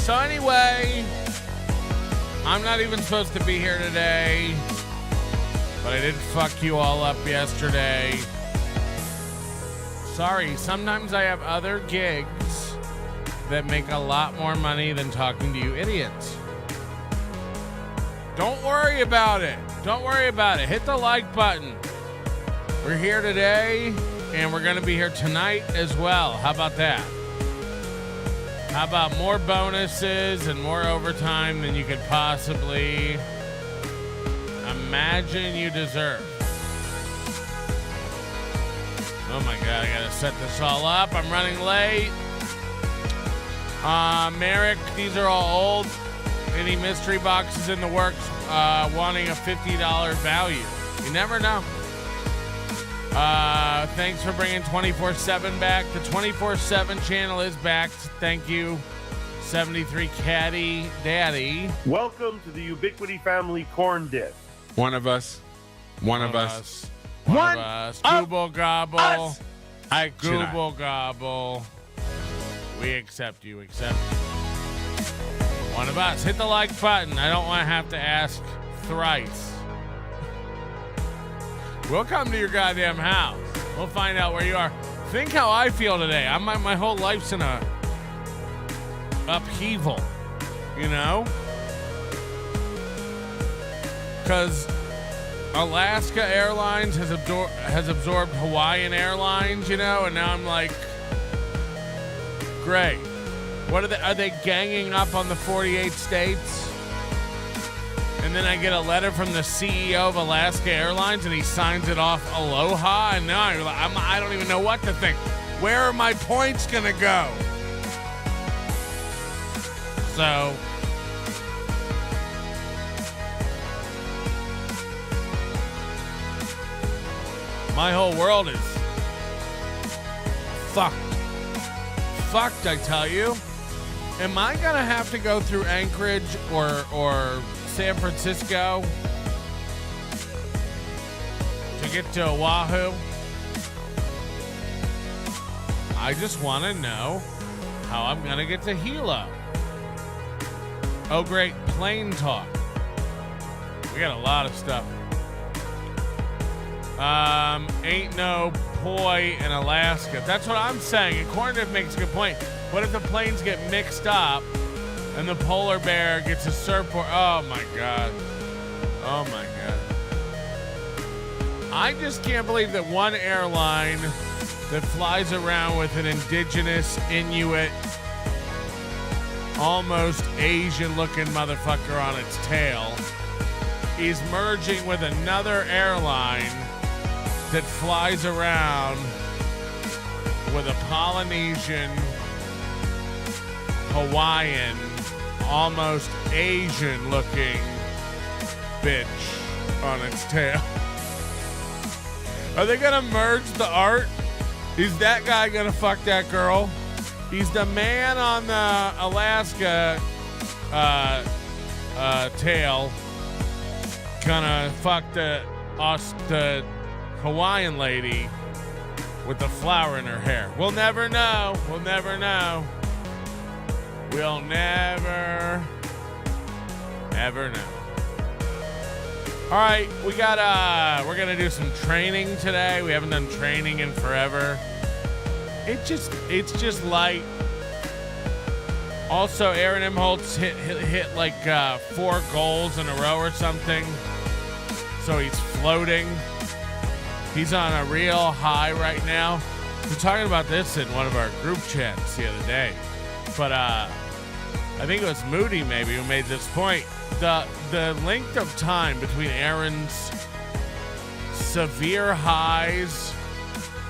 So anyway, I'm not even supposed to be here today, but I did fuck you all up yesterday. Sorry, sometimes I have other gigs that make a lot more money than talking to you idiots. Don't worry about it. Don't worry about it. Hit the like button. We're here today, and we're going to be here tonight as well. How about that? How about more bonuses and more overtime than you could possibly imagine you deserve? Oh my God, I gotta set this all up. I'm running late. Merrick, these are all old. Any mystery boxes in the works wanting a $50 value? You never know. Thanks for bringing 24/7 back. The 24/7 channel is back. Thank you, 73 Caddy Daddy. Welcome to the Ubiquity Family Corn Dip. One of us. One of us. Google gobble. Us. I Google gobble. We accept you. Accept. One of us. Hit the like button. I don't want to have to ask thrice. We'll come to your goddamn house. We'll find out where you are. Think how I feel today. My whole life's in a upheaval, you know? Because Alaska Airlines has absorbed Hawaiian Airlines, you know? And now I'm like, great. What are they ganging up on the 48 states? And then I get a letter from the CEO of Alaska Airlines, and he signs it off Aloha. And now I don't even know what to think. Where are my points going to go? So, my whole world is fucked. Fucked, I tell you. Am I going to have to go through Anchorage or San Francisco to get to Oahu? I just want to know how I'm going to get to Hilo. Oh, great. Plane talk. We got a lot of stuff. Ain't no poi in Alaska. That's what I'm saying. And Corndiff makes a good point. What if the planes get mixed up and the polar bear gets a surfboard? Oh my God. Oh my God. I just can't believe that one airline that flies around with an indigenous Inuit, almost Asian looking motherfucker on its tail is merging with another airline that flies around with a Polynesian, Hawaiian, almost Asian looking bitch on its tail. Are they gonna merge the art? Is that guy gonna fuck that girl? He's the man on the Alaska tail gonna fuck the Hawaiian lady with the flower in her hair. We'll never know. We'll never know. We'll never, ever know. All right, we're gonna do some training today. We haven't done training in forever. It's just light. Also, Aaron Imholte's hit like 4 goals in a row or something. So he's floating. He's on a real high right now. We're talking about this in one of our group chats the other day. But I think it was Moody maybe who made this point. The length of time between Aaron's severe highs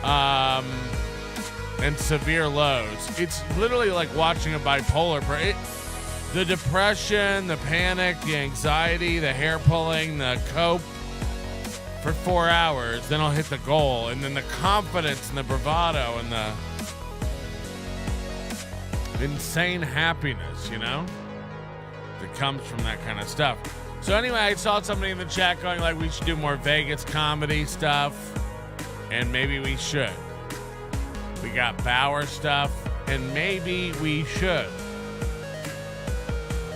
and severe lows, it's literally like watching a bipolar. The depression, the panic, the anxiety, the hair pulling, the cope for 4 hours, then I'll hit the goal, and then the confidence and the bravado and the insane happiness, you know, that comes from that kind of stuff. So anyway, I saw somebody in the chat going like we should do more Vegas comedy stuff, and maybe we should. We got Bauer stuff, and maybe we should.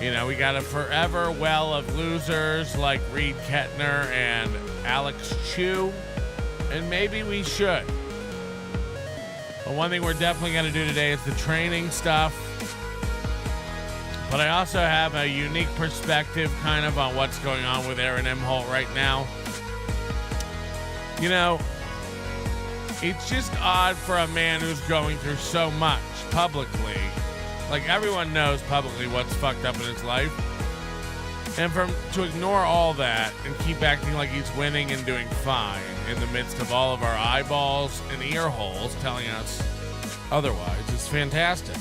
You know, we got a forever well of losers like Reed Kettner and Alex Chu, and maybe we should. But one thing we're definitely going to do today is the training stuff. But I also have a unique perspective kind of on what's going on with Aaron Imholte right now. You know, it's just odd for a man who's going through so much publicly. Like, everyone knows publicly what's fucked up in his life. And to ignore all that and keep acting like he's winning and doing fine in the midst of all of our eyeballs and ear holes telling us otherwise is fantastic.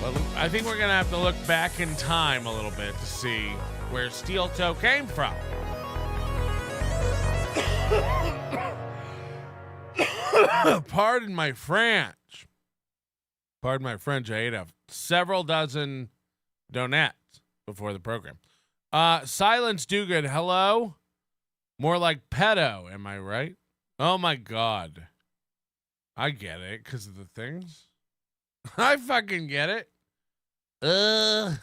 But I think we're going to have to look back in time a little bit to see where Steel Toe came from. Pardon my French. Pardon my French. I ate several dozen donuts before the program. Silence Do-Good. Hello? More like pedo, am I right? Oh, my God. I get it because of the things. I fucking get it. All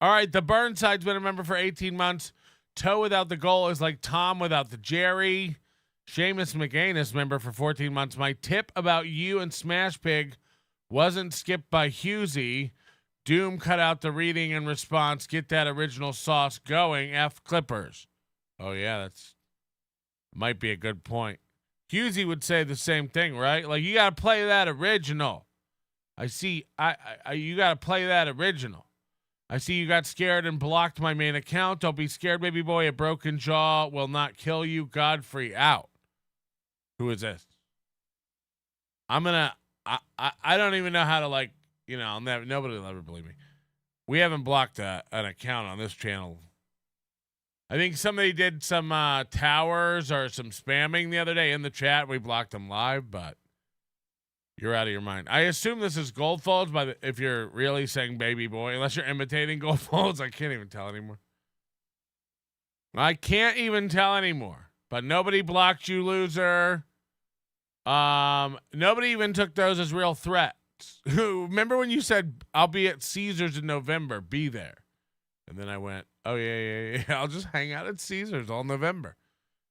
right, the Burnside's been a member for 18 months. Toe without the goal is like Tom without the Jerry. Seamus McGanus, member for 14 months. My tip about you and Smash Pig wasn't skipped by Husey. Doom cut out the reading and response. Get that original sauce going. F Clippers. Oh, yeah, that's might be a good point. Husey would say the same thing, right? Like, you got to play that original. I see. You got to play that original. I see you got scared and blocked my main account. Don't be scared, baby boy. A broken jaw will not kill you. Godfrey out. Who is this? I don't even know how to, like, you know, nobody will ever believe me. We haven't blocked an account on this channel. I think somebody did some towers or some spamming the other day in the chat. We blocked them live, but you're out of your mind. I assume this is Goldfolds if you're really saying baby boy, unless you're imitating Goldfolds. I can't even tell anymore. I can't even tell anymore. But nobody blocked you, loser. Nobody even took those as real threats. Remember when you said, I'll be at Caesars in November, be there. And then I went, oh, yeah. I'll just hang out at Caesars all November.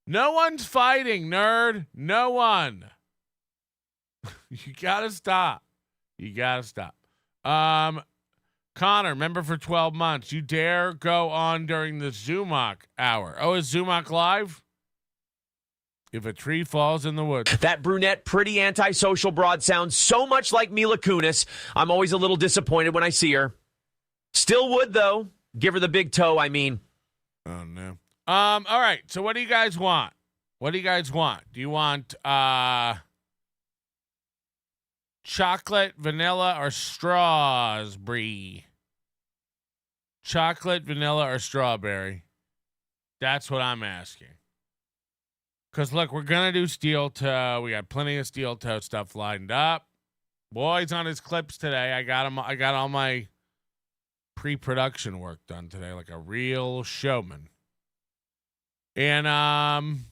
No one's fighting, nerd. No one. You got to stop. Connor, member for 12 months. You dare go on during the Zumach hour. Oh, is Zumach live? If a tree falls in the woods. That brunette, pretty antisocial broad sounds so much like Mila Kunis. I'm always a little disappointed when I see her. Still would, though. Give her the big toe, I mean. Oh, no. All right. So what do you guys want? Do you want chocolate, vanilla, or straws, Brie? Chocolate, vanilla, or strawberry? That's what I'm asking. Because, look, we're going to do steel toe. We got plenty of steel toe stuff lined up. Boy's on his clips today. I got all my pre-production work done today like a real showman. And,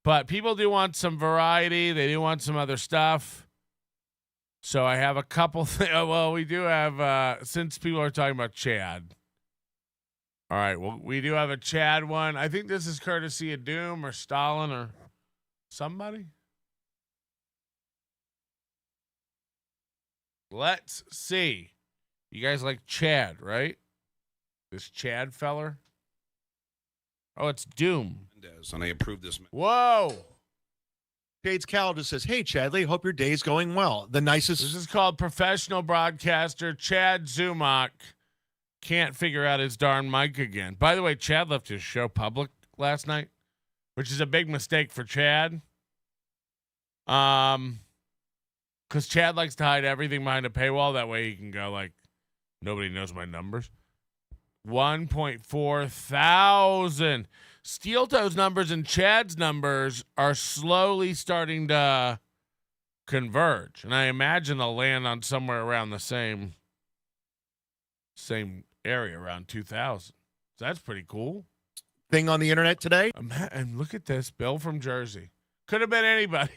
but people do want some variety. They do want some other stuff. So I have a couple things. Well, we do have, since people are talking about Chad. All right, well, we do have a Chad one. I think this is courtesy of Doom or Stalin or somebody. Let's see. You guys like Chad, right? This Chad feller. Oh, it's Doom. And I approve this. Whoa. Shades Cal just says, hey, Chadley, hope your day's going well. The nicest. This is called professional broadcaster Chad Zumach. Can't figure out his darn mic again. By the way, Chad left his show public last night, which is a big mistake for Chad. Because Chad likes to hide everything behind a paywall. That way he can go like, nobody knows my numbers. 1.4 thousand. Steel Toe's numbers and Chad's numbers are slowly starting to converge. And I imagine they'll land on somewhere around the same area, around 2,000. So that's pretty cool. Thing on the internet today. And look at this. Bill from Jersey. Could have been anybody.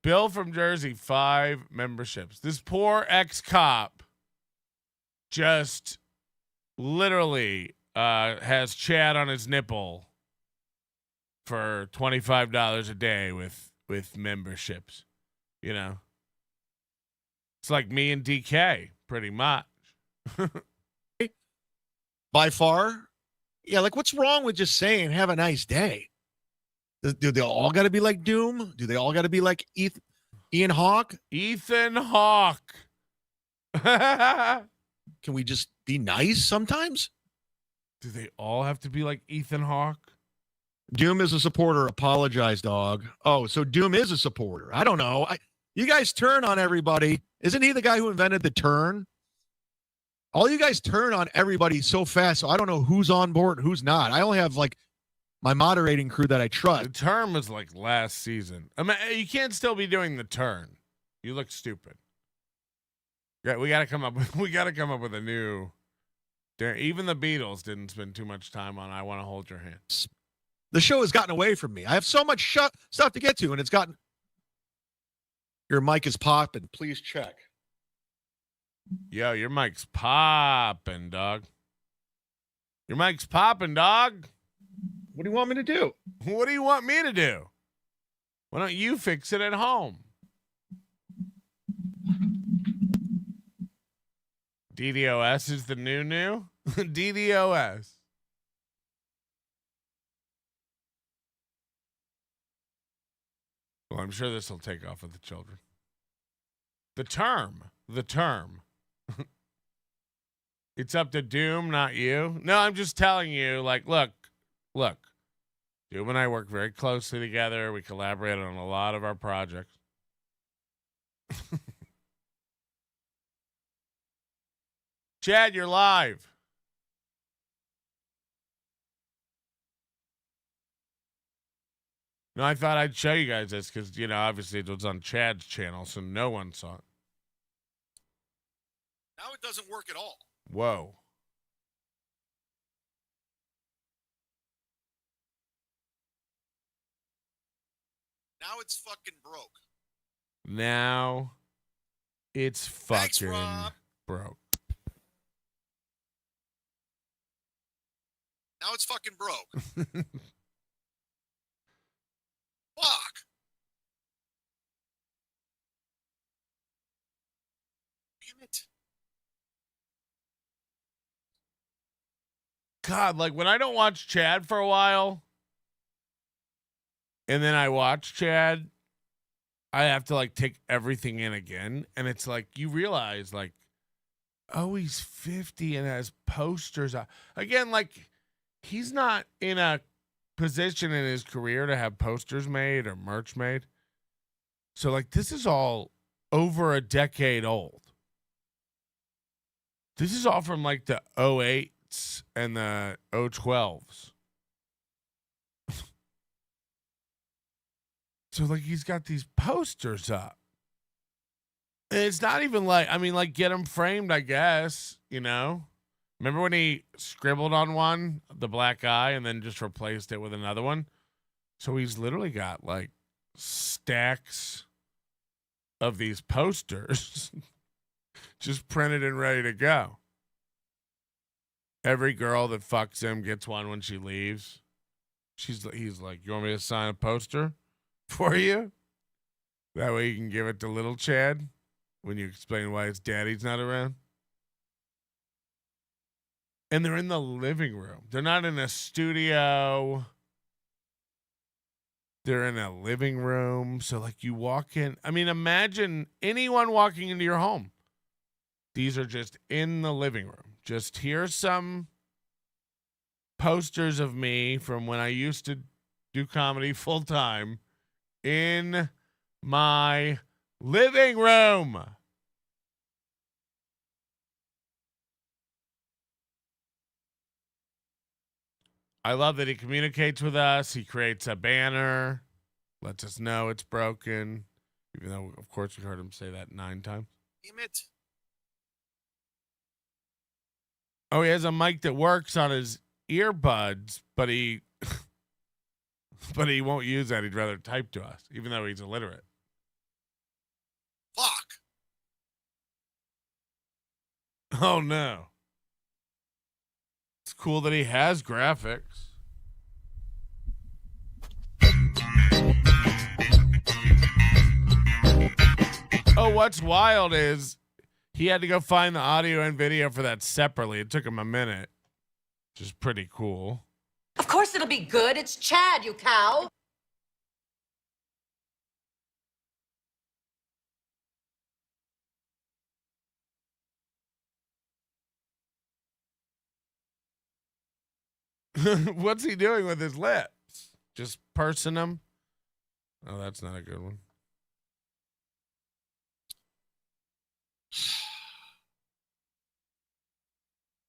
Bill from Jersey, 5 memberships. This poor ex-cop just literally has Chad on his nipple for $25 a day with memberships. You know, it's like me and DK, pretty much. By far. Yeah, like what's wrong with just saying have a nice day? Do they all got to be like Doom? Do they all got to be like Ian Hawke? Ethan Hawke. Can we just be nice sometimes? Do they all have to be like Ethan Hawke? Doom is a supporter. Apologize, dog. Oh, so Doom is a supporter. I don't know. You guys turn on everybody. Isn't he the guy who invented the turn? All you guys turn on everybody so fast, so I don't know who's on board and who's not. I only have like my moderating crew that I trust. The turn was like last season. I mean, you can't still be doing the turn. You look stupid. Yeah, we got to come up with a new. Even the Beatles didn't spend too much time on "I Want to Hold Your Hand." The show has gotten away from me. I have so much stuff to get to, and it's gotten. Your mic is popping. Please check. Yo, your mic's popping, dog. Your mic's popping, dog. What do you want me to do? What do you want me to do? Why don't you fix it at home? DDoS is the new? DDoS. Well, I'm sure this will take off with the children. The term. It's up to Doom, not you. No, I'm just telling you, like, look. Doom and I work very closely together. We collaborate on a lot of our projects. Chad, you're live. No, I thought I'd show you guys this because, you know, obviously it was on Chad's channel, so no one saw it. Now it doesn't work at all. Whoa. Now it's fucking broke. Now it's Thanks, fucking Rob. broke. Now it's fucking broke. Fuck. Damn it. God, like when I don't watch Chad for a while and then I watch Chad, I have to like take everything in again. And it's like you realize like, oh, he's 50 and has posters. Again, like he's not in a position in his career to have posters made or merch made. So like this is all over a decade old. This is all from like the 08s and the 012s. So like he's got these posters up. And it's not even like, I mean, like get them framed, I guess, you know? Remember when he scribbled on one, the black eye, and then just replaced it with another one? So he's literally got like stacks of these posters just printed and ready to go. Every girl that fucks him gets one when she leaves. He's like, you want me to sign a poster for you? That way you can give it to little Chad when you explain why his daddy's not around. And they're in the living room. They're not in a studio. They're in a living room. So like you walk in. I mean, imagine anyone walking into your home. These are just in the living room. Just here's some posters of me from when I used to do comedy full time in my living room. I love that he communicates with us. He creates a banner, lets us know it's broken, even though, of course, we heard him say that 9 times. Damn it. Oh, he has a mic that works on his earbuds, but he won't use that. He'd rather type to us, even though he's illiterate. Fuck. Oh, no. It's cool that he has graphics. Oh, what's wild is he had to go find the audio and video for that separately. It took him a minute, which is pretty cool. Of course it'll be good. It's Chad, you cow. What's he doing with his lips? Just pursing them? Oh, that's not a good one.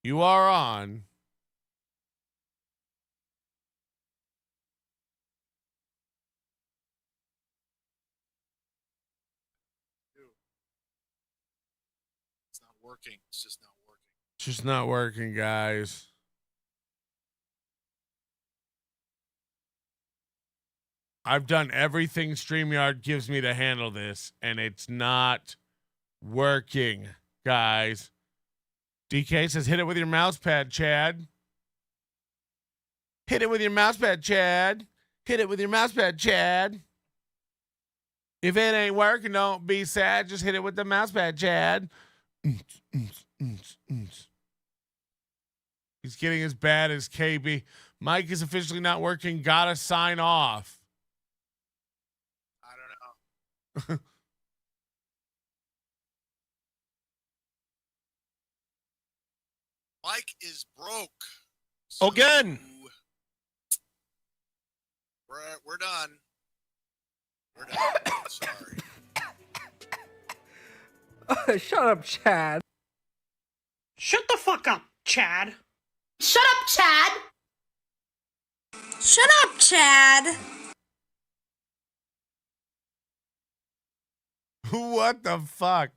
You are on. It's not working. It's just not working. It's just not working, guys. I've done everything StreamYard gives me to handle this, and it's not working, guys. DK says, hit it with your mouse pad, Chad. Hit it with your mouse pad, Chad. Hit it with your mouse pad, Chad. If it ain't working, don't be sad. Just hit it with the mouse pad, Chad. He's getting as bad as KB. Mike is officially not working. Gotta sign off. I don't know. Mike is broke. So again. We're done. We're done. Sorry. Shut up, Chad. Shut the fuck up, Chad. Shut up, Chad. Shut up, Chad. What the fuck?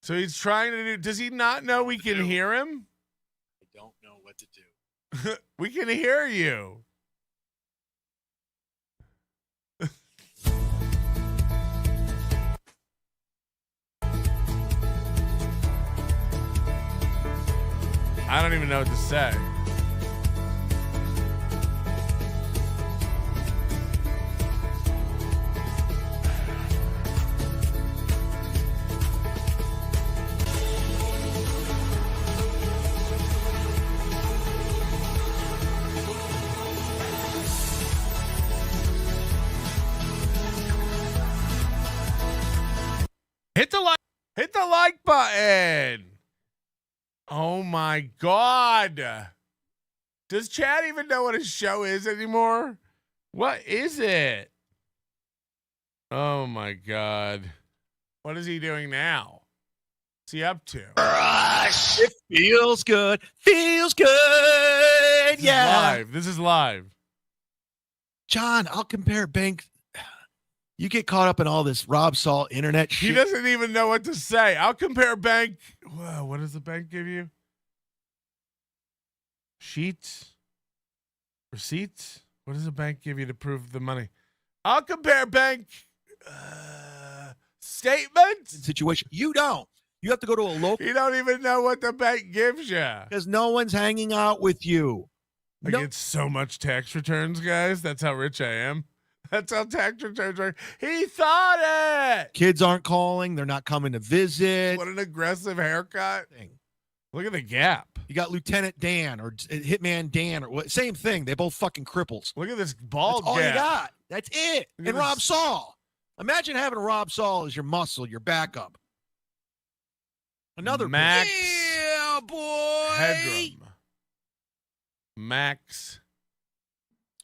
So he's trying to do. Does he not know we can hear him? I don't know what to do. We can hear you. I don't even know what to say. Hit the like button. Oh my God. Does Chad even know what his show is anymore? What is it? Oh my God. What is he doing now? What's he up to? Rush. It feels good. Feels good. This is live. John, I'll compare bank. You get caught up in all this Rob Saul internet shit. He doesn't even know what to say. I'll compare bank. Whoa, what does the bank give you? Sheets? Receipts? What does the bank give you to prove the money? I'll compare bank statements. Situation. You don't. You have to go to a local. You don't even know what the bank gives you. Because no one's hanging out with you. I get so much tax returns, guys. That's how rich I am. That's how tax returns are. He thought it. Kids aren't calling. They're not coming to visit. What an aggressive haircut. Look at the gap. You got Lieutenant Dan or Hitman Dan or what? Same thing. They both fucking cripples. Look at this bald That's all gap. you got. That's it. Look at And this. Rob Saul. Imagine having Rob Saul as your muscle, your backup. Another Max. Yeah, boy. Headroom. Max.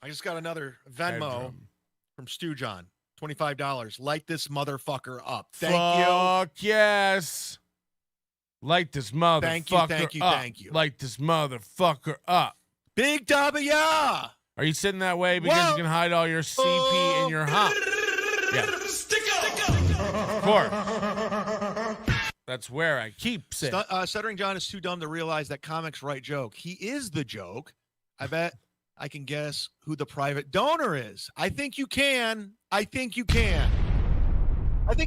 I just got another Venmo Headroom. from Stu John. $25. Light this motherfucker up. Thank Fuck yes. Light this motherfucker Thank you. up. Thank you. Light this motherfucker up. you. Big W. Are you sitting that way because Whoa. you can hide all your CP in your hump? Yeah. Of course. That's where I keep it. Stuttering John is too dumb to realize that comics write joke. He is the joke. I bet I can guess who the private donor is. I think you can. I think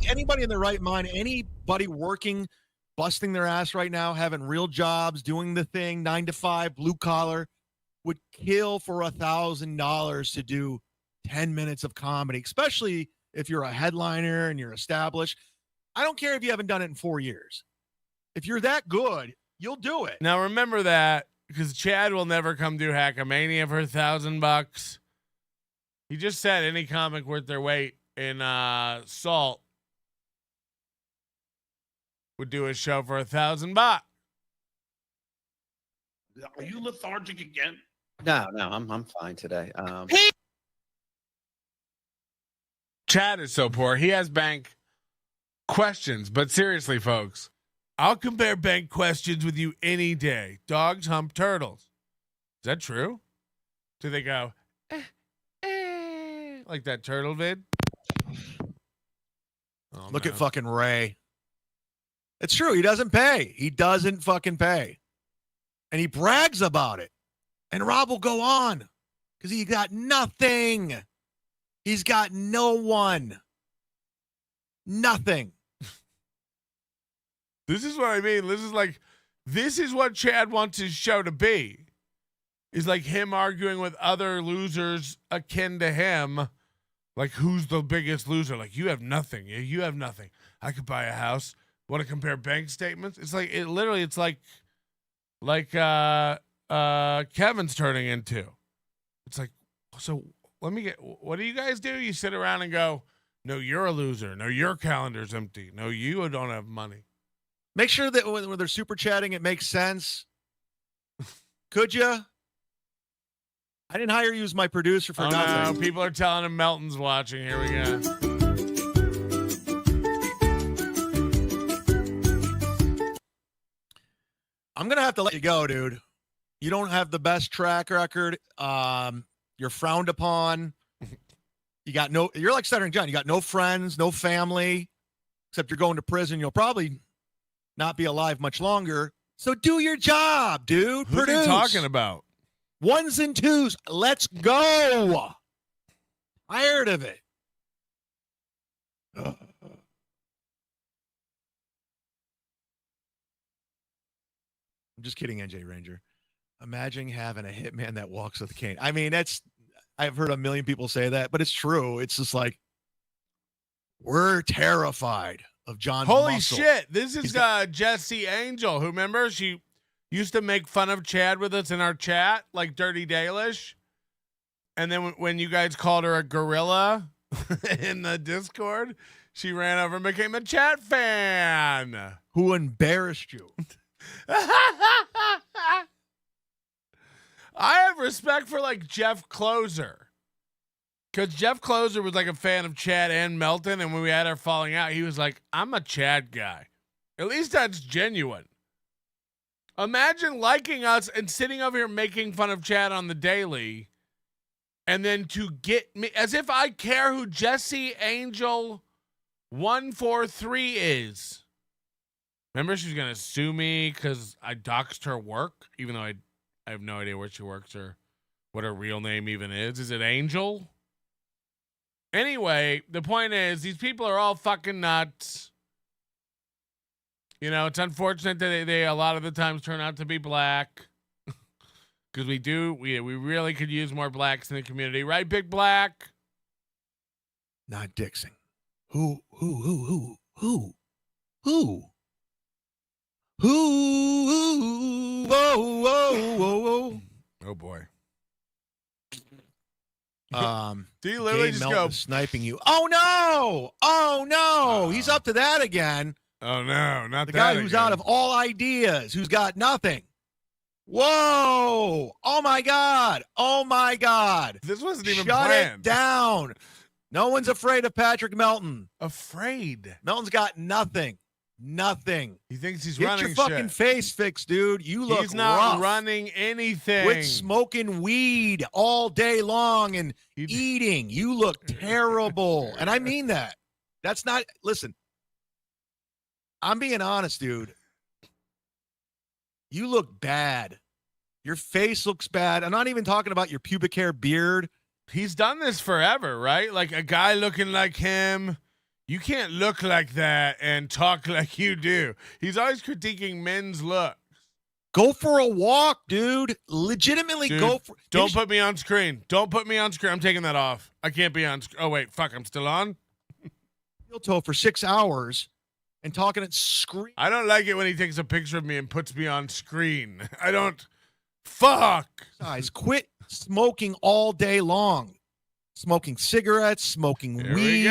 anybody in their right mind, anybody working, busting their ass right now, having real jobs, doing the thing, 9 to 5, blue collar, would kill for $1,000 to do 10 minutes of comedy, especially if you're a headliner and you're established. I don't care if you haven't done it in 4 years. If you're that good, you'll do it. Now remember that, because Chad will never come do Hackamania for $1,000. He just said any comic worth their weight in salt would do a show for $1,000. Are you lethargic again? No, I'm fine today. Chad is so poor. He has bank questions, but seriously, folks, I'll compare bank questions with you any day. Dogs hump turtles. Is that true? Do they go like that turtle vid? Oh, Look man. at fucking Ray. It's true. He doesn't pay. He doesn't fucking pay. And he brags about it. And Rob will go on because he got nothing. He's got no one. Nothing. This is what I mean. This is what Chad wants his show to be. Is like him arguing with other losers akin to him. Like, who's the biggest loser? Like, you have nothing. Yeah, you have nothing. I could buy a house. Want to compare bank statements? It's like it's like Kevin's turning into. It's like, so let me get, what do you guys do? You sit around and go, no, you're a loser. No, your calendar's empty. No, you don't have money. Make sure that when they're super chatting, it makes sense. Could you? I didn't hire you as my producer for nothing. No, people are telling him Melton's watching. Here we go. I'm going to have to let you go, dude. You don't have the best track record. You're frowned upon. You're like Stuttering John. You got no friends, no family, except you're going to prison. You'll probably not be alive much longer. So do your job, dude. Who's he talking about? Ones and twos. Let's go. Tired of it. I'm just kidding, NJ Ranger. Imagine having a hitman that walks with a cane. I mean, I've heard a million people say that, but it's true. It's just like, we're terrified of John. Holy Muscle. shit. This is Jesse Angel, who, remember, she used to make fun of Chad with us in our chat, like Dirty Dalish. And then when you guys called her a gorilla in the Discord, she ran over and became a chat fan. Who embarrassed you? I have respect for like Jeff Closer, because Jeff Closer was like a fan of Chad and Melton, and when we had our falling out, he was like, I'm a Chad guy. At least that's genuine. Imagine liking us and sitting over here making fun of Chad on the daily, and then to get me, as if I care who Jesse Angel 143 is. Remember, she's going to sue me because I doxed her work, even though I have no idea where she works or what her real name even is. Is it Angel? Anyway, the point is, these people are all fucking nuts. You know, it's unfortunate that they a lot of the times turn out to be black. Because we really could use more blacks in the community. Right, Big Black? Not Dixon. Who? Who? Whoa, whoa, whoa, whoa. Oh boy. Do you literally just go sniping you? Oh no! Oh no! He's up to that again. Oh no, not the that guy who's again. out of all ideas, who's got nothing. Whoa! Oh my God! Oh my God! This wasn't even Shut planned. it down. No one's afraid of Patrick Melton. Afraid? Melton's got nothing. Nothing. He thinks he's Get running your fucking shit. face fixed, dude. You look He's not rough. running anything. Quit smoking weed all day long and eating. You look terrible. And I mean that. That's not, listen, I'm being honest, dude. You look bad. Your face looks bad. I'm not even talking about your pubic hair, beard. He's done this forever, right? Like a guy looking like him. You can't look like that and talk like you do. He's always critiquing men's looks. Go for a walk, dude. Legitimately Dude, go for. Don't put me on screen. Don't put me on screen. I'm taking that off. I can't be on screen. Oh, wait. Fuck. I'm still on? Steel toe for 6 hours and talking at screen. I don't like it when he takes a picture of me and puts me on screen. I don't. Fuck. Guys, quit smoking all day long. Smoking cigarettes, smoking Here weed, we go.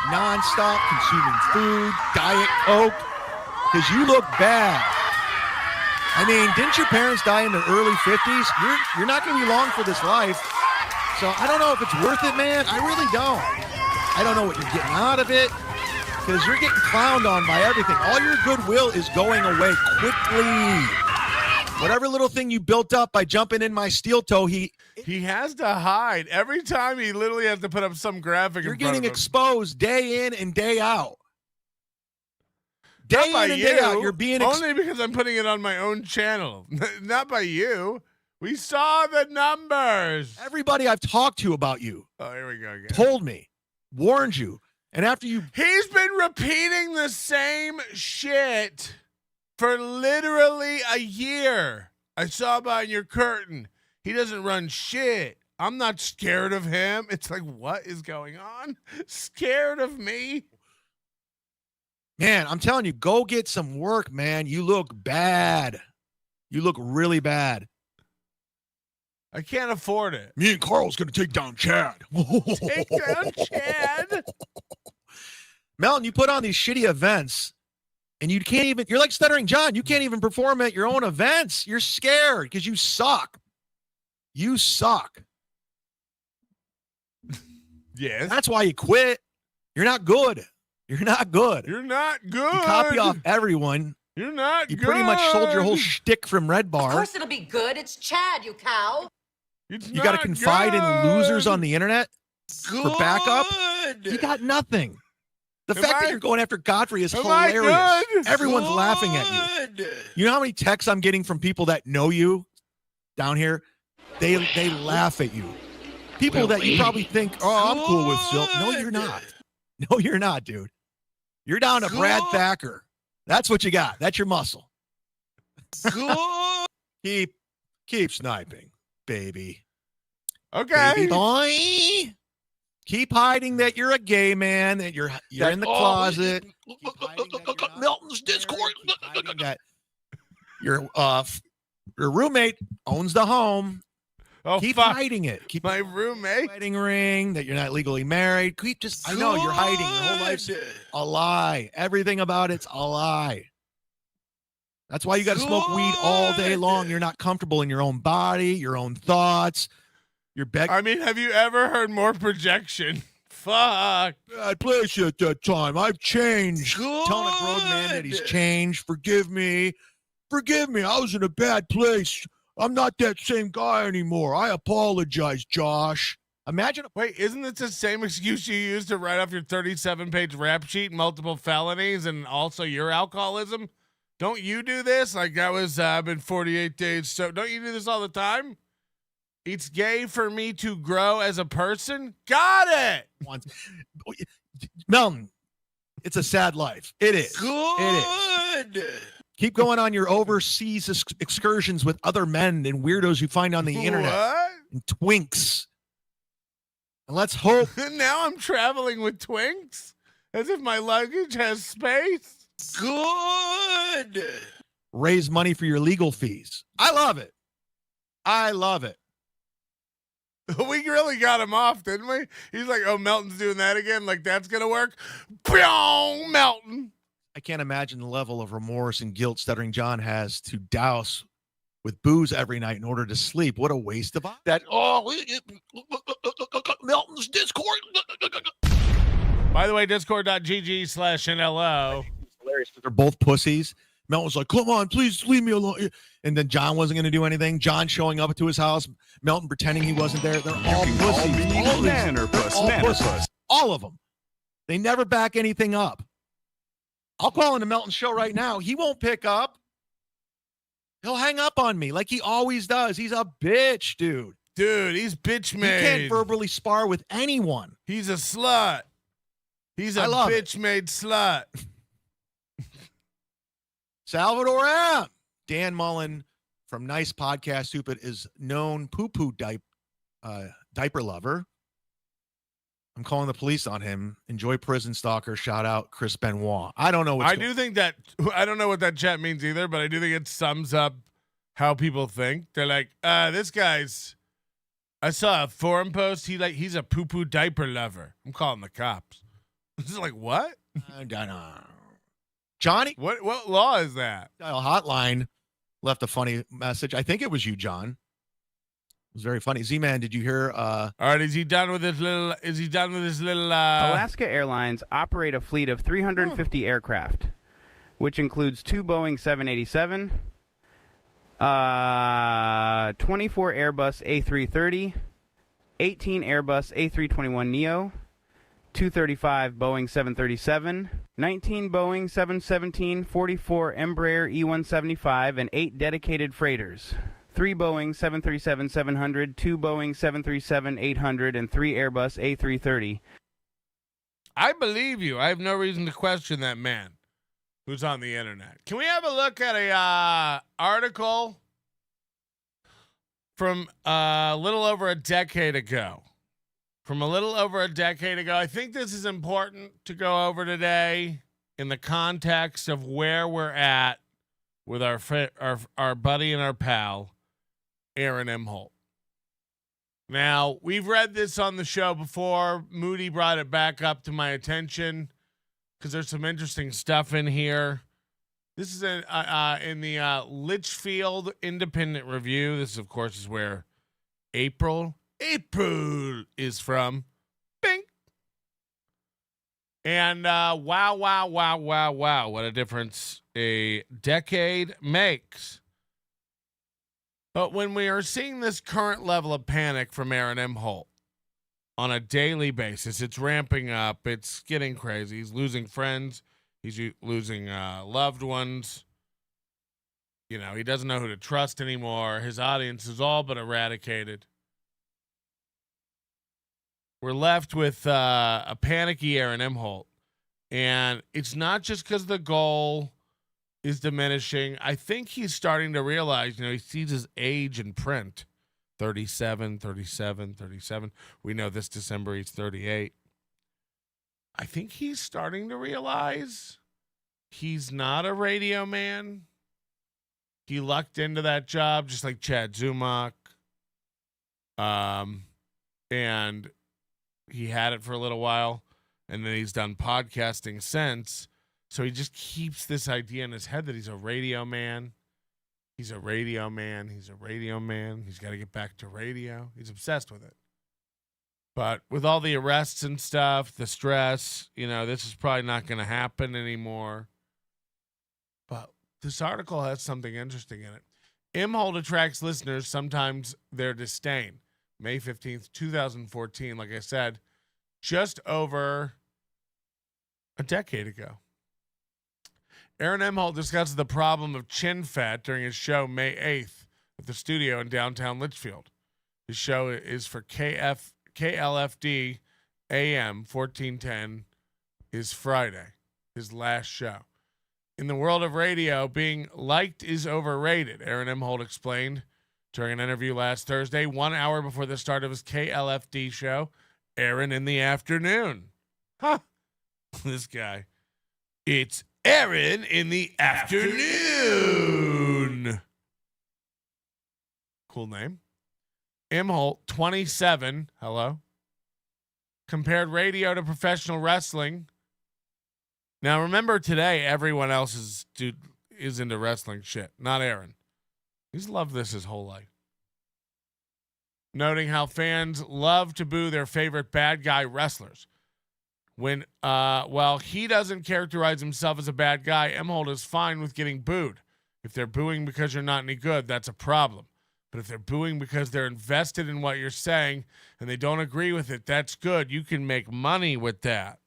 nonstop, consuming food, Diet Coke, because you look bad. I mean, didn't your parents die in their early 50s? You're not going to be long for this life. So I don't know if it's worth it, man. I really don't. I don't know what you're getting out of it because you're getting clowned on by everything. All your goodwill is going away quickly. Whatever little thing you built up by jumping in my steel toe, he has to hide. Every time he literally has to put up some graphic. You're in front getting of him. exposed day in and day out. Day Not in by and you. day out, you're being only because I'm putting it on my own channel. Not by you. We saw the numbers. Everybody I've talked to about you Oh, here we go again. told me, warned you, and after you He's been repeating the same shit for literally a year. I saw behind your curtain. He doesn't run shit. I'm not scared of him. It's like, what is going on? Scared of me? Man, I'm telling you, go get some work, man. You look bad. You look really bad. I can't afford it. Me and Carl's going to take down Chad. Take down Chad. Melton, you put on these shitty events, and you can't even, you're like Stuttering John. You can't even perform at your own events. You're scared because you suck. You suck. Yes. That's why you quit. You're not good. You're not good. You're not good. You copy off everyone. You're not You good. pretty much sold your whole shtick from Red Of Bar. course it'll be good. It's Chad, you cow. It's You got to not confide in good. losers on the internet for backup. You got nothing. The fact that you're going after Godfrey is Am I hilarious. good? Everyone's laughing at you. You know how many texts I'm getting from people that know you down here? They laugh at you. People that you probably think, oh, I'm cool with Silk. No, you're not. No, you're not, dude. You're down to Brad Thacker. That's what you got. That's your muscle. Keep sniping, baby. Okay. Baby boy. Keep hiding that you're a gay man, that you're in the closet. Melton's Discord. That your roommate owns the home. Oh, Keep fuck. hiding it. Keep My roommate. wedding ring, that you're not legally married. Keep just, I know you're hiding. Your whole life's a lie. Everything about it's a lie. That's why you got to smoke weed all day long. You're not comfortable in your own body, your own thoughts. You're I mean, have you ever heard more projection? Fuck. bad place at that time. I've changed. Telling a grown man that he's changed. Forgive me. Forgive me. I was in a bad place. I'm not that same guy anymore. I apologize, Josh. Imagine. Wait, isn't this the same excuse you used to write off your 37-page rap sheet, multiple felonies, and also your alcoholism? Don't you do this? Like, that was, I've been 48 days. So don't you do this all the time? It's gay for me to grow as a person. Got it. Melton, it's a sad life. It is. It is. Keep going on your overseas excursions with other men and weirdos you find on the internet What? and twinks. And let's hope. Now I'm traveling with twinks as if my luggage has space. Good. Raise money for your legal fees. I love it. I love it. We really got him off, didn't we? He's like, oh, Melton's doing that again. Like, that's going to work. Pyong, Melton. I can't imagine the level of remorse and guilt Stuttering John has to douse with booze every night in order to sleep. What a waste of that. Melton's Discord. By the way, discord.gg/NLO. Hilarious. They're both pussies. Melton was like, come on, please leave me alone. And then John wasn't going to do anything. John showing up to his house, Melton pretending he wasn't there. They're all pussies. All pussies. All of them. They never back anything up. I'll call into Melton's show right now. He won't pick up. He'll hang up on me like he always does. He's a bitch, dude. Dude, he's bitch He made. can't verbally spar with anyone. He's a slut. He's a bitch made slut. Salvador M. Dan Mullen from Nice Podcast Stupid is known poo-poo diaper lover. I'm calling the police on him. Enjoy prison stalker. Shout out Chris Benoit. I don't know. I do think that I don't know what that chat means either, but I do think it sums up how people think. They're like, this guy's. I saw a forum post. He's a poo-poo diaper lover. I'm calling the cops. It's like, what? Johnny? What law is that? Dial hotline left a funny message. I think it was you, John. It was very funny. Z-Man, did you hear? All right, is he done with his little? Alaska Airlines operate a fleet of 350 aircraft, which includes 2 Boeing 787, 24 Airbus A330, 18 Airbus A321neo, 235 Boeing 737, 19 Boeing 717, 44 Embraer E175, and 8 dedicated freighters. 3 Boeing 737-700, 2 Boeing 737-800, and 3 Airbus A330. I believe you. I have no reason to question that man who's on the internet. Can we have a look at a article from a little over a decade ago? I think this is important to go over today in the context of where we're at with our buddy and our pal, Aaron Imholte. Now, we've read this on the show before. Moody brought it back up to my attention because there's some interesting stuff in here. This is in the Litchfield Independent Review. This, of course, is where April is from. Bing. And wow, what a difference a decade makes. But when we are seeing this current level of panic from Aaron Imholte on a daily basis, it's ramping up. It's getting crazy. He's losing friends. He's losing loved ones. You know, he doesn't know who to trust anymore. His audience is all but eradicated. We're left with a panicky Aaron Imholte. And it's not just because the goal is diminishing. I think he's starting to realize, he sees his age in print. 37. We know this December he's 38. I think he's starting to realize he's not a radio man. He lucked into that job just like Chad Zumach. And he had it for a little while, and then he's done podcasting since. So he just keeps this idea in his head that he's a radio man. He's a radio man. He's got to get back to radio. He's obsessed with it. But with all the arrests and stuff, the stress, this is probably not going to happen anymore. But this article has something interesting in it. Imholte attracts listeners, sometimes their disdain. May 15th, 2014, like I said, just over a decade ago. Aaron Imholte discusses the problem of chin fat during his show May 8th at the studio in downtown Litchfield. His show is for KLFD AM 1410 is Friday, his last show. In the world of radio, being liked is overrated, Aaron Imholte explained during an interview last Thursday, 1 hour before the start of his KLFD show, Aaron in the Afternoon. Huh. This guy. It's Aaron in the Afternoon. Cool name. Imholte, 27. Hello. Compared radio to professional wrestling. Now, remember today, everyone else is into wrestling shit, not Aaron. He's loved this his whole life. Noting how fans love to boo their favorite bad guy wrestlers. When, while he doesn't characterize himself as a bad guy, Imholte is fine with getting booed. If they're booing because you're not any good, that's a problem. But if they're booing because they're invested in what you're saying and they don't agree with it, that's good. You can make money with that.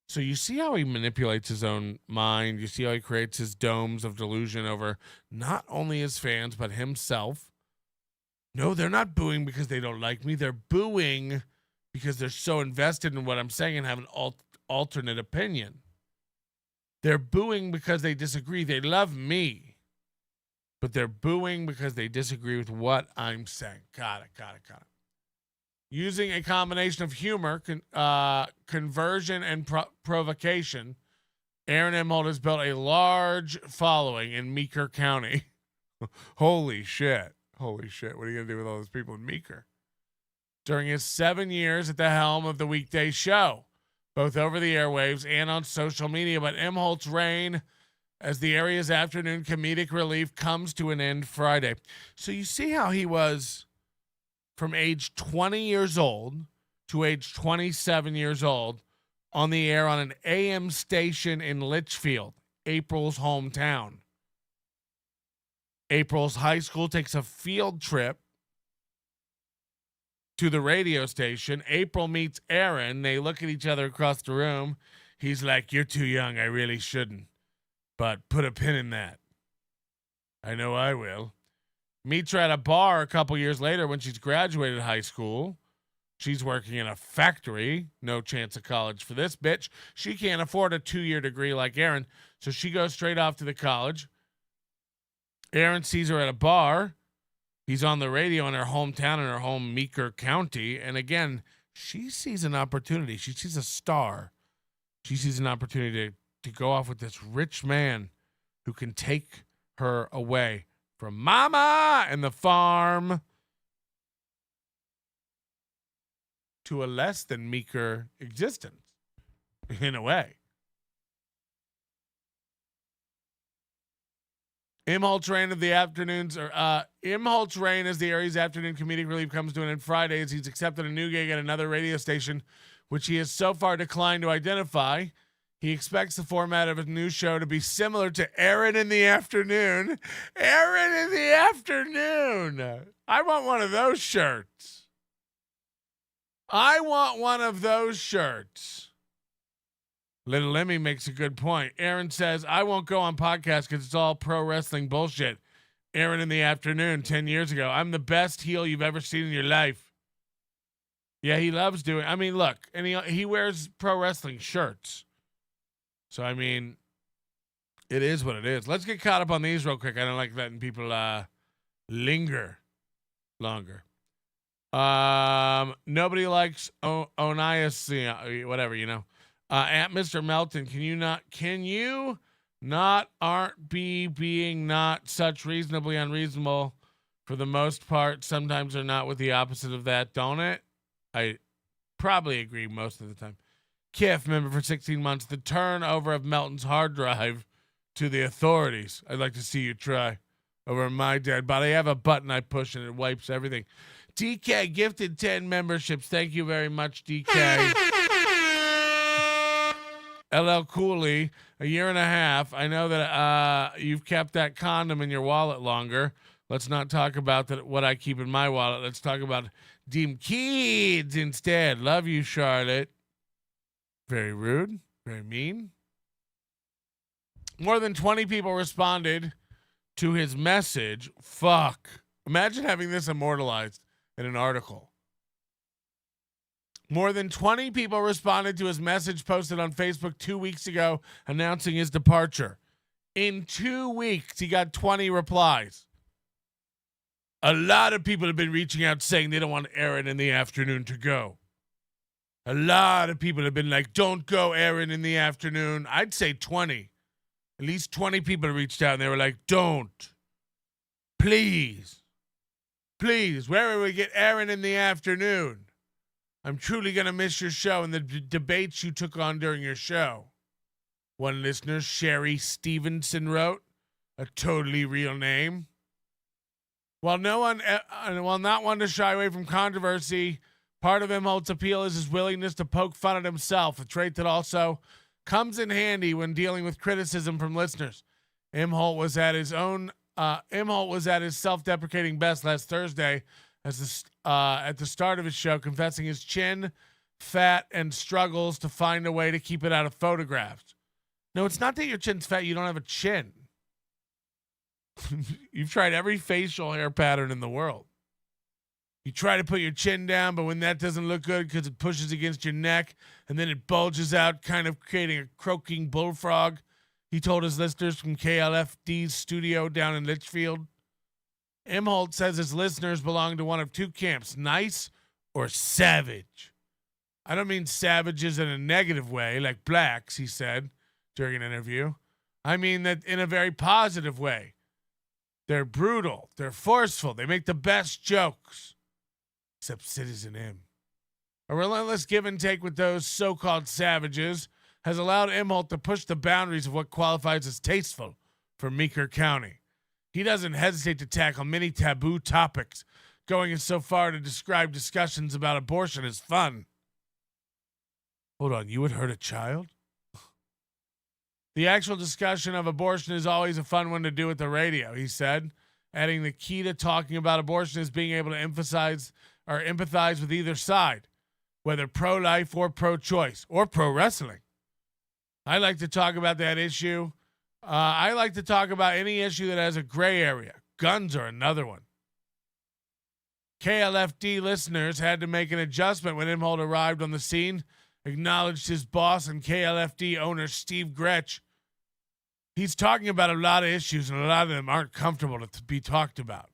So you see how he manipulates his own mind. You see how he creates his domes of delusion over not only his fans, but himself. No, they're not booing because they don't like me. They're booing because they're so invested in what I'm saying and have an alternate opinion. They're booing because they disagree. They love me, but they're booing because they disagree with what I'm saying. Got it. Using a combination of humor, conversion, and provocation, Aaron Imholte has built a large following in Meeker County. Holy shit. What are you going to do with all those people in Meeker? During his 7 years at the helm of the weekday show, both over the airwaves and on social media, but Imholte's reign as the area's afternoon comedic relief comes to an end Friday. So you see how he was from age 20 years old to age 27 years old on the air on an AM station in Litchfield, April's hometown. April's high school takes a field trip to the radio station. April meets Aaron. They look at each other across the room. He's like, "You're too young. I really shouldn't. But put a pin in that." "I know I will." Meets her at a bar a couple years later when she's graduated high school. She's working in a factory. No chance of college for this bitch. She can't afford a 2-year degree like Aaron, so she goes straight off to the college. Aaron sees her at a bar. He's on the radio in her hometown, in her home Meeker County. And again, she sees an opportunity. She sees a star. She sees an opportunity to go off with this rich man who can take her away from mama and the farm to a less than meeker existence, in a way. Imholte's reign of the afternoons, or Imholte's reign as the area's afternoon comedic relief comes to an end Friday as he's accepted a new gig at another radio station, which he has so far declined to identify. He expects the format of his new show to be similar to Aaron in the Afternoon. Aaron in the Afternoon. I want one of those shirts. Little Emmy makes a good point. Aaron says, "I won't go on podcasts because it's all pro wrestling bullshit." Aaron in the Afternoon 10 years ago. "I'm the best heel you've ever seen in your life." Yeah, he loves doing. I mean, look, and he wears pro wrestling shirts. So, I mean, it is what it is. Let's get caught up on these real quick. I don't like letting people linger longer. Nobody likes Onias, whatever, at Mr. Melton, can you not aren't being not such reasonably unreasonable for the most part? Sometimes they're not with the opposite of that, don't it? I probably agree most of the time. Kiff, member for 16 months, the turnover of Melton's hard drive to the authorities. I'd like to see you try over my dead body. I have a button I push and it wipes everything. DK gifted 10 memberships. Thank you very much, DK. LL Cooley, a year and a half. I know that you've kept that condom in your wallet longer. Let's not talk about what I keep in my wallet. Let's talk about Deem Kids instead. Love you, Charlotte. Very rude. Very mean. More than 20 people responded to his message. Fuck. Imagine having this immortalized in an article. More than 20 people responded to his message posted on Facebook 2 weeks ago announcing his departure. In 2 weeks, he got 20 replies. A lot of people have been reaching out saying they don't want Aaron in the Afternoon to go. A lot of people have been like, "Don't go, Aaron, in the Afternoon." I'd say 20. At least 20 people reached out and they were like, "Don't. Please. Please, where will we get Aaron in the Afternoon? I'm truly going to miss your show and the debates you took on during your show." One listener, Sherry Stevenson, wrote, a totally real name. While not one to shy away from controversy, part of Imholte's appeal is his willingness to poke fun at himself, a trait that also comes in handy when dealing with criticism from listeners. Imholte was at his self-deprecating best last Thursday at the start of his show, confessing his chin fat and struggles to find a way to keep it out of photographs. No, it's not that your chin's fat. You don't have a chin. You've tried every facial hair pattern in the world. You try to put your chin down, but when that doesn't look good because it pushes against your neck and then it bulges out, kind of creating a croaking bullfrog, he told his listeners from KLFD's studio down in Litchfield. Imholte says his listeners belong to one of two camps, nice or savage. I don't mean savages in a negative way, like blacks, he said during an interview. I mean that in a very positive way. They're brutal. They're forceful. They make the best jokes. Except Citizen M. A relentless give and take with those so-called savages has allowed Imholte to push the boundaries of what qualifies as tasteful for Meeker County. He doesn't hesitate to tackle many taboo topics, going so far to describe discussions about abortion as fun. Hold on, you would hurt a child? The actual discussion of abortion is always a fun one to do at the radio, he said, adding the key to talking about abortion is being able to emphasize or empathize with either side, whether pro-life or pro-choice or pro-wrestling. I like to talk about that issue. I like to talk about any issue that has a gray area. Guns are another one. KLFD listeners had to make an adjustment when Imholte arrived on the scene, acknowledged his boss and KLFD owner Steve Gretsch. He's talking about a lot of issues, and a lot of them aren't comfortable to be talked about.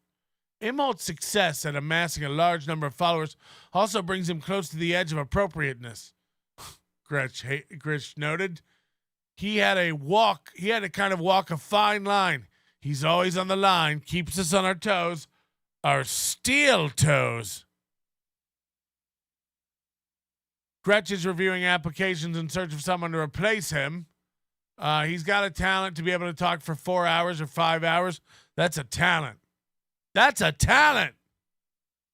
Imholte's success at amassing a large number of followers also brings him close to the edge of appropriateness. Gretsch noted. He had to kind of walk a fine line. He's always on the line, keeps us on our toes, our steel toes. Gretsch is reviewing applications in search of someone to replace him. He's got a talent to be able to talk for 4 hours or 5 hours. That's a talent. That's a talent.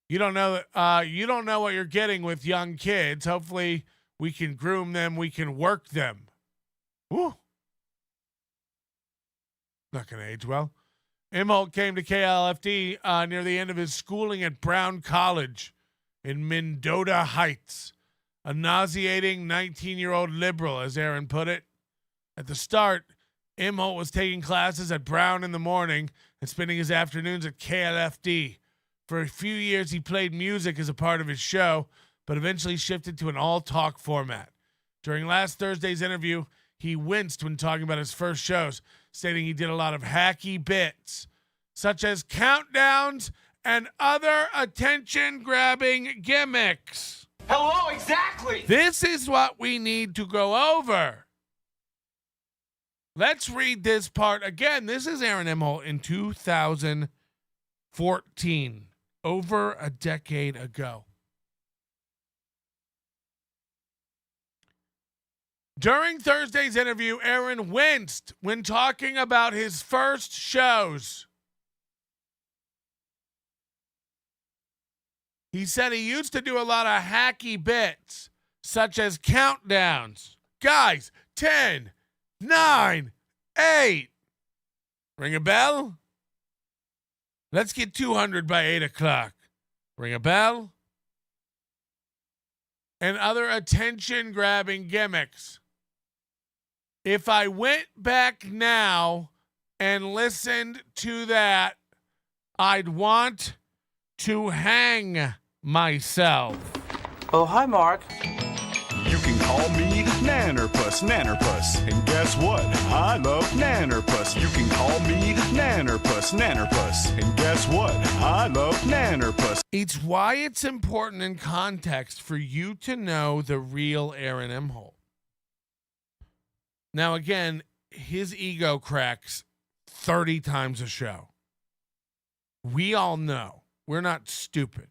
You don't know what you're getting with young kids. Hopefully we can groom them. We can work them. Woo. Not going to age well. Imholte came to KLFD near the end of his schooling at Brown College in Mendota Heights. A nauseating 19-year-old liberal, as Aaron put it. At the start, Imholte was taking classes at Brown in the morning and spending his afternoons at KLFD. For a few years, he played music as a part of his show, but eventually shifted to an all-talk format. During last Thursday's interview, he winced when talking about his first shows, stating he did a lot of hacky bits, such as countdowns and other attention-grabbing gimmicks. Hello, exactly. This is what we need to go over. Let's read this part again. This is Aaron Imholte in 2014, over a decade ago. During Thursday's interview, Aaron winced when talking about his first shows. He said he used to do a lot of hacky bits, such as countdowns. Guys, 10, 9, 8. Ring a bell? Let's get 200 by 8 o'clock. Ring a bell? And other attention-grabbing gimmicks. If I went back now and listened to that, I'd want to hang myself. Oh, hi, Mark. You can call me Nannerpuss. And guess what? I love Nannerpuss. You can call me Nannerpuss. And guess what? I love Nannerpuss. It's why it's important in context for you to know the real Aaron Imholte. Now, again, his ego cracks 30 times a show. We all know. We're not stupid.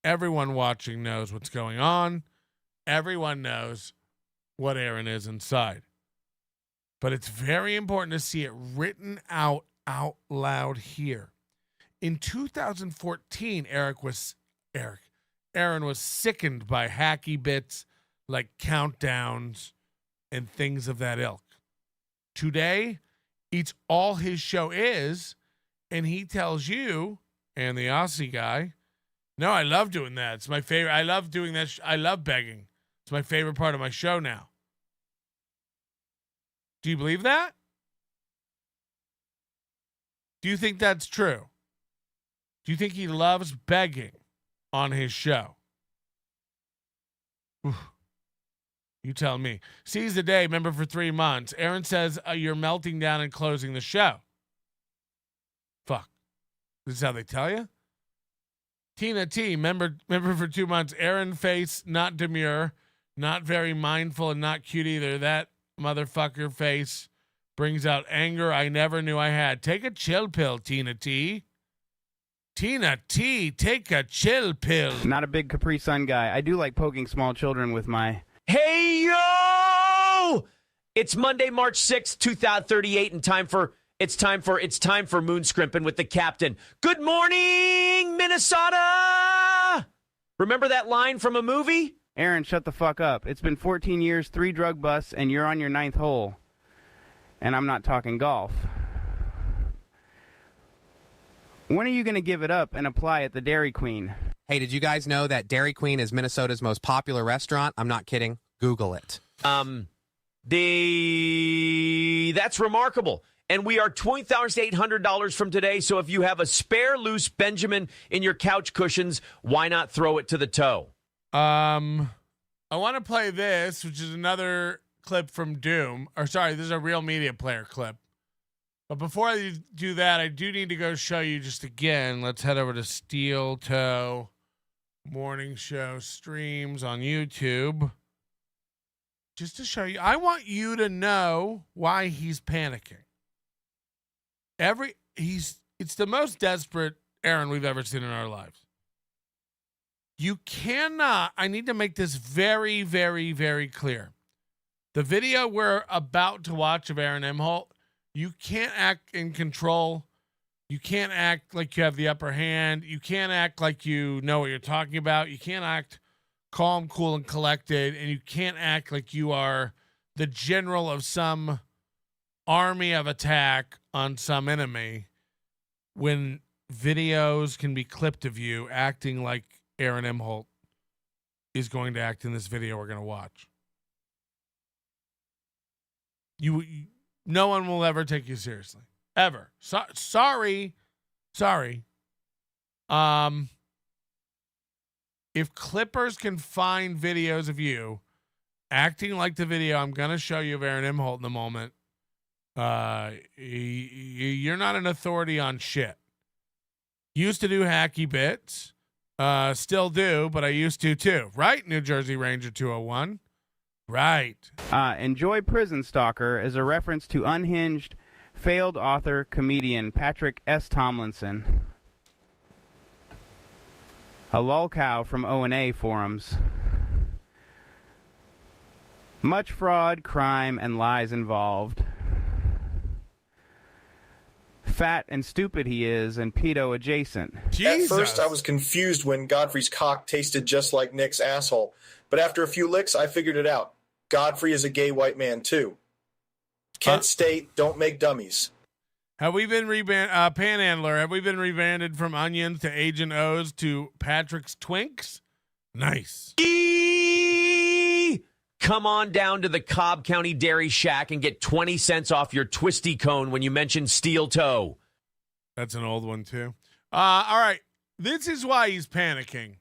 Everyone watching knows what's going on. Everyone knows what Aaron is inside. But it's very important to see it written out loud here. In 2014, Aaron was sickened by hacky bits like countdowns and things of that ilk. Today, it's all his show is, and he tells you and the Aussie guy No, I love doing that. It's my favorite. I love doing that. I love begging. It's my favorite part of my show now. Do you believe that? Do you think that's true? Do you think he loves begging on his show? Oof. You tell me. Seize the day, member for 3 months. Aaron says you're melting down and closing the show. Fuck. This is how they tell you? Tina T, member for 2 months. Aaron face, not demure, not very mindful, and not cute either. That motherfucker face brings out anger I never knew I had. Take a chill pill, Tina T. Tina T, take a chill pill. Not a big Capri Sun guy. I do like poking small children with my... Hey, yo! It's Monday, March 6th, 2038, and it's time for Moon Scrimping with the captain. Good morning, Minnesota! Remember that line from a movie? Aaron, shut the fuck up. It's been 14 years, 3 drug busts, and you're on your 9th hole. And I'm not talking golf. When are you going to give it up and apply at the Dairy Queen? Hey, did you guys know that Dairy Queen is Minnesota's most popular restaurant? I'm not kidding. Google it. That's remarkable. And we are $20,800 from today, so if you have a spare loose Benjamin in your couch cushions, why not throw it to the toe? I want to play this, which is another clip from Doom. Or sorry, this is a Real Media Player clip. But before I do that, I do need to go show you just again. Let's head over to Steel Toe Morning Show streams on YouTube. Just to show you. I want you to know why he's panicking. It's the most desperate Aaron we've ever seen in our lives. You cannot, I need to make this very, very, very clear. The video we're about to watch of Aaron Imholte, you can't act in control. You can't act like you have the upper hand. You can't act like you know what you're talking about. You can't act calm, cool, and collected. And you can't act like you are the general of some army of attack on some enemy when videos can be clipped of you acting like Aaron Imholte is going to act in this video we're going to watch. No one will ever take you seriously. Ever. Sorry. If clippers can find videos of you acting like the video I'm going to show you of Aaron Imholte in a moment, you're not an authority on shit. Used to do hacky bits. Still do, but I used to too. Right, New Jersey Ranger 201? Right. Enjoy Prison Stalker is a reference to unhinged, failed author, comedian Patrick S. Tomlinson. A lolcow from O&A forums. Much fraud, crime, and lies involved. Fat and stupid he is, and pedo adjacent. Jesus. At first, I was confused when Godfrey's cock tasted just like Nick's asshole. But after a few licks, I figured it out. Godfrey is a gay white man, too. Kent State, don't make dummies. Have we been Panhandler, have we been rebranded from Onions to Agent O's to Patrick's Twinks? Nice. Come on down to the Cobb County Dairy Shack and get 20 cents off your twisty cone when you mention Steel Toe. That's an old one, too. All right. This is why he's panicking.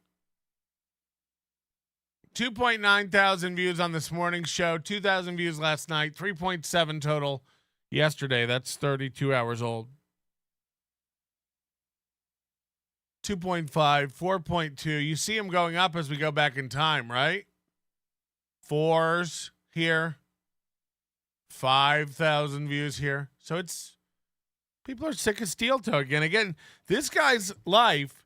2.9 thousand views on this morning's show, 2,000 views last night, 3.7 total yesterday. That's 32 hours old. 2.5, 4.2. You see him going up as we go back in time, right? 4s here. 5,000 views here. So it's people are sick of Steel Toe again. Again, this guy's life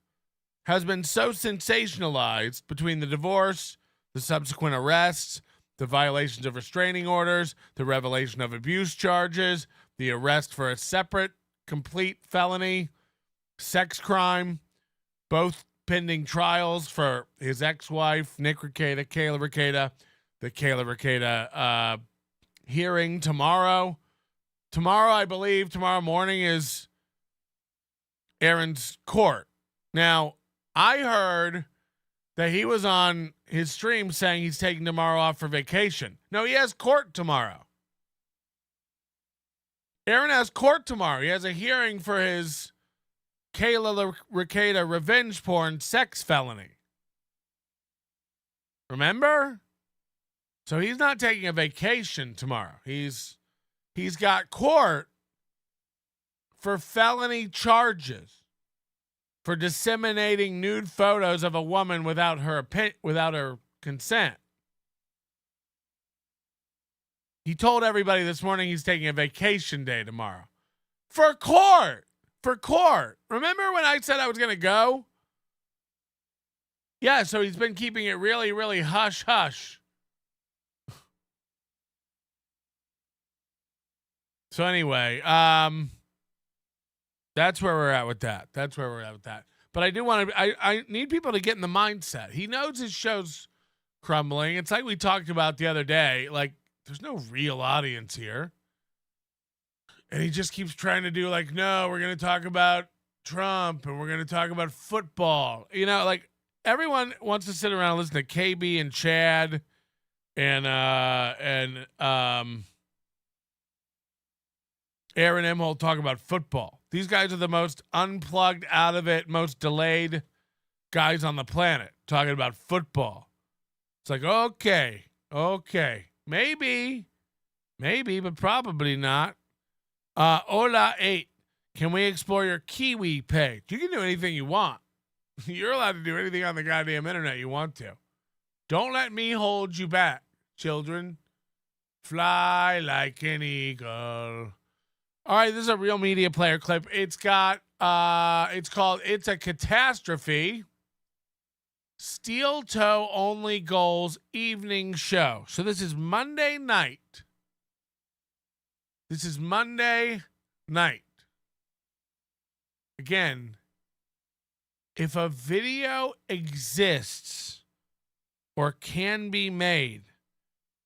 has been so sensationalized between the divorce, the subsequent arrests, the violations of restraining orders, the revelation of abuse charges, the arrest for a separate, complete felony, sex crime, both pending trials for his ex-wife, Nick Rekieta, Kayla Rekieta, the Kayla Rekieta hearing tomorrow. Tomorrow, I believe, tomorrow morning is Aaron's court. Now, I heard that he was on his stream saying he's taking tomorrow off for vacation. No, he has court tomorrow. Aaron has court tomorrow. He has a hearing for his Kayla Ricada revenge porn sex felony. Remember? So he's not taking a vacation tomorrow. He's got court for felony charges for disseminating nude photos of a woman without her consent. He told everybody this morning he's taking a vacation day tomorrow. For court. For court. Remember when I said I was going to go? Yeah, so he's been keeping it really, really hush-hush. So anyway, that's where we're at with that. But I do want to, I need people to get in the mindset. He knows his show's crumbling. It's like we talked about the other day. Like, there's no real audience here. And he just keeps trying to do like, no, we're going to talk about Trump and we're going to talk about football. You know, like everyone wants to sit around and listen to KB and Chad and Aaron Imholte talk about football. These guys are the most unplugged, out of it, most delayed guys on the planet talking about football. It's like, okay, maybe, but probably not. Hola 8, can we explore your Kiwi page? You can do anything you want. You're allowed to do anything on the goddamn internet you want to. Don't let me hold you back, children. Fly like an eagle. All right, this is a Real Media Player clip. It's got, it's called It's a Catastrophe. Steel Toe Only Goals Evening Show. So this is Monday night. Again, if a video exists or can be made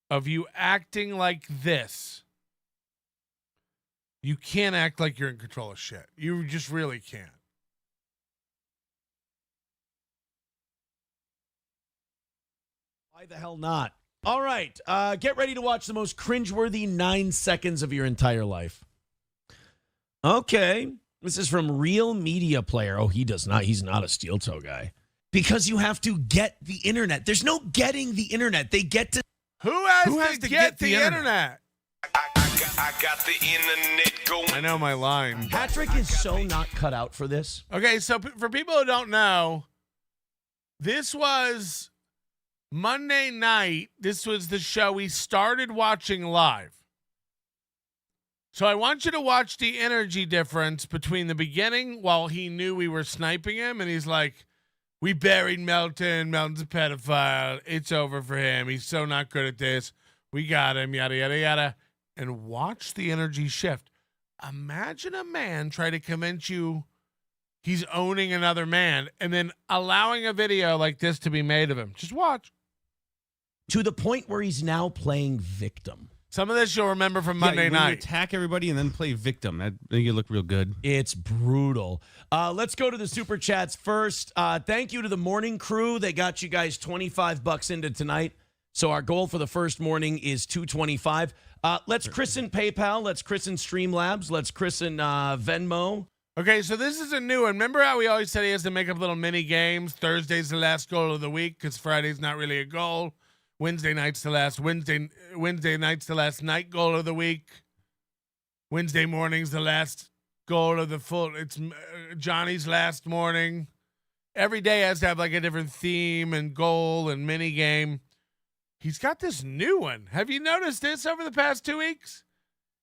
of you acting like this, you can't act like you're in control of shit. You just really can't. Why the hell not? All right. Get ready to watch the most cringeworthy 9 seconds of your entire life. Okay. This is from Real Media Player. Oh, he does not. He's not a steel toe guy. Because you have to get the internet. There's no getting the internet. They get to... Who has to get the internet? I got the internet going. I know my line. Patrick is so not cut out for this. Okay, so for people who don't know, this was Monday night. This was the show we started watching live. So I want you to watch the energy difference between the beginning while he knew we were sniping him, and he's like, we buried Melton. Melton's a pedophile. It's over for him. He's so not good at this. We got him, yada, yada, yada. And watch the energy shift. Imagine a man try to convince you he's owning another man and then allowing a video like this to be made of him. Just watch. To the point where he's now playing victim. Some of this you'll remember from Monday night. You attack everybody and then play victim. That make you look real good. It's brutal. Let's go to the super chats first. Thank you to the morning crew. They got you guys $25 into tonight. So our goal for the first morning is $225. Let's christen PayPal. Let's christen Streamlabs. Let's christen Venmo. Okay, so this is a new one. Remember how we always said he has to make up little mini games? Thursday's the last goal of the week because Friday's not really a goal. Wednesday night's the last Wednesday night's the last night goal of the week. Wednesday morning's the last goal of the full. It's Johnny's last morning. Every day has to have like a different theme and goal and mini game. He's got this new one. Have you noticed this over the past 2 weeks?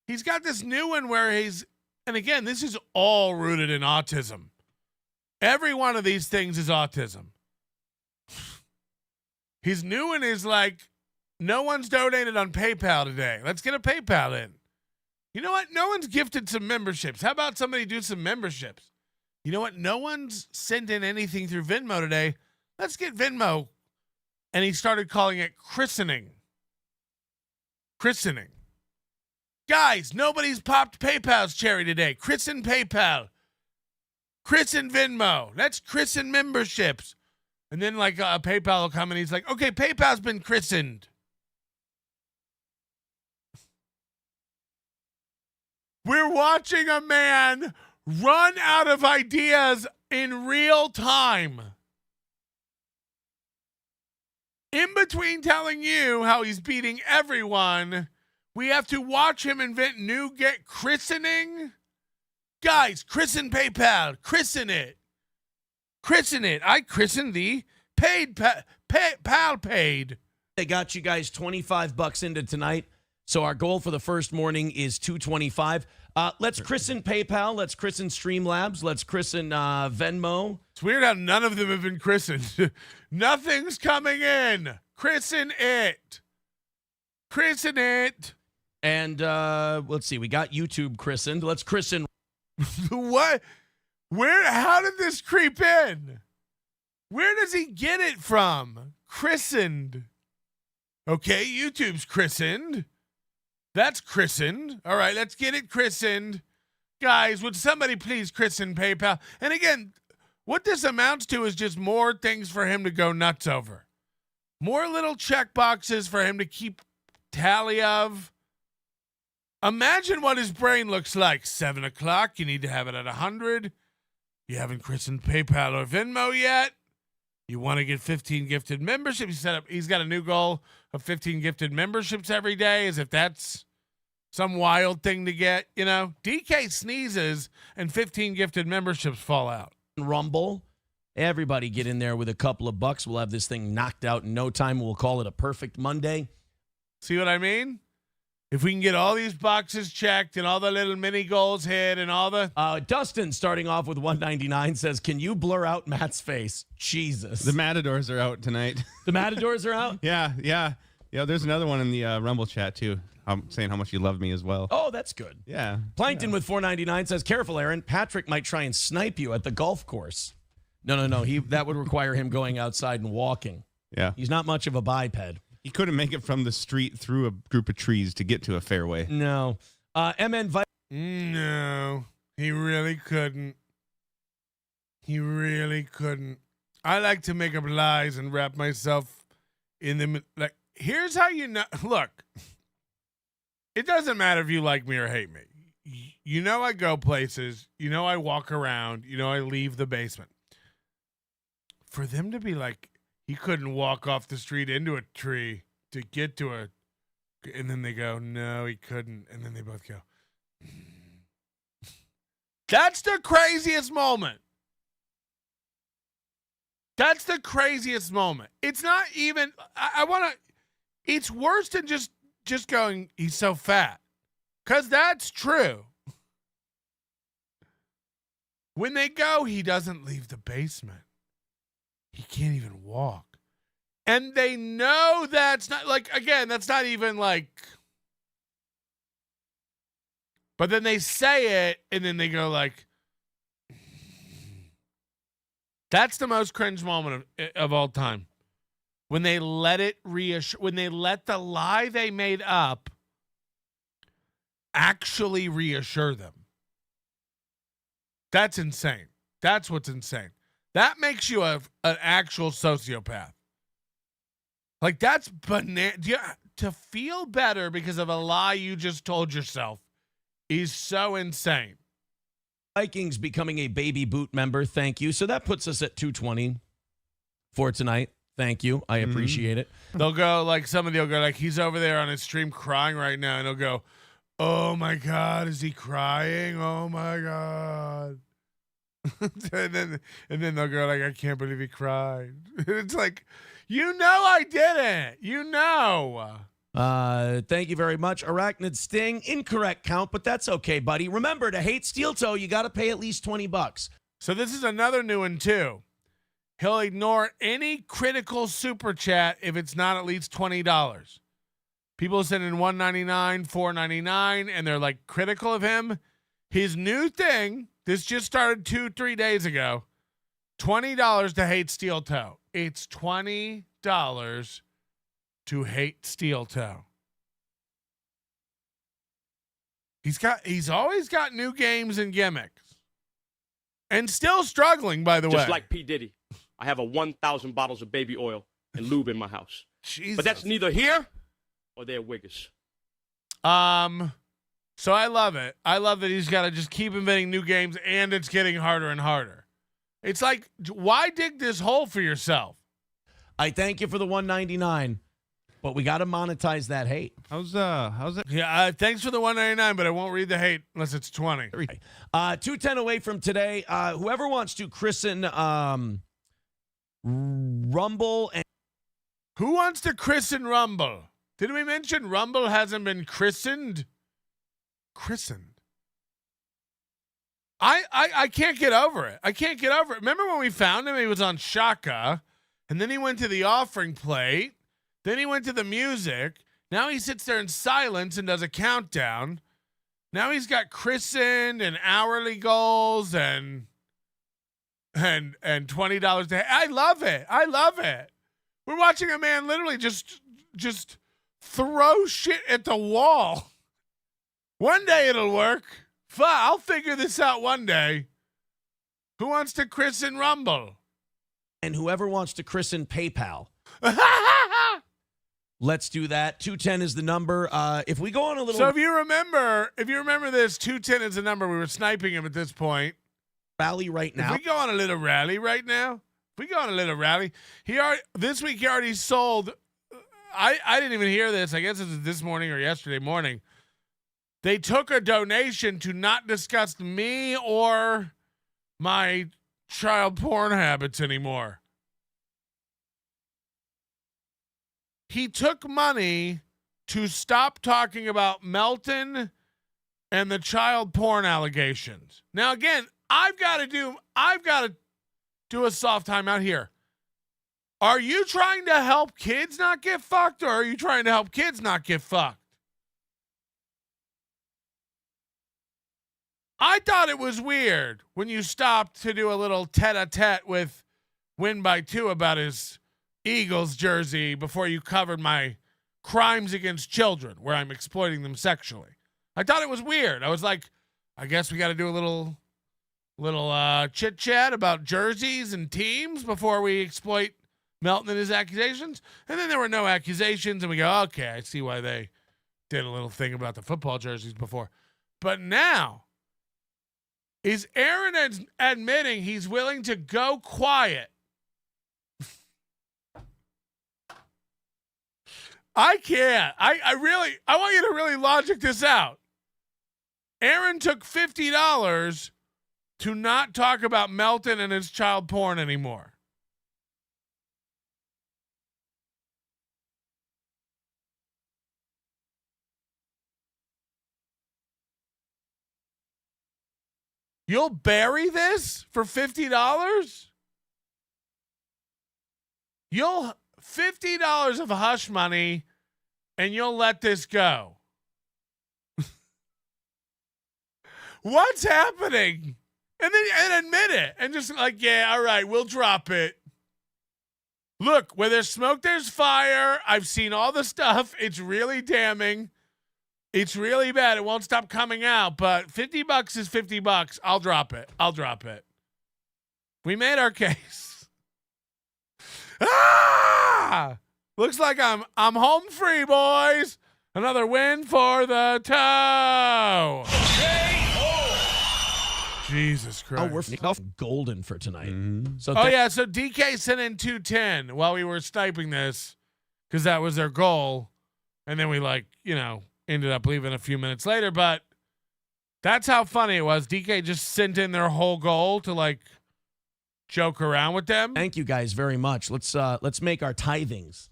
He's got this new one where and again, this is all rooted in autism. Every one of these things is autism. His new one is like, no one's donated on PayPal today. Let's get a PayPal in. You know what? No one's gifted some memberships. How about somebody do some memberships? You know what? No one's sent in anything through Venmo today. Let's get Venmo. And he started calling it christening. Christening. Guys, nobody's popped PayPal's cherry today. Christen PayPal. Christen Venmo. Let's christen memberships. And then like PayPal will come and he's like, okay, PayPal's been christened. We're watching a man run out of ideas in real time. In between telling you how he's beating everyone, we have to watch him invent new christening. Guys, christen PayPal. Christen it. Christen it. I christened the pal paid. They got you guys $25 into tonight. So our goal for the first morning is $225. Let's christen PayPal. Let's christen Streamlabs. Let's christen Venmo. It's weird how none of them have been christened. Nothing's coming in. Christen it. Christen it. And let's see. We got YouTube christened. Let's christen. What? How did this creep in? Where does he get it from? Christened. Okay, YouTube's christened. That's christened. All right, let's get it christened. Guys, would somebody please christen PayPal? And again, what this amounts to is just more things for him to go nuts over. More little check boxes for him to keep tally of. Imagine what his brain looks like. 7 o'clock, you need to have it at 100. You haven't christened PayPal or Venmo yet. You want to get 15 gifted memberships. He's got a new goal of 15 gifted memberships every day, as if that's some wild thing to get. You know, DK sneezes and 15 gifted memberships fall out. Rumble. Everybody get in there with a couple of bucks. We'll have this thing knocked out in no time. We'll call it a perfect Monday. See what I mean? If we can get all these boxes checked and all the little mini goals hit and all the... Dustin, starting off with 199, says, can you blur out Matt's face? Jesus. The Matadors are out tonight. The Matadors are out? Yeah. There's another one in the Rumble chat, too. I'm saying how much you love me as well. Oh, that's good. Yeah. Plankton with 499 says, careful, Aaron. Patrick might try and snipe you at the golf course. No. That would require him going outside and walking. Yeah. He's not much of a biped. He couldn't make it from the street through a group of trees to get to a fairway. No. No, he really couldn't. He really couldn't. I like to make up lies and wrap myself in them. Like, here's how you know. Look, it doesn't matter if you like me or hate me. You know I go places. You know I walk around. You know I leave the basement. For them to be like, he couldn't walk off the street into a tree to get to a... And then they go, no, he couldn't. And then they both go... That's the craziest moment. That's the craziest moment. It's not even... I want to... It's worse than just going, he's so fat. Because that's true. When they go, he doesn't leave the basement. He can't even walk. And they know that's not, like, again, that's not even like, but then they say it and then they go like, that's the most cringe moment of all time. When they let it when they let the lie they made up actually reassure them. That's insane. That's what's insane. That makes you an actual sociopath. Like, that's banana. To feel better because of a lie you just told yourself is so insane. Vikings becoming a baby boot member. Thank you. So that puts us at 220 for tonight. Thank you. I appreciate it. They'll go, like, somebody will go, like, he's over there on his stream crying right now. And he'll go, oh, my God, is he crying? Oh, my God. and then they'll go, like, I can't believe he cried. It's like, you know I didn't. You know. Thank you very much. Arachnid Sting, incorrect count, but that's okay, buddy. Remember, to hate Steel Toe, you got to pay at least $20. So this is another new one, too. He'll ignore any critical super chat if it's not at least $20. People send in $1.99, $4.99, and they're, like, critical of him. His new thing, this just started 2-3 days ago, $20 to hate Steel Toe. It's $20 to hate Steel Toe. He's always got new games and gimmicks. And still struggling, by the way. Just like P. Diddy. I have 1,000 bottles of baby oil and lube in my house. Jesus. But that's neither here or there, Wiggers. So I love it. I love that he's got to just keep inventing new games, and it's getting harder and harder. It's like, why dig this hole for yourself? I thank you for the $1.99, but we got to monetize that hate. How's it? Yeah, thanks for the $1.99, but I won't read the hate unless it's 20. 2:10 away from today. Whoever wants to christen Rumble and who wants to christen Rumble? Did we mention Rumble hasn't been christened? I can't get over it. I can't get over it. Remember when we found him? He was on Shaka, and then he went to the offering plate. Then he went to the music. Now he sits there in silence and does a countdown. Now he's got christened and hourly goals and $20 a day. I love it. I love it. We're watching a man literally just throw shit at the wall. One day it'll work. I'll figure this out one day. Who wants to christen Rumble? And whoever wants to christen PayPal. Let's do that. 210 is the number. If we go on a little... So if you remember this, 210 is the number. We were sniping him at this point. Rally right now. If we go on a little rally right now, this week he already sold... I didn't even hear this. I guess it was this morning or yesterday morning. They took a donation to not discuss me or my child porn habits anymore. He took money to stop talking about Melton and the child porn allegations. Now, again, I've got to do a soft timeout here. Are you trying to help kids not get fucked, or are you trying to help kids not get fucked? I thought it was weird when you stopped to do a little tete-a-tete with Win by 2 about his Eagles jersey before you covered my crimes against children where I'm exploiting them sexually. I thought it was weird. I was like, I guess we got to do a little chit-chat about jerseys and teams before we exploit Melton and his accusations. And then there were no accusations, and we go, okay, I see why they did a little thing about the football jerseys before. But now, is Aaron admitting he's willing to go quiet? I can't. I want you to really logic this out. Aaron took $50 to not talk about Melton and his child porn anymore. You'll bury this for $50? You'll $50 of hush money and you'll let this go. What's happening? And admit it. And just like, yeah, all right, we'll drop it. Look, where there's smoke, there's fire. I've seen all the stuff. It's really damning. It's really bad. It won't stop coming out, but $50 is $50. I'll drop it. We made our case. Ah! Looks like I'm home free, boys. Another win for the toe. Jesus Christ. Oh, we're golden for tonight. Mm-hmm. So so DK sent in 210 while we were sniping this because that was their goal. And then we ended up leaving a few minutes later, but that's how funny it was. DK just sent in their whole goal to joke around with them. Thank you guys very much. Let's make our tithings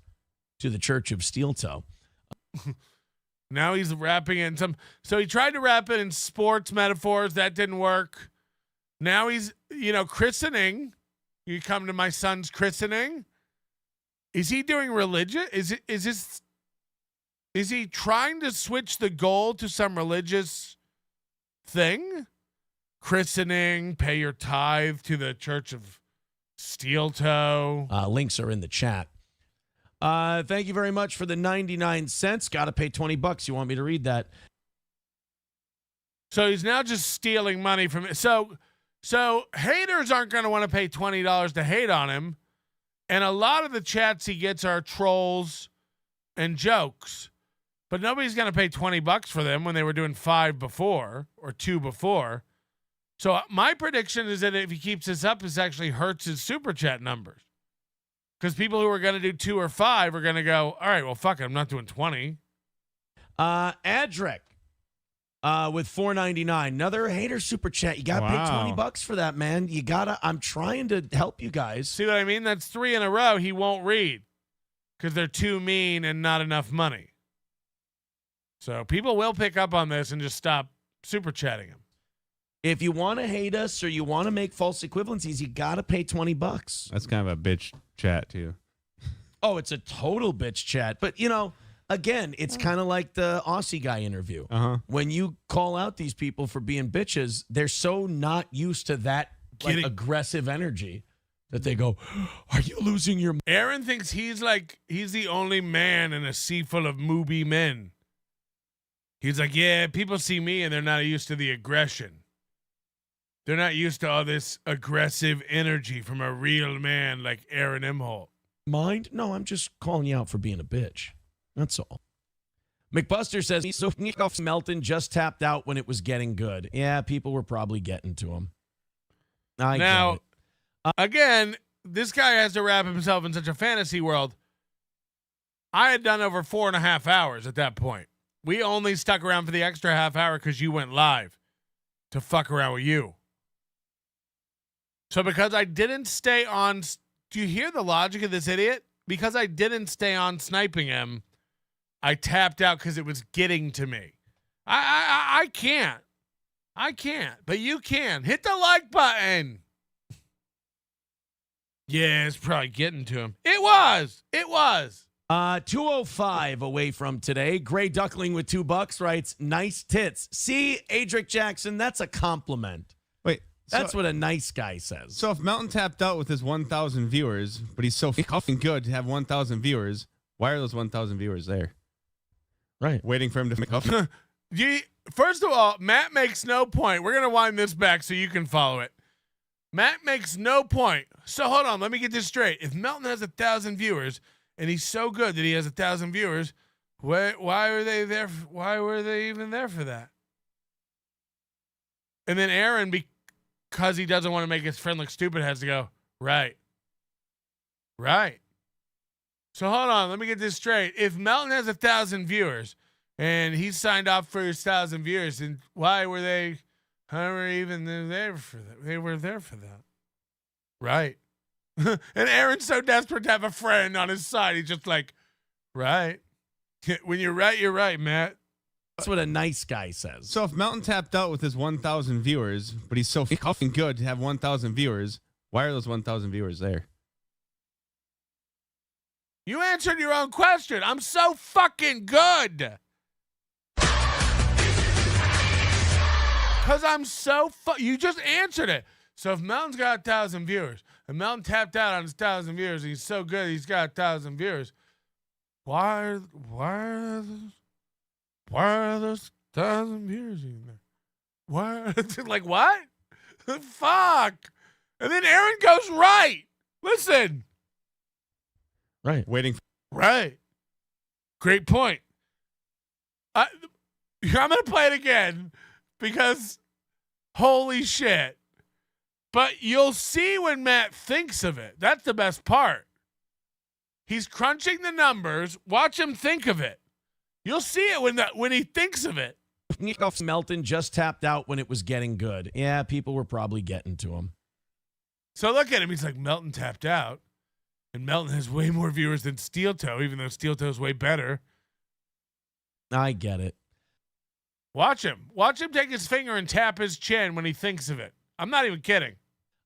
to the Church of Steel Toe. Now he's wrapping in some. So he tried to wrap it in sports metaphors. That didn't work. Now he's, christening. You come to my son's christening. Is he doing religion? Is he trying to switch the goal to some religious thing? Christening, pay your tithe to the Church of Steel Toe. Links are in the chat. Thank you very much for the 99 cents. Got to pay $20. You want me to read that? So he's now just stealing money from it. So So haters aren't going to want to pay $20 to hate on him. And a lot of the chats he gets are trolls and jokes. But nobody's going to pay $20 for them when they were doing 5 before or 2 before. So my prediction is that if he keeps this up, this actually hurts his super chat numbers. Because people who are going to do 2 or 5 are going to go, all right, well, fuck it, I'm not doing 20. Adric with $4.99. Another hater super chat. You got to pay $20 for that, man. You got to. I'm trying to help you guys. See what I mean? That's 3 in a row he won't read because they're too mean and not enough money. So people will pick up on this and just stop super chatting him. If you want to hate us or you want to make false equivalencies, you got to pay $20. That's kind of a bitch chat, too. Oh, it's a total bitch chat. But, you know, again, it's kind of like the Aussie guy interview. When you call out these people for being bitches, they're so not used to that aggressive energy that they go, are you losing your... Aaron thinks he's the only man in a sea full of mooby men. He's like, yeah, people see me and they're not used to the aggression. They're not used to all this aggressive energy from a real man like Aaron Imholte. Mind? No, I'm just calling you out for being a bitch. That's all. McBuster says, so Melton just tapped out when it was getting good. Yeah, people were probably getting to him. Now, again, this guy has to wrap himself in such a fantasy world. I had done over 4.5 hours at that point. We only stuck around for the extra half hour because you went live to fuck around with you. So because I didn't stay on, do you hear the logic of this idiot? Because I didn't stay on sniping him, I tapped out because it was getting to me. I can't. I can't, but you can. Hit the like button. Yeah, it's probably getting to him. It was. 205 away from today. Gray Duckling with $2 writes, nice tits. See, Adric Jackson, that's a compliment. Wait. That's what a nice guy says. So if Melton tapped out with his 1,000 viewers, but he's so fucking good to have 1,000 viewers, why are those 1,000 viewers there? Right. Waiting for him to make up. First of all, Matt makes no point. We're going to wind this back so you can follow it. Matt makes no point. So hold on. Let me get this straight. If Melton has 1,000 viewers and he's so good that he has 1,000 viewers, why were they there? Why were they even there for that? And then Aaron, because he doesn't want to make his friend look stupid, has to go, right. So hold on. Let me get this straight. If Melton has 1,000 viewers and he signed up for his 1,000 viewers, then why were they even there for that? They were there for that. Right. And Aaron's so desperate to have a friend on his side. He's just like, right. When you're right, Matt. That's what a nice guy says. So if Melton tapped out with his 1,000 viewers, but he's so fucking good to have 1,000 viewers, why are those 1,000 viewers there? You answered your own question. I'm so fucking good. Because I'm so you just answered it. So if Melton's got 1,000 viewers, and Melton tapped out on his 1,000 viewers, and he's so good he's got 1,000 viewers, why are those 1,000 viewers in there? Why? Like what? Fuck. And then Aaron goes right. Listen. Right. Right. Great point. I'm going to play it again because holy shit. But you'll see when Matt thinks of it. That's the best part. He's crunching the numbers. Watch him think of it. You'll see it when he thinks of it. Melton just tapped out when it was getting good. Yeah, people were probably getting to him. So look at him. He's like, Melton tapped out. And Melton has way more viewers than Steel Toe, even though Steel Toe's way better. I get it. Watch him. Watch him take his finger and tap his chin when he thinks of it. I'm not even kidding.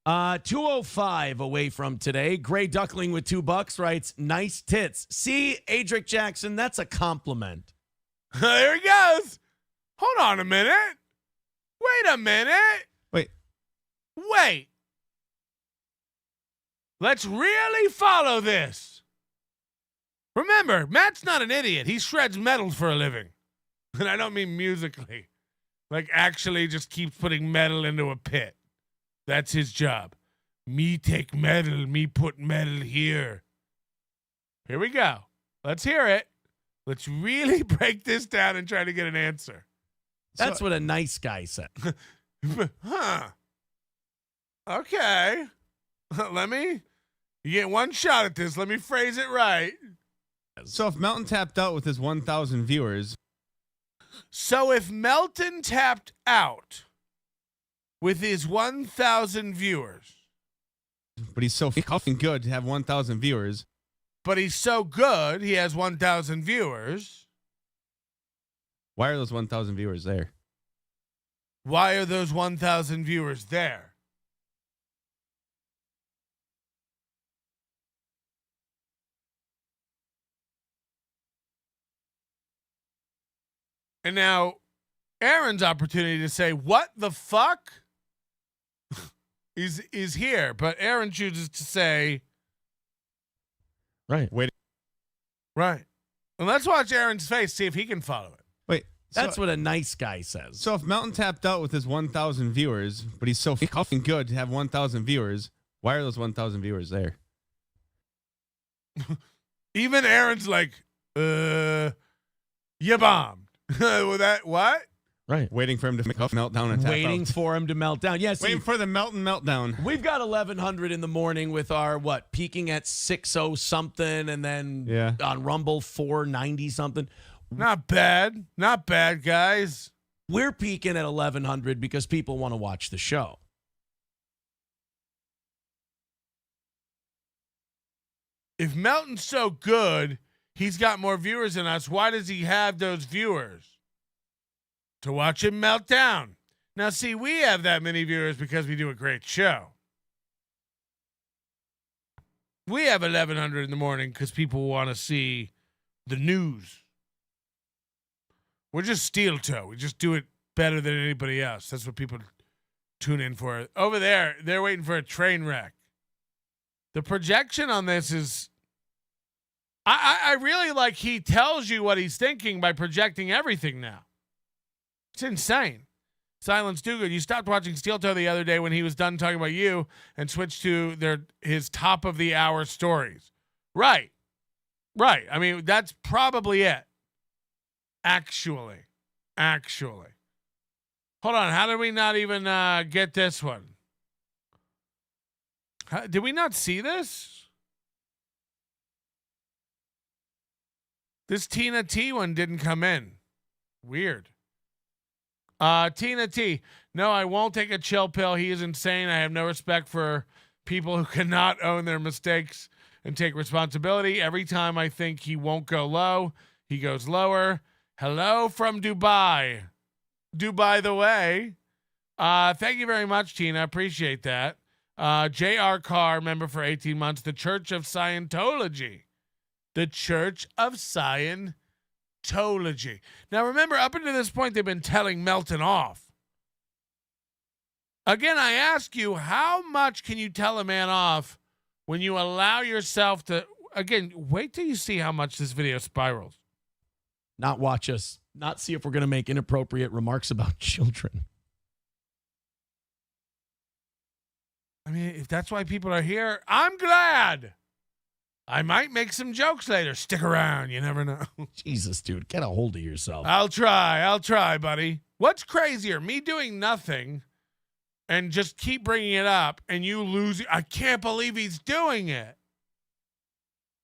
205 away from today. Gray Duckling with $2 writes, nice tits. See, Adric Jackson, that's a compliment. There he goes. Hold on a minute. Wait a minute. Wait. Let's really follow this. Remember, Matt's not an idiot. He shreds metal for a living. And I don't mean musically. Like actually just keeps putting metal into a pit. That's his job. Me take metal, me put metal here. Here we go. Let's hear it. Let's really break this down and try to get an answer. That's what a nice guy said. Huh. Okay. You get one shot at this. Let me phrase it right. So if Melton tapped out with his 1,000 viewers. So if Melton tapped out with his 1,000 viewers. But he's so fucking good to have 1,000 viewers. But he's so good, he has 1,000 viewers. Why are those 1,000 viewers there? Why are those 1,000 viewers there? And now, Aaron's opportunity to say, what the fuck? is here. But Aaron chooses to say... Right. Wait. Right. And let's watch Aaron's face, see if he can follow it. Wait. That's what a nice guy says. So if Melton tapped out with his 1,000 viewers, but he's so fucking good to have 1,000 viewers, why are those 1,000 viewers there? Even Aaron's like, you bombed. With that, what? Right. Waiting for him to make a meltdown and tap Waiting out. for him to melt down. Yes. Waiting for the Melton meltdown. We've got 1,100 in the morning with our, peaking at 6:0 something, and then on Rumble 490 something. Not bad. Not bad, guys. We're peaking at 1,100 because people want to watch the show. If Melton's so good, he's got more viewers than us. Why does he have those viewers? To watch him melt down. Now, see, we have that many viewers because we do a great show. We have 1,100 in the morning because people want to see the news. We're just steel toe. We just do it better than anybody else. That's what people tune in for. Over there, they're waiting for a train wreck. The projection on this is... I really like he tells you what he's thinking by projecting everything now. It's insane. Silence Dugan, you stopped watching Steel Toe the other day when he was done talking about you and switched to his top of the hour stories. Right. Right. I mean, that's probably it. Actually. Hold on. How did we not even get this one? Did we not see this? This Tina T one didn't come in. Weird. Tina T. No, I won't take a chill pill. He is insane. I have no respect for people who cannot own their mistakes and take responsibility. Every time I think he won't go low, he goes lower. Hello from Dubai. Dubai the way. Thank you very much, Tina. Appreciate that. J.R. Carr, member for 18 months. The Church of Scientology. The Church of Scientology. Now, remember, up until this point, they've been telling Melton off. Again, I ask you, how much can you tell a man off when you allow yourself to... Again, wait till you see how much this video spirals. Not watch us. Not see if we're going to make inappropriate remarks about children. I mean, if that's why people are here, I'm glad. I might make some jokes later. Stick around. You never know. Jesus, dude. Get a hold of yourself. I'll try, buddy. What's crazier? Me doing nothing and just keep bringing it up and you losing. I can't believe he's doing it.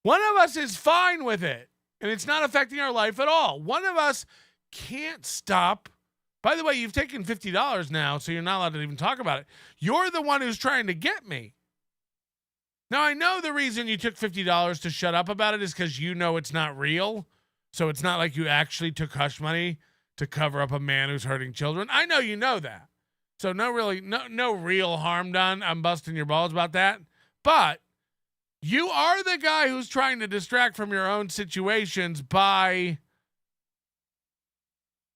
One of us is fine with it and it's not affecting our life at all. One of us can't stop. By the way, you've taken $50 now, so you're not allowed to even talk about it. You're the one who's trying to get me. Now, I know the reason you took $50 to shut up about it is because you know it's not real. So it's not like you actually took hush money to cover up a man who's hurting children. I know you know that. So no real harm done. I'm busting your balls about that. But you are the guy who's trying to distract from your own situations by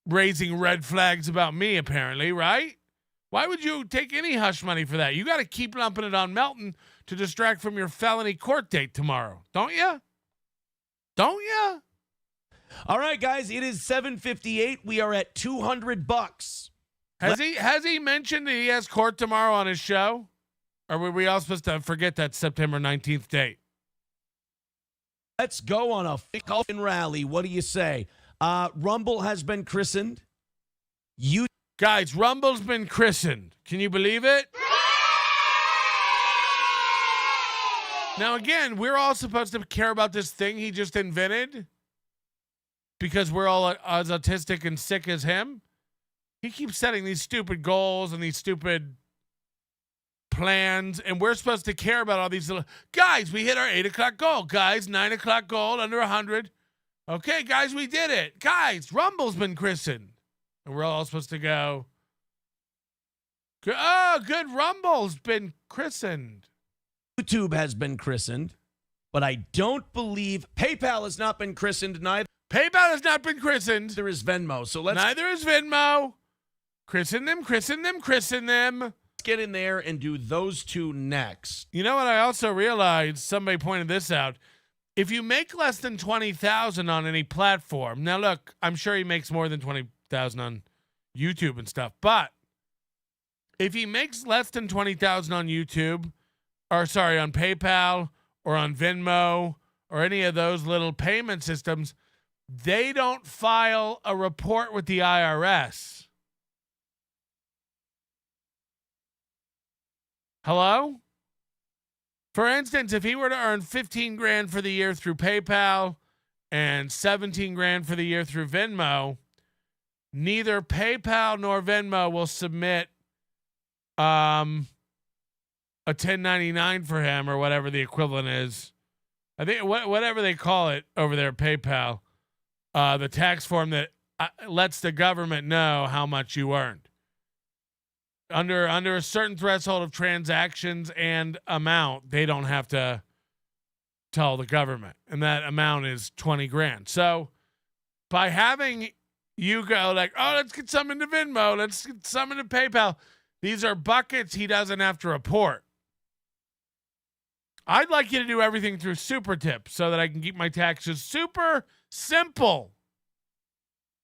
raising red flags about me, apparently, right? Why would you take any hush money for that? You got to keep lumping it on Melton to distract from your felony court date tomorrow. Don't you? Don't you? All right, guys, it is 7:58. We are at $200. Has he mentioned that he has court tomorrow on his show? Or were we all supposed to forget that September 19th date? Let's go on a fucking rally. What do you say? Rumble has been christened. Guys, Rumble's been christened. Can you believe it? Now, again, we're all supposed to care about this thing he just invented because we're all as autistic and sick as him. He keeps setting these stupid goals and these stupid plans, and we're supposed to care about all these little guys. We hit our 8 o'clock goal, guys. 9 o'clock goal, under 100. Okay, guys, we did it. Guys, Rumble's been christened, and we're all supposed to go. Oh, good. Rumble's been christened. YouTube has been christened, but I don't believe PayPal has not been christened. Neither PayPal has not been christened. There is Venmo. So neither is Venmo. Christen them, christen them, christen them. Let's get in there and do those two next. You know what I also realized? Somebody pointed this out. If you make less than 20,000 on any platform, now look, I'm sure he makes more than 20,000 on YouTube and stuff, but if he makes less than 20,000 on YouTube, or sorry, on PayPal or on Venmo or any of those little payment systems, they don't file a report with the IRS. Hello? For instance, if he were to earn 15 grand for the year through PayPal and 17 grand for the year through Venmo, neither PayPal nor Venmo will submit a 1099 for him or whatever the equivalent is. I think whatever they call it over there at PayPal, the tax form that lets the government know how much you earned. Under a certain threshold of transactions and amount, they don't have to tell the government. And that amount is 20 grand. So by having you go like, oh, let's get some into Venmo, let's get some into PayPal, these are buckets he doesn't have to report. I'd like you to do everything through Super Tip so that I can keep my taxes super simple.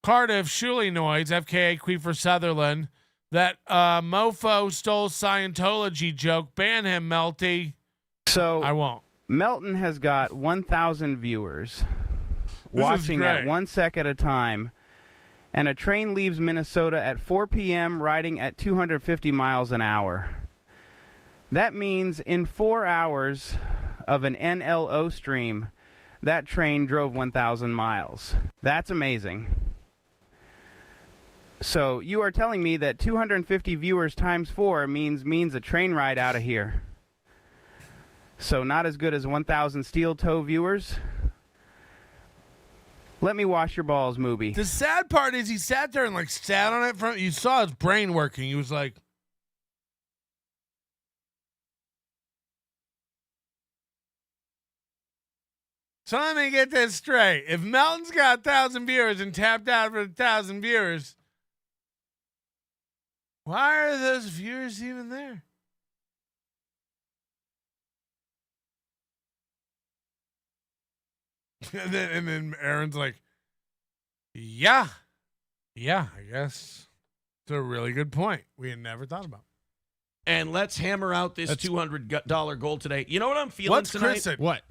Cardiff, Shuley Noise, FKA Queefer Sutherland. That mofo stole Scientology joke. Ban him, Melty. So I won't. Melton has got 1,000 viewers watching at 1 sec at a time, and a train leaves Minnesota at 4 p.m. riding at 250 miles an hour. That means in 4 hours of an NLO stream, that train drove 1,000 miles. That's amazing. So you are telling me that 250 viewers times 4 means a train ride out of here. So not as good as 1,000 steel toe viewers. Let me wash your balls, Mooby. The sad part is he sat there and like sat on it. You saw his brain working. He was like, so let me get this straight. If Melton's got 1,000 viewers and tapped out for 1,000 viewers, why are those viewers even there? and then Aaron's like, yeah, I guess it's a really good point. We had never thought about. And let's hammer out this $200 goal today. You know what I'm feeling What's tonight? Chris? What?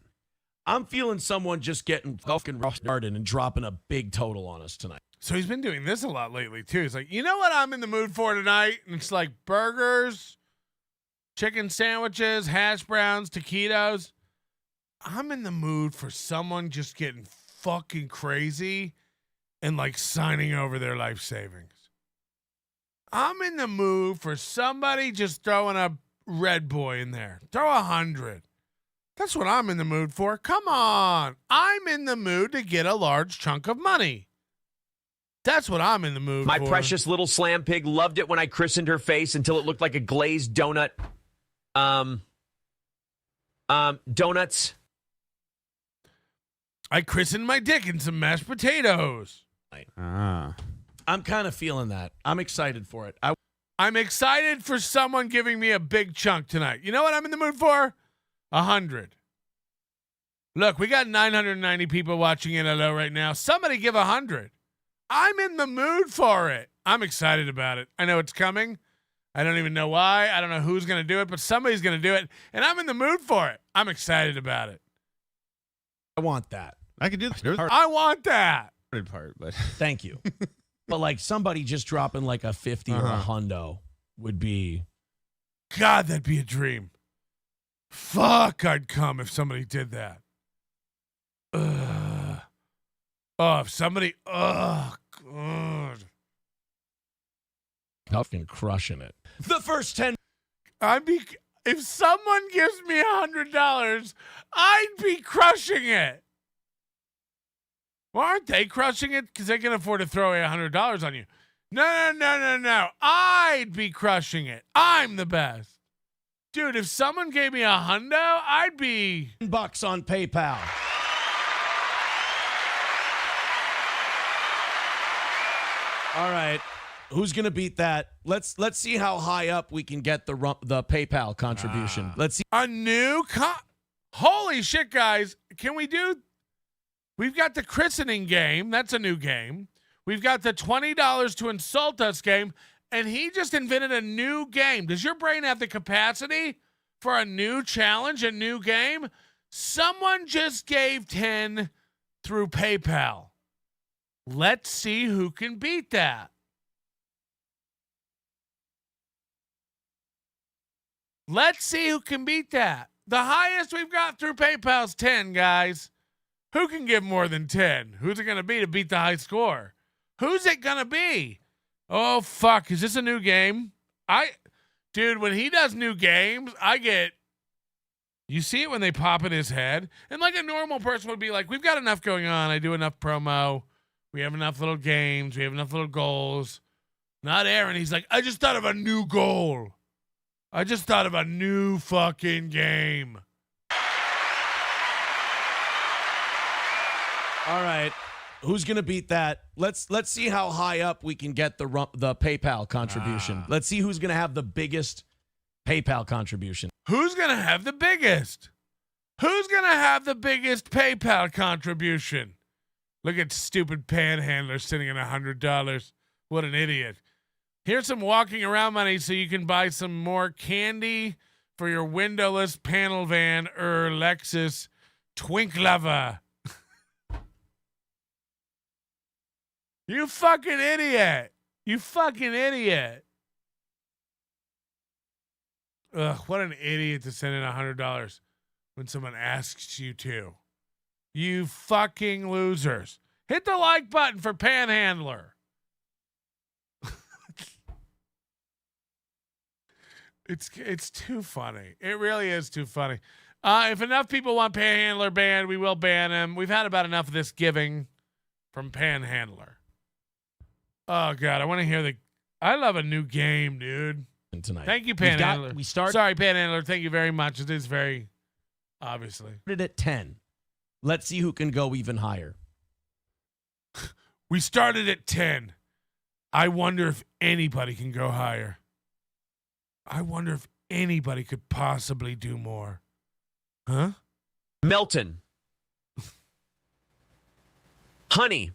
I'm feeling someone just getting fucking started and dropping a big total on us tonight. So he's been doing this a lot lately, too. He's like, you know what I'm in the mood for tonight? And it's like burgers, chicken sandwiches, hash browns, taquitos. I'm in the mood for someone just getting fucking crazy and like signing over their life savings. I'm in the mood for somebody just throwing a Red Boy in there. Throw 100. That's what I'm in the mood for. Come on. I'm in the mood to get a large chunk of money. That's what I'm in the mood for. My precious little slam pig loved it when I christened her face until it looked like a glazed donut. Donuts. I christened my dick in some mashed potatoes. Ah. I'm kind of feeling that. I'm excited for it. I'm excited for someone giving me a big chunk tonight. You know what I'm in the mood for? 100. Look, we got 990 people watching NLO right now. Somebody give 100. I'm in the mood for it. I'm excited about it. I know it's coming. I don't even know why. I don't know who's going to do it, but somebody's going to do it, and I'm in the mood for it. I'm excited about it. I want that. I could do this. I want that. Part, but Thank you. But like somebody just dropping like a 50 or a hundo would be. God, that'd be a dream. Fuck, I'd come if somebody did that. Ugh. Oh, if somebody. Oh, God. Fucking crushing it. The first 10. If someone gives me $100, I'd be crushing it. Well, aren't they crushing it? Because they can afford to throw away $100 on you. No. I'd be crushing it. I'm the best. Dude, if someone gave me $100, I'd be $10 on PayPal. All right. Who's going to beat that? Let's see how high up we can get the PayPal contribution. Let's see. A new holy shit, guys. Can we do? We've got the christening game. That's a new game. We've got the $20 to insult us game. And he just invented a new game. Does your brain have the capacity for a new challenge, a new game? Someone just gave 10 through PayPal. Let's see who can beat that. Let's see who can beat that. The highest we've got through PayPal is 10, guys. Who can give more than 10? Who's it going to be to beat the high score? Who's it going to be? Oh, fuck. Is this a new game? Dude, when he does new games, you see it when they pop in his head. And like a normal person would be like, we've got enough going on. I do enough promo. We have enough little games. We have enough little goals. Not Aaron. He's like, I just thought of a new goal. I just thought of a new fucking game. All right. Who's going to beat that? Let's see how high up we can get the PayPal contribution. Let's see who's going to have the biggest PayPal contribution. Who's going to have the biggest? Who's going to have the biggest PayPal contribution? Look at stupid panhandler sitting at $100. What an idiot. Here's some walking around money so you can buy some more candy for your windowless panel van Lexus Twink Lover. You fucking idiot. You fucking idiot. Ugh, what an idiot to send in $100 when someone asks you to. You fucking losers. Hit the like button for Panhandler. It's too funny. It really is too funny. If enough people want Panhandler banned, we will ban him. We've had about enough of this giving from Panhandler. Oh, God, I want to hear I love a new game, dude. Tonight. Thank you, Panhandler. Sorry, Panhandler. Thank you very much. It is very, obviously. Started at 10. Let's see who can go even higher. We started at 10. I wonder if anybody can go higher. I wonder if anybody could possibly do more. Huh? Melton. Honey.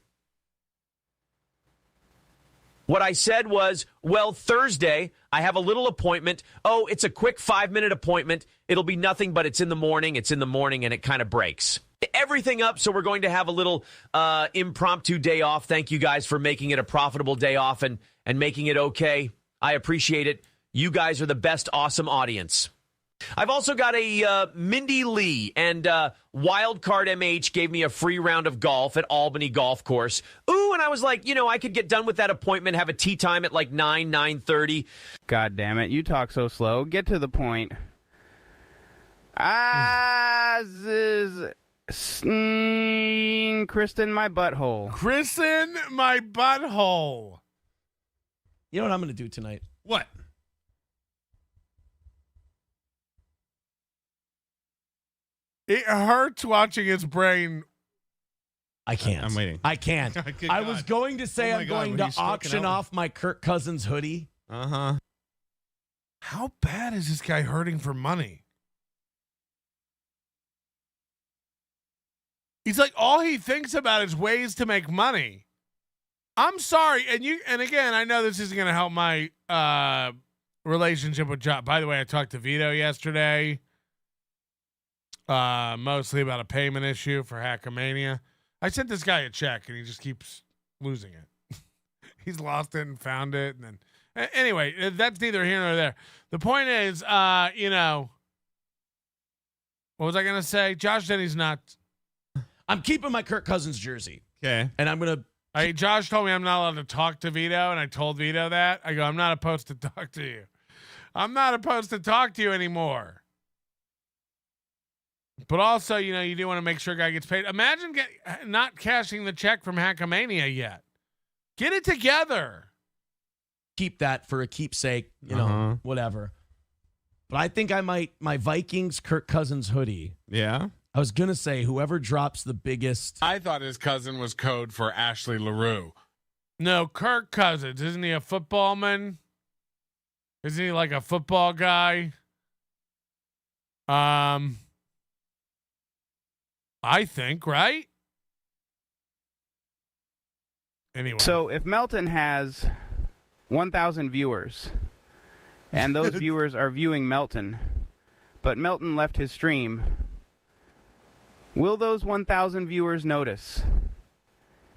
What I said was, well, Thursday, I have a little appointment. Oh, it's a quick 5-minute appointment. It'll be nothing, but it's in the morning. It's in the morning, and it kind of breaks everything up. So we're going to have a little impromptu day off. Thank you guys for making it a profitable day off and making it okay. I appreciate it. You guys are the best, awesome audience. I've also got a Mindy Lee and Wildcard MH gave me a free round of golf at Albany Golf Course. Ooh, and I was like, I could get done with that appointment, have a tea time at like 9:30. God damn it, you talk so slow. Get to the point. Kristen, my butthole. Kristen, my butthole. You know what I'm going to do tonight? What? It hurts watching his brain. I can't. I'm waiting. I can't. I was going to say I'm going to auction off my Kirk Cousins hoodie. Uh-huh. How bad is this guy hurting for money? He's like, all he thinks about is ways to make money. I'm sorry, and again, I know this isn't going to help my relationship with Josh. By the way, I talked to Vito yesterday, mostly about a payment issue for Hackamania. I sent this guy a check, and he just keeps losing it. He's lost it and found it, and then anyway, that's neither here nor there. The point is, what was I going to say? Josh said he's not. I'm keeping my Kirk Cousins jersey. Okay, and I'm gonna. Josh told me I'm not allowed to talk to Vito, and I told Vito that. I go, I'm not supposed to talk to you. I'm not supposed to talk to you anymore. But also, you do want to make sure a guy gets paid. Imagine not cashing the check from Hackamania yet. Get it together. Keep that for a keepsake, whatever. But I think I might, my Vikings Kirk Cousins hoodie. Yeah. I was going to say, whoever drops the biggest. I thought his cousin was code for Ashley LaRue. No, Kirk Cousins. Isn't he a footballman? Isn't he like a football guy? I think, right? Anyway. So if Melton has 1,000 viewers, and those viewers are viewing Melton, but Melton left his stream, will those 1,000 viewers notice?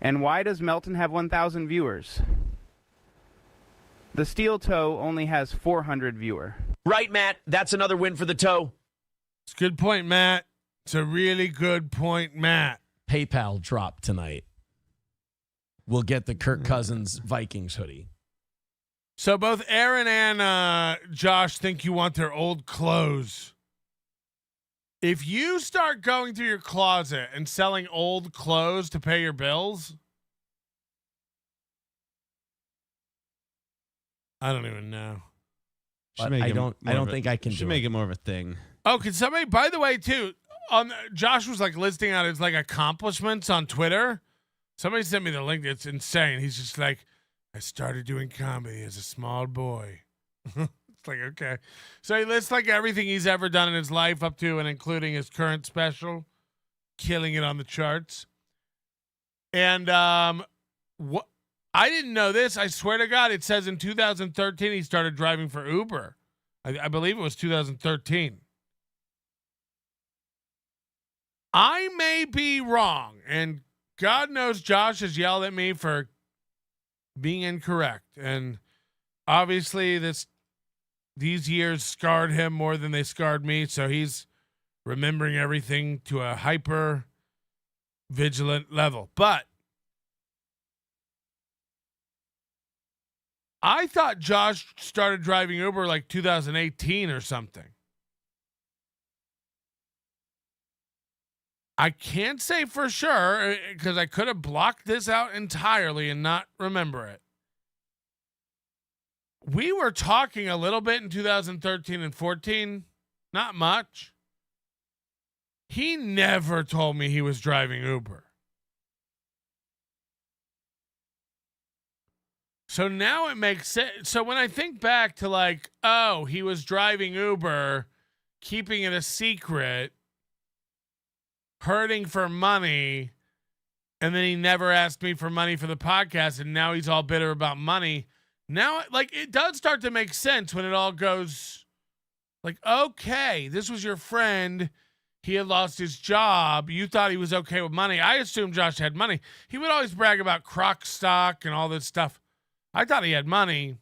And why does Melton have 1,000 viewers? The Steel Toe only has 400 viewer. Right, Matt. That's another win for the Toe. It's a good point, Matt. It's a really good point, Matt. PayPal drop tonight. We'll get the Kirk Cousins Vikings hoodie. So both Aaron and Josh think you want their old clothes. If you start going through your closet and selling old clothes to pay your bills, I don't even know. I don't think I can. Should make it more of a thing. Oh, can somebody? By the way, too, Josh was like listing out his like accomplishments on Twitter. Somebody sent me the link. It's insane. He's just like, I started doing comedy as a small boy. It's like, okay. So he lists like everything he's ever done in his life up to and including his current special, killing it on the charts. And what I didn't know this. I swear to God, it says in 2013 he started driving for Uber. I believe it was 2013. I may be wrong, and God knows Josh has yelled at me for being incorrect. And obviously these years scarred him more than they scarred me, so he's remembering everything to a hyper vigilant level. But I thought Josh started driving Uber like 2018 or something. I can't say for sure because I could have blocked this out entirely and not remember it. We were talking a little bit in 2013 and 14, not much. He never told me he was driving Uber. So now it makes sense. So when I think back to like, oh, he was driving Uber, keeping it a secret, hurting for money, and then he never asked me for money for the podcast, and now he's all bitter about money. Now, like, it does start to make sense when it all goes like, okay, this was your friend. He had lost his job. You thought he was okay with money. I assumed Josh had money. He would always brag about Croc stock and all this stuff. I thought he had money.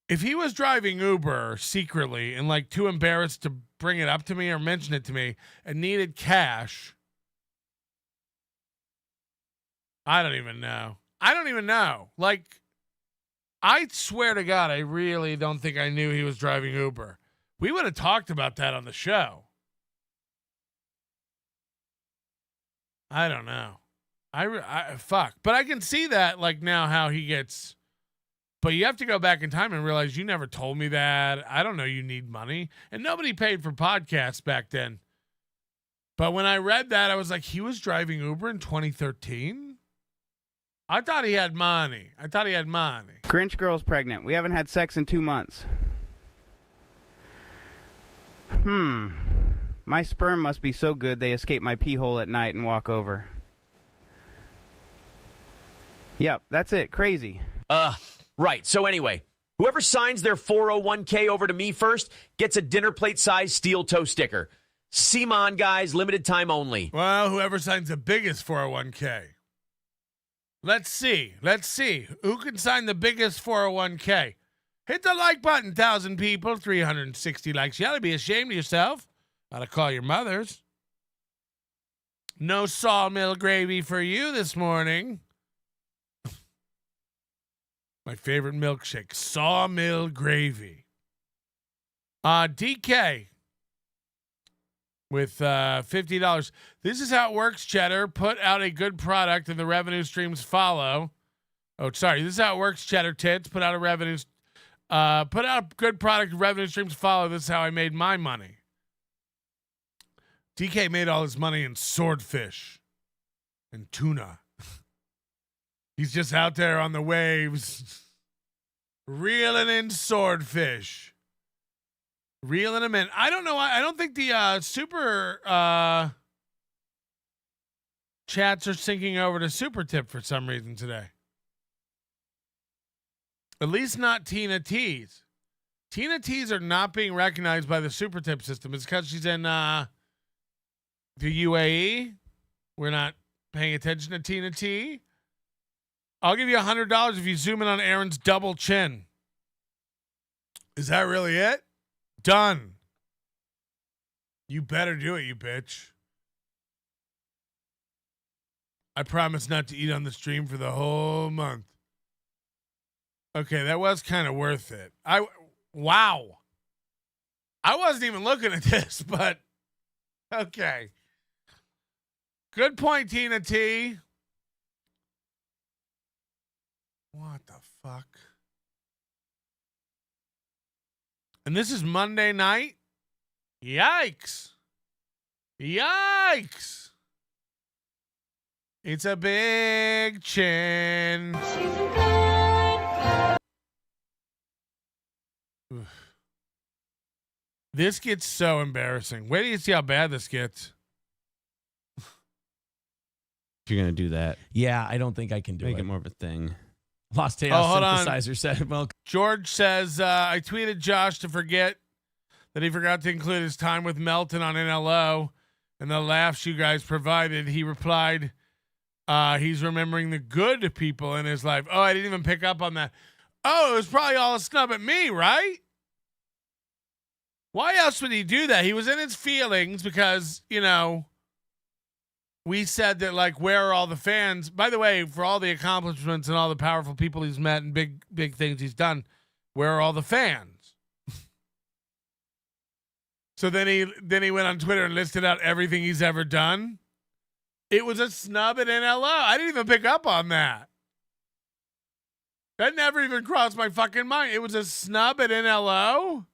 If he was driving Uber secretly and like too embarrassed to bring it up to me or mention it to me and needed cash, I don't even know. Like, I swear to God, I really don't think I knew he was driving Uber. We would have talked about that on the show. I don't know. Fuck. But I can see that, like, now how he gets. But you have to go back in time and realize you never told me that. I don't know you need money. And nobody paid for podcasts back then. But when I read that, I was like, he was driving Uber in 2013? I thought he had money. Grinch girl's pregnant. We haven't had sex in 2 months. My sperm must be so good they escape my pee hole at night and walk over. Yep, that's it. Crazy. Right. So anyway, whoever signs their 401k over to me first gets a dinner plate size steel toe sticker. Simon, guys, limited time only. Well, whoever signs the biggest 401k. Let's see. Who can sign the biggest 401k? Hit the like button, 1,000 people, 360 likes. You ought to be ashamed of yourself. Ought to call your mothers. No sawmill gravy for you this morning. My favorite milkshake, sawmill gravy. DK with $50. This is how it works, Cheddar. Put out a good product and the revenue streams follow. Oh, sorry. This is how it works, Cheddar Tits. Put out a good product, revenue streams follow. This is how I made my money. DK made all his money in swordfish and tuna. He's just out there on the waves, reeling in swordfish, reeling them in. I don't know. I don't think the super chats are syncing over to Super Tip for some reason today. At least not Tina T's. Tina T's are not being recognized by the Super Tip system. It's because she's in the UAE. We're not paying attention to Tina T. I'll give you $100 if you zoom in on Aaron's double chin. Is that really it? Done. You better do it, you bitch. I promise not to eat on the stream for the whole month. Okay, that was kind of worth it. Wow. I wasn't even looking at this, but okay. Good point, Tina T. What the fuck? And this is Monday night? Yikes. Yikes. It's a big chin. This gets so embarrassing. Wait till you see how bad this gets. You're going to do that. Yeah, I don't think I can do Make it. it more of a thing. Lost Chaos hold Synthesizer said, well, George says, I tweeted Josh to forget that he forgot to include his time with Melton on NLO and the laughs you guys provided. He replied, he's remembering the good people in his life. Oh, I didn't even pick up on that. Oh, it was probably all a snub at me, right? Why else would he do that? He was in his feelings because, we said that, like, where are all the fans? By the way, for all the accomplishments and all the powerful people he's met and big things he's done, where are all the fans? So then he went on Twitter and listed out everything he's ever done. It was a snub at NLO. I didn't even pick up on that. That never even crossed my fucking mind. It was a snub at NLO?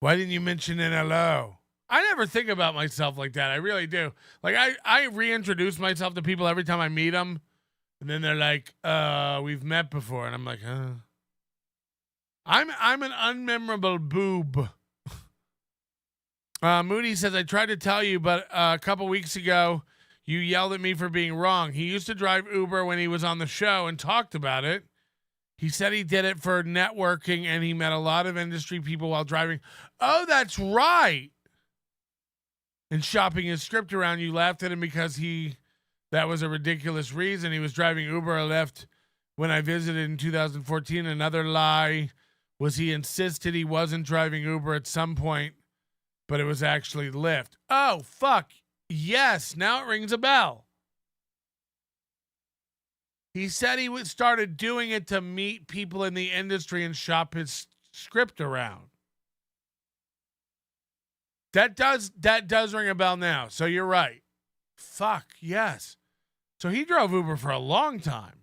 Why didn't you mention NLO? I never think about myself like that. I really do. Like, I reintroduce myself to people every time I meet them. And then they're like, we've met before. And I'm like, I'm an unmemorable boob. Moody says, I tried to tell you, but a couple weeks ago, you yelled at me for being wrong. He used to drive Uber when he was on the show and talked about it. He said he did it for networking and he met a lot of industry people while driving. Oh, that's right. And shopping his script around, you laughed at him because that was a ridiculous reason. He was driving Uber or Lyft when I visited in 2014. Another lie was he insisted he wasn't driving Uber at some point, but it was actually Lyft. Oh, fuck. Yes, now it rings a bell. He said he started doing it to meet people in the industry and shop his script around. That does ring a bell now. So you're right. Fuck, yes. So he drove Uber for a long time.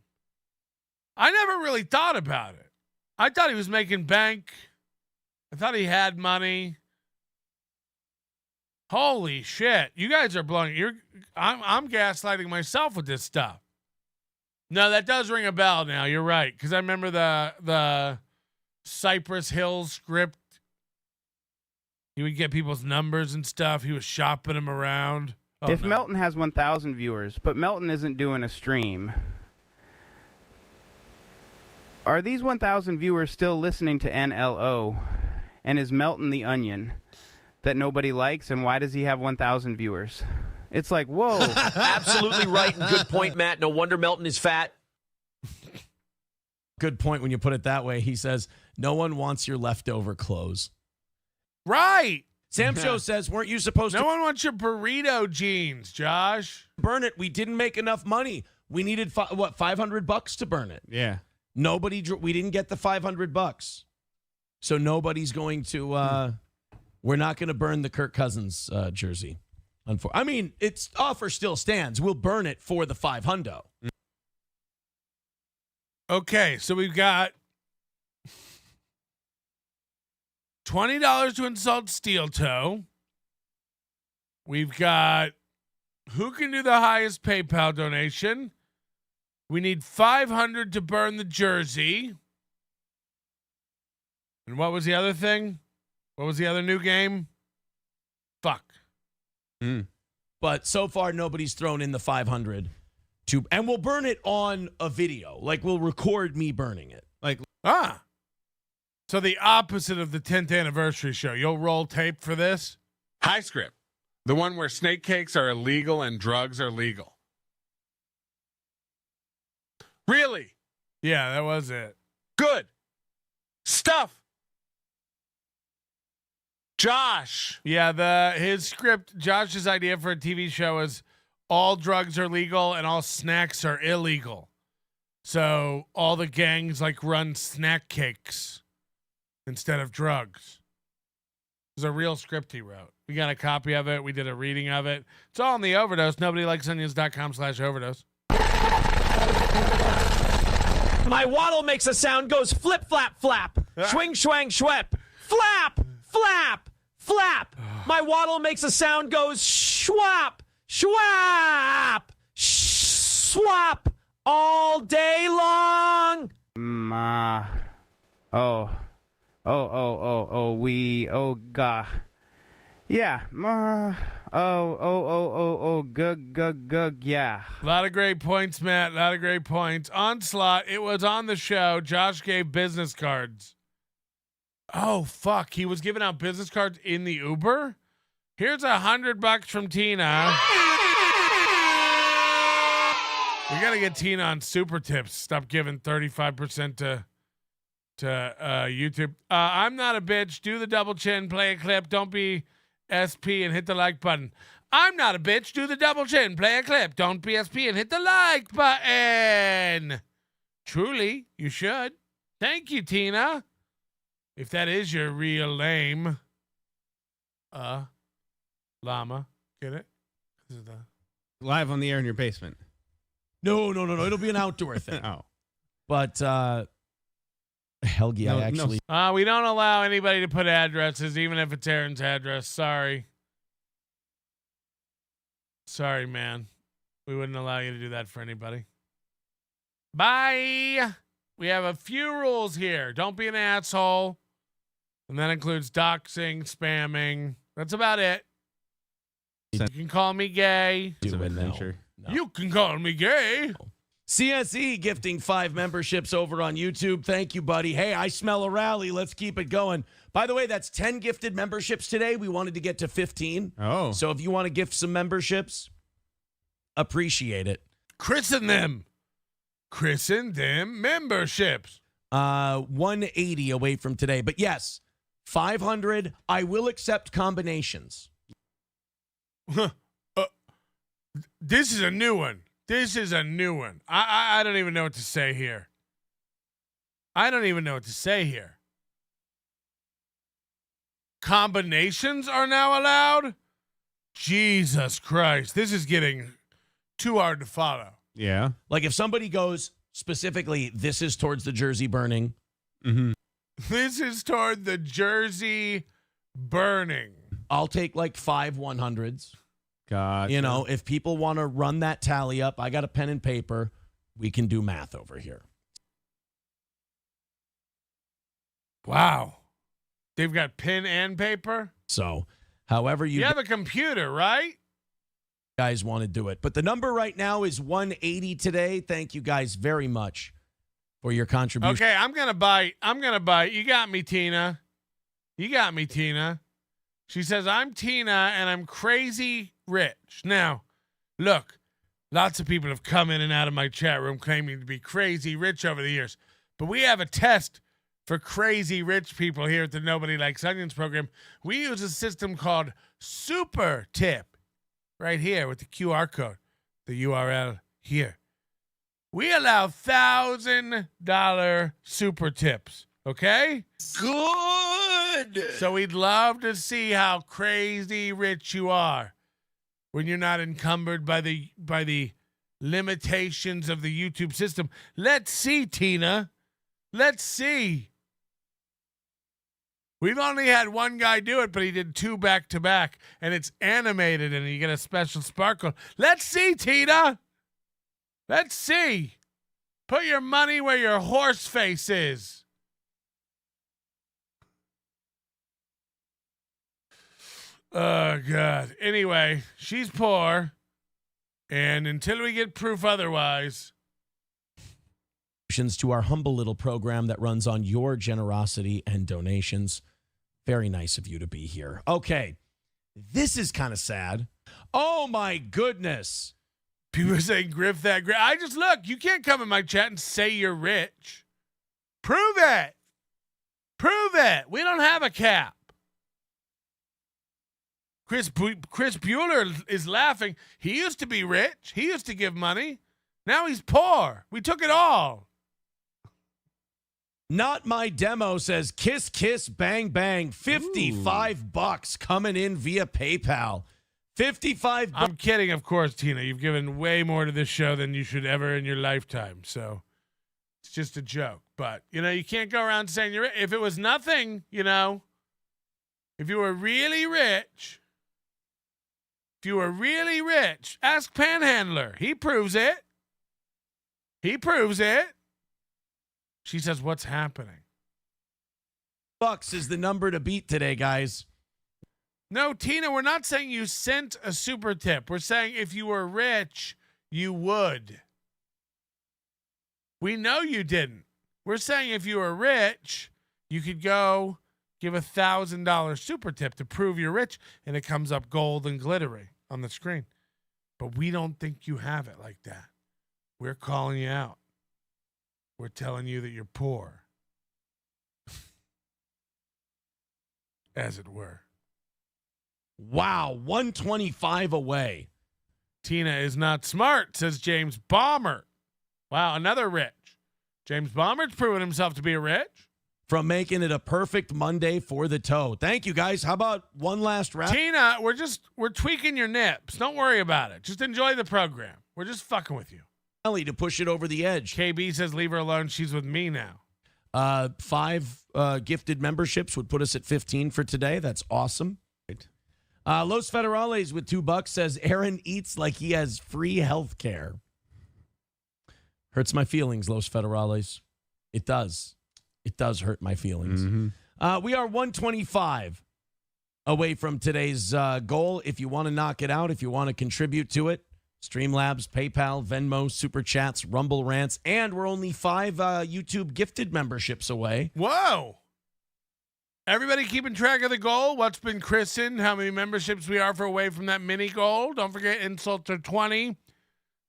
I never really thought about it. I thought he was making bank. I thought he had money. Holy shit. You guys are blowing. I'm gaslighting myself with this stuff. No, that does ring a bell now. You're right. Because I remember the Cypress Hills script. He would get people's numbers and stuff. He was shopping them around. If Melton has 1,000 viewers, but Melton isn't doing a stream, Are these 1,000 viewers still listening to NLO? And is Melton the onion that nobody likes? And why does he have 1,000 viewers? It's like, whoa. Absolutely right and good point, Matt. No wonder Melton is fat. Good point when you put it that way. He says, no one wants your leftover clothes. Right. Sam Show says, weren't you supposed to? No one wants your burrito jeans, Josh. Burn it. We didn't make enough money. We needed, $500 to burn it. Yeah. We didn't get the $500. So nobody's going to, we're not going to burn the Kirk Cousins jersey. I mean, its offer still stands. We'll burn it for the $500. Okay, so we've got $20 to insult Steel Toe. We've got who can do the highest PayPal donation. We need $500 to burn the jersey. And what was the other thing? What was the other new game? Fuck. But so far, nobody's thrown in the $500 to, and we'll burn it on a video. Like, we'll record me burning it. So the opposite of the 10th anniversary show. You'll roll tape for this? High script. The one where snake cakes are illegal and drugs are legal. Really? Yeah, that was it. Good stuff. Josh. Yeah, his script, Josh's idea for a TV show is all drugs are legal and all snacks are illegal. So all the gangs run snack cakes instead of drugs. It was a real script he wrote. We got a copy of it. We did a reading of it. It's all in the Overdose. NobodyLikesOnions.com/overdose. My waddle makes a sound, goes flip, flap, flap. Swing, swang, schwep. Flap, flap, flap. My waddle makes a sound, goes schwap, schwap, swap all day long. Gah. Yeah. Gug, yeah. A lot of great points, Matt. A lot of great points. Onslaught, it was on the show. Josh gave business cards. Oh, fuck. He was giving out business cards in the Uber? Here's $100 from Tina. We got to get Tina on super tips. Stop giving 35% to YouTube. I'm not a bitch. Do the double chin. Play a clip. Don't be SP and hit the like button. I'm not a bitch. Do the double chin. Play a clip. Don't be SP and hit the like button. Truly, you should. Thank you, Tina. If that is your real name. Llama. Get it? This is Live on the air in your basement. No. It'll be an outdoor thing. Oh. But, Helgi, I actually. we don't allow anybody to put addresses, even if it's Aaron's address. Sorry. Sorry, man. We wouldn't allow you to do that for anybody. Bye. We have a few rules here. Don't be an asshole. And that includes doxing, spamming. That's about it. You can call me gay. No. You can call me gay. CSE gifting 5 memberships over on YouTube. Thank you, buddy. Hey, I smell a rally. Let's keep it going. By the way, that's 10 gifted memberships today. We wanted to get to 15. Oh. So if you want to gift some memberships, appreciate it. Christen them memberships. 180 away from today. But yes, 500. I will accept combinations. This is a new one. I don't even know what to say here. Combinations are now allowed? Jesus Christ. This is getting too hard to follow. Yeah. Like if somebody goes specifically, this is towards the jersey burning. Mm-hmm. This is toward the jersey burning. I'll take 5 100s. Gotcha. You know, if people want to run that tally up, I got a pen and paper. We can do math over here. Wow. They've got pen and paper? So, however you have a computer, right? Guys want to do it. But the number right now is 180 today. Thank you guys very much for your contribution. Okay, I'm gonna bite. You got me, Tina. She says, I'm Tina, and I'm crazy rich. Now, look, lots of people have come in and out of my chat room claiming to be crazy rich over the years. But we have a test for crazy rich people here at the Nobody Likes Onions program. We use a system called Super Tip right here with the QR code, the URL here. We allow $1,000 super tips, okay? Good. So we'd love to see how crazy rich you are when you're not encumbered by the limitations of the YouTube system. Let's see, Tina. Let's see. We've only had one guy do it, but he did 2 back-to-back, and it's animated, and you get a special sparkle. Let's see, Tina. Let's see. Put your money where your horse face is. Oh, God. Anyway, she's poor, and until we get proof otherwise... To our humble little program that runs on your generosity and donations. Very nice of you to be here. Okay, this is kind of sad. Oh, my goodness. People are saying, Griff, that Griff. I just, look, you can't come in my chat and say you're rich. Prove it. Prove it. We don't have a cap. Chris Bueller is laughing. He used to be rich. He used to give money. Now he's poor. We took it all. Not my demo says kiss, kiss, bang, bang. $55 coming in via PayPal. $55. I'm kidding, of course, Tina. You've given way more to this show than you should ever in your lifetime. So it's just a joke. But, you can't go around saying you're rich. If it was nothing, if you were really rich, ask Panhandler. He proves it. She says, what's happening? $1 is the number to beat today, guys. No, Tina, we're not saying you sent a super tip. We're saying if you were rich, you would. We know you didn't. We're saying if you were rich, you could go give $1,000 super tip to prove you're rich, and it comes up gold and glittery on the screen. But we don't think you have it like that. We're calling you out. We're telling you that you're poor. As it were. Wow, 125 away. Tina is not smart, says James Bomber. Wow, another rich. James Bomber's proven himself to be a rich. From making it a perfect Monday for the toe. Thank you, guys. How about one last round? Tina, we're tweaking your nips. Don't worry about it. Just enjoy the program. We're just fucking with you. To push it over the edge. KB says, leave her alone. She's with me now. 5 gifted memberships would put us at 15 for today. That's awesome. Los Federales with $2 says Aaron eats like he has free health care. Hurts my feelings, Los Federales. It does. It does hurt my feelings. Mm-hmm. We are 125 away from today's goal. If you want to knock it out, if you want to contribute to it, Streamlabs, PayPal, Venmo, Super Chats, Rumble Rants, and we're only 5 YouTube gifted memberships away. Whoa. Everybody keeping track of the goal? What's been christened? How many memberships we are for away from that mini goal? Don't forget, insults are 20.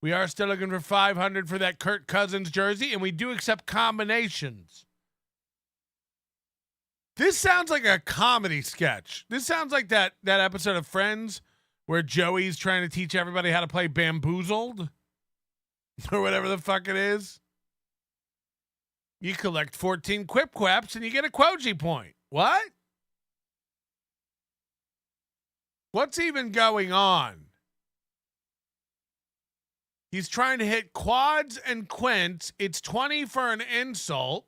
We are still looking for 500 for that Kirk Cousins jersey, and we do accept combinations. This sounds like a comedy sketch. This sounds like that episode of Friends where Joey's trying to teach everybody how to play Bamboozled or whatever the fuck it is. You collect 14 Quip Quaps and you get a Quoji point. What? What's even going on? He's trying to hit quads and quints. It's 20 for an insult.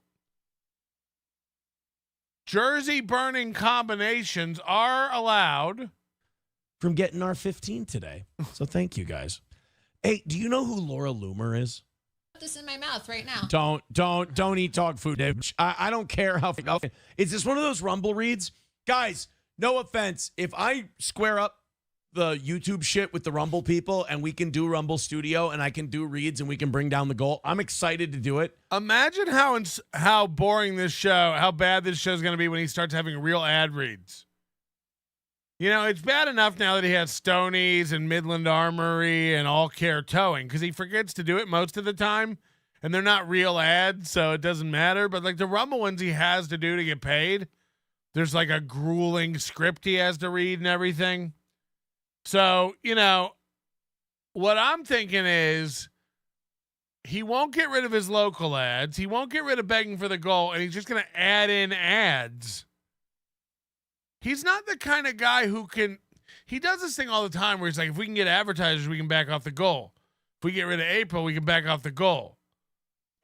Jersey burning combinations are allowed. From getting our 15 today. So thank you, guys. Hey, do you know who Laura Loomer is? Put this in my mouth right now. Don't eat dog food, Dave. I don't care how. Is this one of those Rumble reads? Guys, no offense. If I square up the YouTube shit with the Rumble people, and we can do Rumble Studio, and I can do reads, and we can bring down the goal. I'm excited to do it. Imagine how boring this show, how bad this show is going to be when he starts having real ad reads. You know, it's bad enough now that he has Stoney's and Midland Armory and All Care Towing because he forgets to do it most of the time, and they're not real ads, so it doesn't matter. But like the Rumble ones he has to do to get paid, there's like a grueling script he has to read and everything. So, you know, what I'm thinking is he won't get rid of his local ads. He won't get rid of begging for the goal, and he's just going to add in ads. He's not the kind of guy who can – he does this thing all the time where he's like, if we can get advertisers, we can back off the goal. If we get rid of April, we can back off the goal.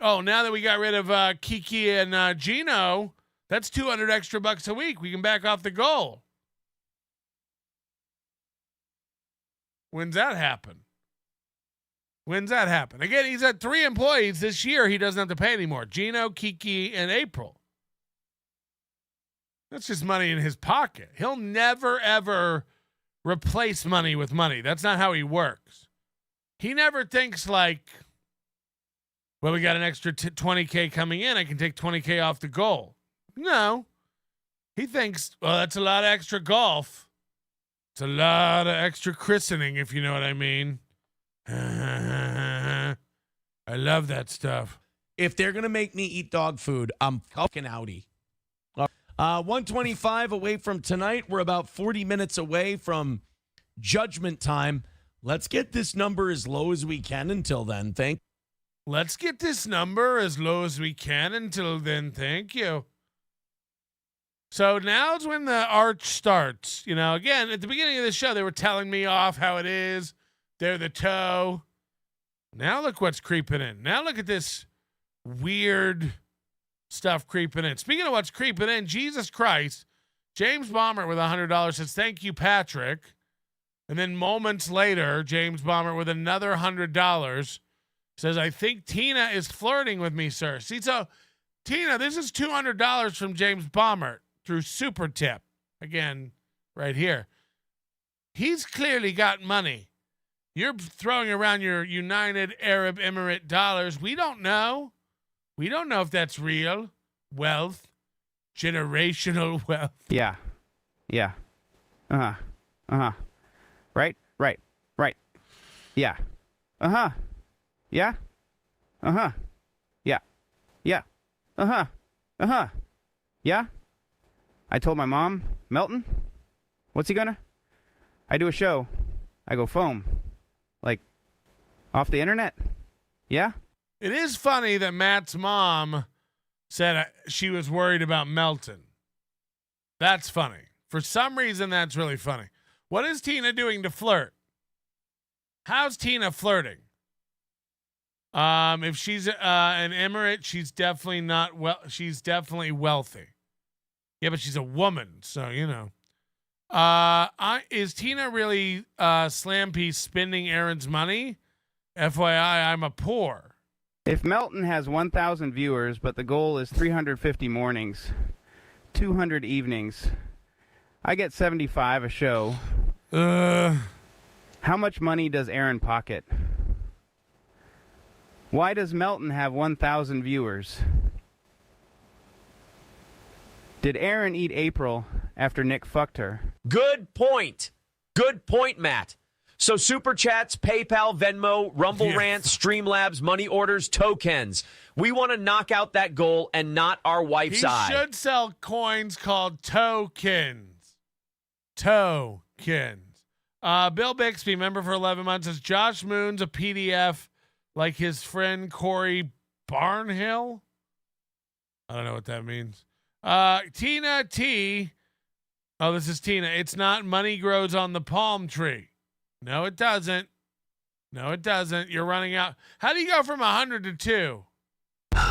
Oh, now that we got rid of Kiki and Gino, that's $200 extra a week. We can back off the goal. When's that happen? When's that happen? Again, he's at 3 employees. This year, he doesn't have to pay anymore. Gino, Kiki, and April. That's just money in his pocket. He'll never, ever replace money with money. That's not how he works. He never thinks like, well, we got an extra $20K coming in. I can take $20K off the goal. No. He thinks, well, that's a lot of extra golf. It's a lot of extra christening, if you know what I mean. I love that stuff. If they're going to make me eat dog food, I'm fucking outie. 125 away from tonight. We're about 40 minutes away from judgment time. Let's get this number as low as we can until then. Let's get this number as low as we can until then. Thank you. So now's when the arch starts. You know, again, at the beginning of the show, they were telling me off how it is. They're the toe. Now look what's creeping in. Now look at this weird stuff creeping in. Speaking of what's creeping in, Jesus Christ, James Bomber with $100 says, thank you, Patrick. And then moments later, James Bomber with another $100 says, I think Tina is flirting with me, sir. See, so Tina, this is $200 from James Bomber through Super Tip. Again, right here. He's clearly got money. You're throwing around your United Arab Emirate dollars. We don't know. We don't know if that's real wealth, generational wealth. Yeah. Yeah. Uh-huh. Uh-huh. Right. Yeah. Uh-huh. Yeah. Uh-huh. Yeah. Yeah. Uh-huh. Uh-huh. Yeah. I told my mom, Melton, what's he gonna? I do a show. I go foam. Like, off the internet? Yeah? It is funny that Matt's mom said she was worried about Melton. That's funny. For some reason, that's really funny. What is Tina doing to flirt? How's Tina flirting? If she's an emirate, she's definitely not she's definitely wealthy. Yeah, but she's a woman, so you know. Is Tina really slam piece spending Aaron's money? FYI, I'm a poor. If Melton has 1,000 viewers, but the goal is 350 mornings, 200 evenings, I get 75 a show. How much money does Aaron pocket? Why does Melton have 1,000 viewers? Did Aaron eat April after Nick fucked her? Good point. Good point, Matt. So Super Chats, PayPal, Venmo, Rumble Rants, Streamlabs, money orders, tokens. We want to knock out that goal and not our wife's eye. He should sell coins called tokens. Tokens. Bill Bixby, member for 11 months, says Josh Moon's a PDF like his friend Corey Barnhill. I don't know what that means. Tina T. Oh, this is Tina. It's not money grows on the palm tree. No, it doesn't. No, it doesn't. You're running out. How do you go from 100 to 2? Beans!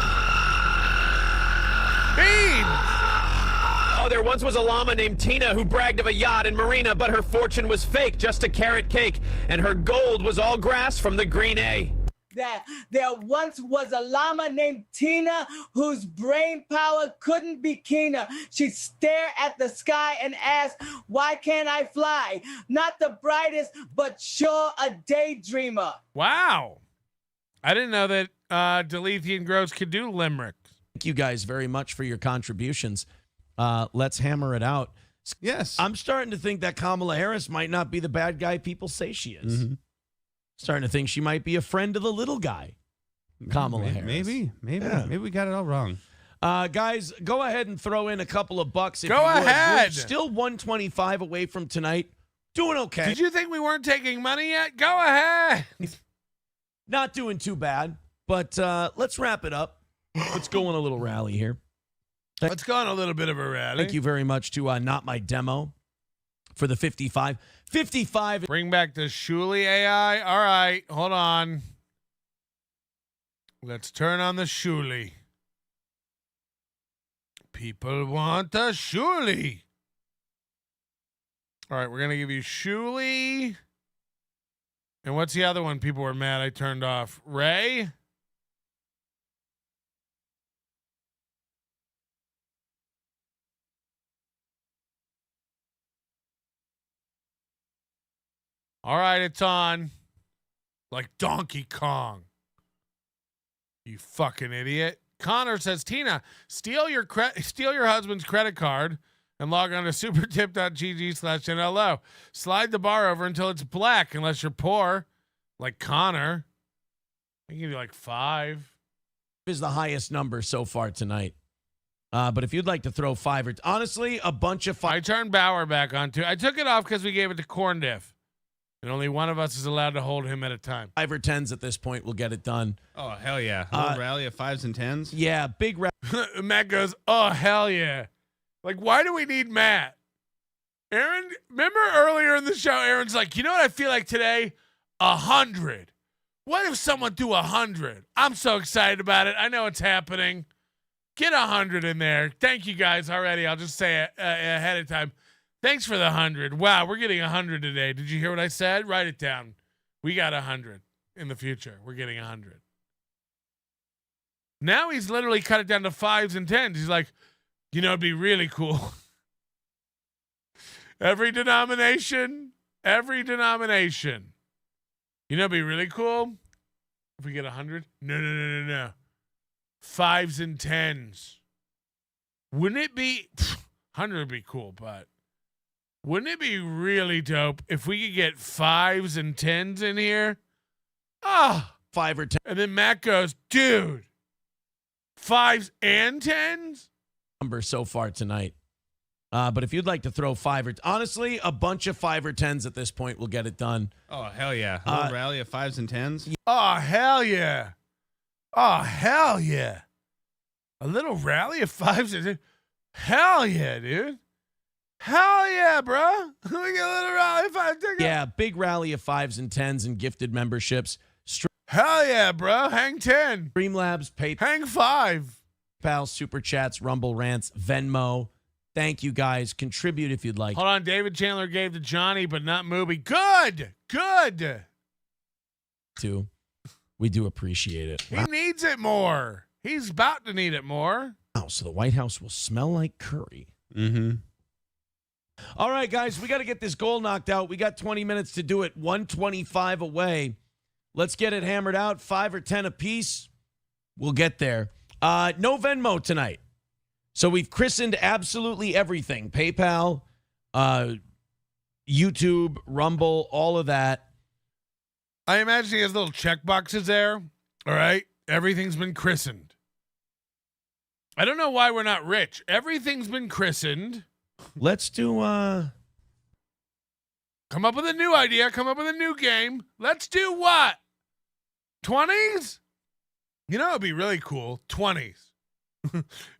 Oh, there once was a llama named Tina who bragged of a yacht and marina, but her fortune was fake, just a carrot cake, and her gold was all grass from the green A. that there once was a llama named Tina whose brain power couldn't be keener. She'd stare at the sky and ask, why can't I fly? Not the brightest, but sure a daydreamer. Wow. I didn't know that Delethian Gross could do limericks. Thank you guys very much for your contributions. Let's hammer it out. Yes. I'm starting to think that Kamala Harris might not be the bad guy people say she is. Mm-hmm. Starting to think she might be a friend of the little guy, Kamala Harris. Maybe we got it all wrong. Guys, go ahead and throw in a couple of bucks. If Go you would. ahead. We're still 125 away from tonight. Doing okay. Did you think we weren't taking money yet? Go ahead. Not doing too bad, but let's wrap it up. Let's go on a little rally here. Let's go on a little bit of a rally. Thank you very much to Not My Demo for the 55. 55. Bring back the Shuli AI. All right, hold on. Let's turn on the Shuli. People want the Shuli. All right, we're going to give you Shuli. And what's the other one people were mad I turned off? Ray? All right, it's on. Like Donkey Kong. You fucking idiot. Connor says, Tina, steal your husband's credit card and log on to supertip.gg/NLO. Slide the bar over until it's black, unless you're poor, like Connor. I can give you like 5. Is the highest number so far tonight. But if you'd like to throw 5 or honestly, a bunch of 5. I turned Bauer back on too. I took it off because we gave it to Corn Diff. And only one of us is allowed to hold him at a time. 5 or 10s at this point will get it done. Oh, hell yeah. A little rally of 5s and 10s? Yeah, big rally. Matt goes, oh, hell yeah. Like, why do we need Matt? Aaron, remember earlier in the show, Aaron's like, you know what I feel like today? 100. What if someone do 100? I'm so excited about it. I know it's happening. Get 100 in there. Thank you guys already. I'll just say it ahead of time. Thanks for the 100. Wow, we're getting 100 today. Did you hear what I said? Write it down. We got 100 in the future. We're getting 100. Now he's literally cut it down to 5s and 10s. He's like, you know, it'd be really cool. Every denomination. You know, it'd be really cool if we get 100. No. 5s and 10s. Wouldn't it be 100 would be cool, but wouldn't it be really dope if we could get 5s and 10s in here? 5 or 10. And then Matt goes, dude, 5s and 10s? Number so far tonight. But if you'd like to throw 5 or honestly, a bunch of 5 or 10s at this point will get it done. Oh, hell yeah. A little rally of 5s and 10s? Oh, hell yeah. Oh, hell yeah. A little rally of 5s and 10s. Hell yeah, dude. Hell yeah, bro. We get a little rally of 5s. Yeah, big rally of 5s and 10s and gifted memberships. Hell yeah, bro. Hang 10. Streamlabs, PayPal. Hang 5. PayPal, Super Chats, Rumble Rants, Venmo. Thank you, guys. Contribute if you'd like. Hold on. David Chandler gave to Johnny, but not Mooby. Good. We do appreciate it. He needs it more. He's about to need it more. Oh, so the White House will smell like curry. Mm-hmm. All right, guys, we got to get this goal knocked out. We got 20 minutes to do it. 125 away. Let's get it hammered out. 5 or 10 apiece. We'll get there. No Venmo tonight. So we've christened absolutely everything. PayPal, YouTube, Rumble, all of that. I imagine he has little check boxes there. All right. Everything's been christened. I don't know why we're not rich. Everything's been christened. Let's do come up with a new idea. Come up with a new game. Let's do what? 20s? You know, it'd be really cool. 20s.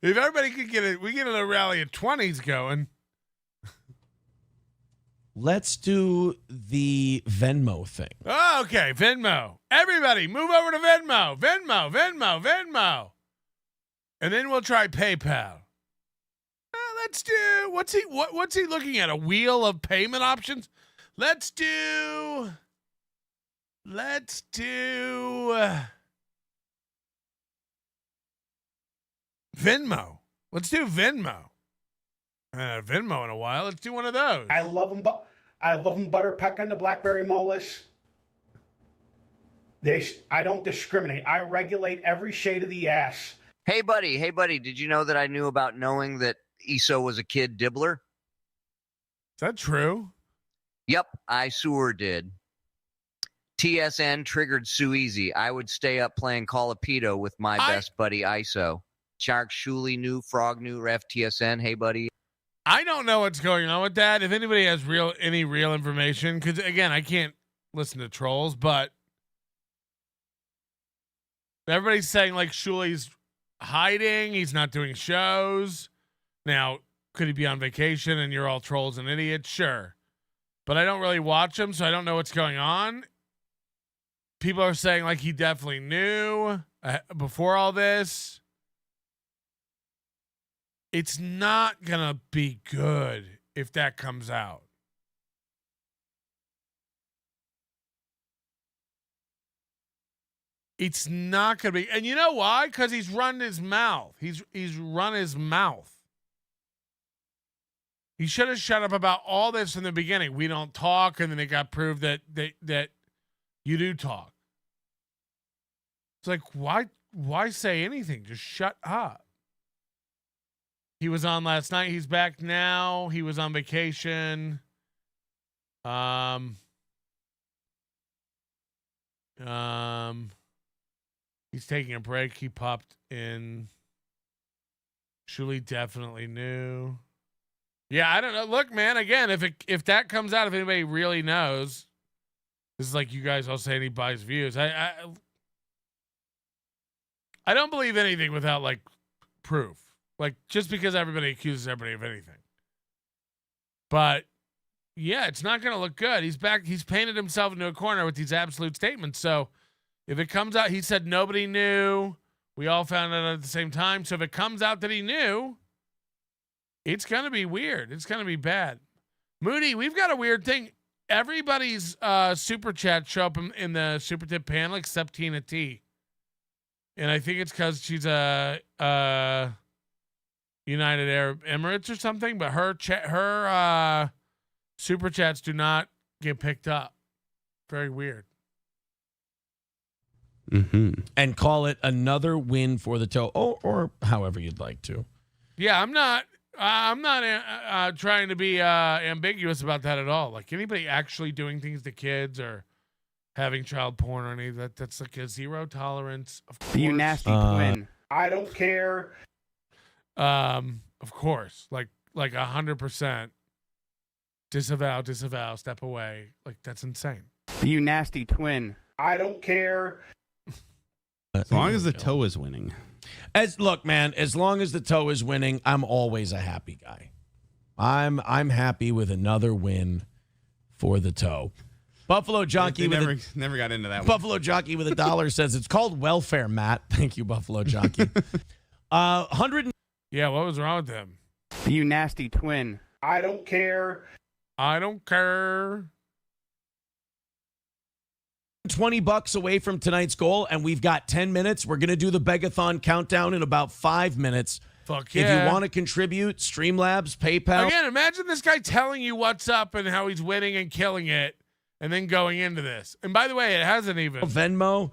If everybody could get it, we get a rally of 20s going. Let's do the Venmo thing. Oh, okay. Venmo. Everybody move over to Venmo. Venmo. And then we'll try PayPal. Let's do, what's he looking at? A wheel of payment options? Let's do Let's do Venmo. Let's do Venmo. Venmo in a while. Let's do one of those. I love them. I love them butter pecan and the blackberry molas. I don't discriminate. I regulate every shade of the ass. Hey, buddy. Did you know that I knew about knowing that ESO was a kid dibbler? Is that true? Yep, I sure did. TSN triggered Sue Easy. I would stay up playing Call of Pedo with my best buddy ISO. Shark Shuli knew, Frog knew, Ref TSN. Hey, buddy. I don't know what's going on with that. If anybody has any real information, because again, I can't listen to trolls, but everybody's saying like Shuli's hiding. He's not doing shows. Now, could he be on vacation and you're all trolls and idiots? Sure. But I don't really watch him, so I don't know what's going on. People are saying like he definitely knew before all this. It's not going to be good if that comes out. It's not going to be. And you know why? Because he's run his mouth. He's run his mouth. He should have shut up about all this in the beginning. We don't talk, and then it got proved that you do talk. It's like, why say anything? Just shut up. He was on last night. He's back now. He was on vacation. He's taking a break. He popped in. Shuli definitely knew. Yeah, I don't know. Look, man, again, if that comes out, if anybody really knows, this is like you guys all saying he buys views. I don't believe anything without like proof. Like just because everybody accuses everybody of anything. But yeah, it's not going to look good. He's back. He's painted himself into a corner with these absolute statements. So if it comes out, he said nobody knew. We all found out at the same time. So if it comes out that he knew, it's going to be weird. It's going to be bad. Moody, we've got a weird thing. Everybody's super chat show up in the super tip panel except Tina T. And I think it's because she's a United Arab Emirates or something, but her super chats do not get picked up. Very weird. Mm-hmm. And call it another win for the toe, or however you'd like to. Yeah, I'm not trying to be ambiguous about that at all. Like anybody actually doing things to kids or having child porn or any of that, that's like a zero tolerance. Of course. You nasty twin. I don't care. Of course, like 100%. Disavow, step away. Like that's insane. You nasty twin. I don't care. As long as the toe is winning. Look, man, as long as the toe is winning, I'm always a happy guy. I'm happy with another win for the toe. Buffalo Jockey never got into that one. Buffalo Jockey with $1 says it's called welfare, Matt. Thank you, Buffalo Jockey. 100. Yeah, what was wrong with him? You nasty twin. I don't care. I don't care. $20 away from tonight's goal, and we've got 10 minutes. We're going to do the Begathon countdown in about 5 minutes. Fuck yeah. If you want to contribute, Streamlabs, PayPal. Again, imagine this guy telling you what's up and how he's winning and killing it, and then going into this. And by the way, it hasn't even. Venmo.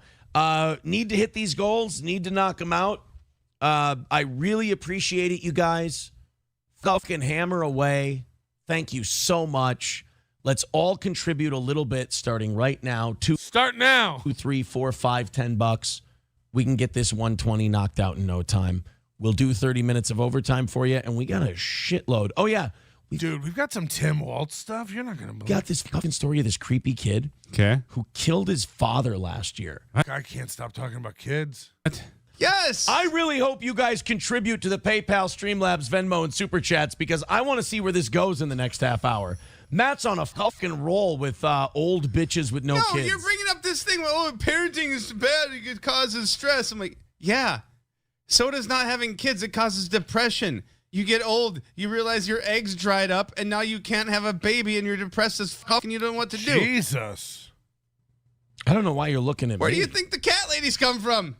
Need to hit these goals. Need to knock them out. I really appreciate it, you guys. Fucking hammer away. Thank you so much. Let's all contribute a little bit starting right now. Start now. 2, 3, 4, 5, $10. We can get this 120 knocked out in no time. We'll do 30 minutes of overtime for you, and we got a shitload. Oh, yeah. Dude, we've got some Tim Waltz stuff. You're not going to believe. Got this fucking story of this creepy kid who killed his father last year. I can't stop talking about kids. Yes. I really hope you guys contribute to the PayPal, Streamlabs, Venmo, and Super Chats because I want to see where this goes in the next half hour. Matt's on a fucking roll with old bitches with no kids. You're bringing up this thing. Parenting is bad. It causes stress. I'm like, yeah. So does not having kids. It causes depression. You get old. You realize your eggs dried up, and now you can't have a baby, and you're depressed as fuck, and you don't know what to do. Jesus. I don't know why you're looking at Where me. do you think the cat ladies come from?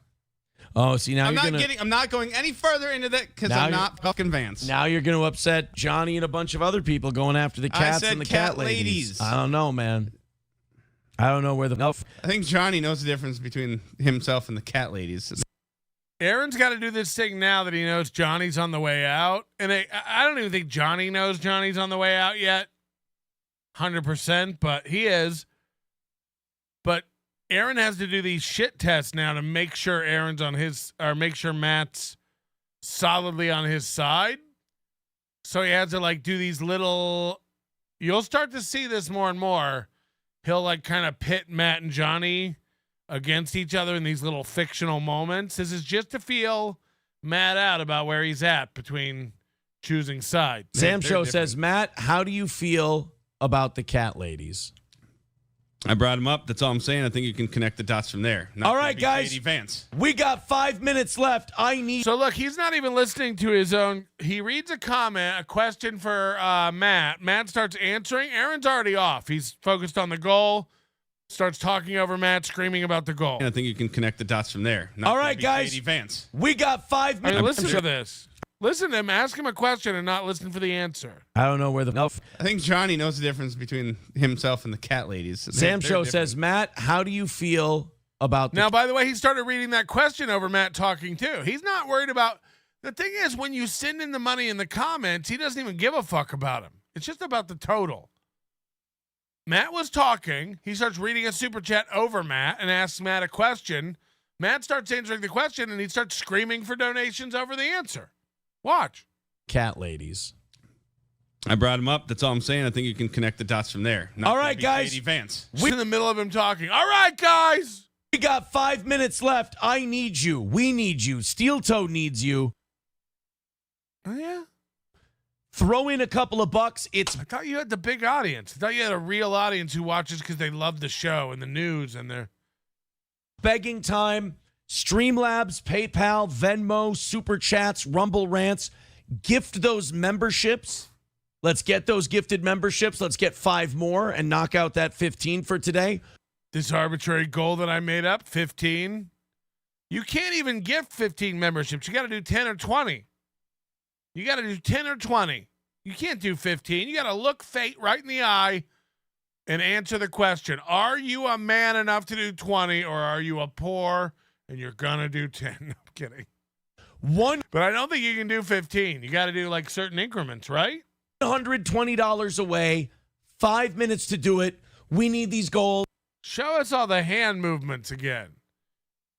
Oh, see, now I'm not going any further into that because I'm not fucking Vance. Now you're going to upset Johnny and a bunch of other people going after the cats and the cat ladies. I don't know, man. I don't know where the... I think Johnny knows the difference between himself and the cat ladies. Aaron's got to do this thing now that he knows Johnny's on the way out. And I don't even think Johnny knows Johnny's on the way out yet. 100%, but he is. But Aaron has to do these shit tests now to make sure Aaron's on his, or make sure Matt's solidly on his side. So he has to like do these little, you'll start to see this more and more. He'll like kind of pit Matt and Johnny against each other in these little fictional moments. This is just to feel Matt out about where he's at between choosing sides. Sam Show says, Matt, how do you feel about the cat ladies? I brought him up. That's all I'm saying. I think you can connect the dots from there. All right, guys. Vance. We got 5 minutes left. So look, he's not even listening to his own. He reads a comment, a question for Matt. Matt starts answering. Aaron's already off. He's focused on the goal. Starts talking over Matt, screaming about the goal. I think you can connect the dots from there. All right, guys. Vance. We got 5 minutes. Listen to this. Listen to him. Ask him a question and not listen for the answer. I don't know where the... I think Johnny knows the difference between himself and the cat ladies. Sam Show says, Matt, how do you feel about... Now, by the way, he started reading that question over Matt talking too. He's not worried about... The thing is, when you send in the money in the comments, he doesn't even give a fuck about him. It's just about the total. Matt was talking. He starts reading a super chat over Matt and asks Matt a question. Matt starts answering the question and he starts screaming for donations over the answer. Watch. Cat ladies. I brought him up. That's all I'm saying. I think you can connect the dots from there. All right, guys. Vance. We're in the middle of him talking. All right, guys. We got 5 minutes left. I need you. We need you. Steel Toe needs you. Oh, yeah? Throw in a couple of bucks. I thought you had the big audience. I thought you had a real audience who watches because they love the show and the news and they're... Begging time. Streamlabs, PayPal, Venmo, Super Chats, Rumble Rants. Gift those memberships. Let's get those gifted memberships. Let's get 5 more and knock out that 15 for today. This arbitrary goal that I made up, 15. You can't even gift 15 memberships. You got to do 10 or 20. You got to do 10 or 20. You can't do 15. You got to look fate right in the eye and answer the question. Are you a man enough to do 20 or are you a poor and you're going to do 10? No, I'm kidding. But I don't think you can do 15. You got to do like certain increments, right? $120 away. 5 minutes to do it. We need these goals. Show us all the hand movements again.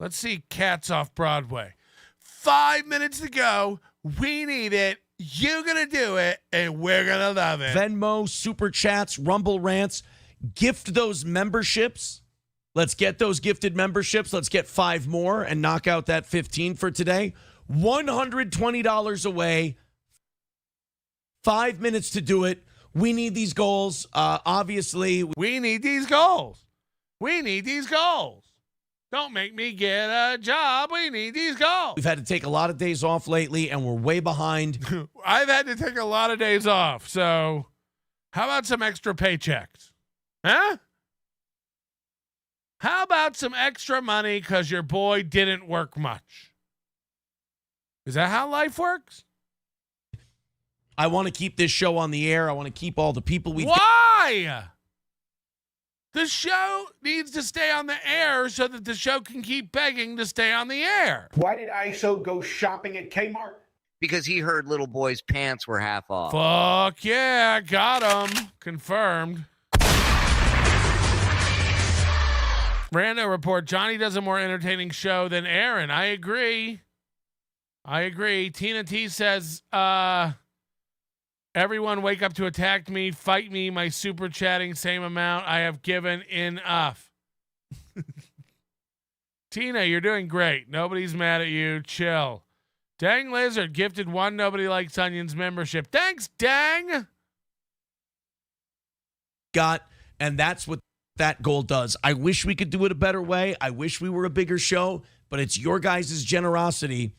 Let's see Cats off Broadway. 5 minutes to go. We need it. You're going to do it, and we're going to love it. Venmo, Super Chats, Rumble Rants. Gift those memberships. Let's get those gifted memberships. Let's get 5 more and knock out that 15 for today. $120 away. 5 minutes to do it. We need these goals. Obviously. We need these goals. We need these goals. Don't make me get a job. We need these goals. We've had to take a lot of days off lately, and we're way behind. I've had to take a lot of days off. So how about some extra paychecks? Huh? How about some extra money because your boy didn't work much? Is that how life works? I want to keep this show on the air. I want to keep all the people we've Why? The show needs to stay on the air so that the show can keep begging to stay on the air. Why did ISO go shopping at Kmart? Because he heard little boy's pants were half off. Fuck yeah, got him. Confirmed. Rando report, Johnny does a more entertaining show than Aaron. I agree. Tina T says, everyone wake up to attack me, fight me, my super chatting, same amount I have given enough. Tina, you're doing great. Nobody's mad at you. Chill. Dang Lizard gifted 1 Nobody Likes Onions membership. Thanks, Dang. And that's what that goal does. I wish we could do it a better way. I wish we were a bigger show, but it's your guys' generosity.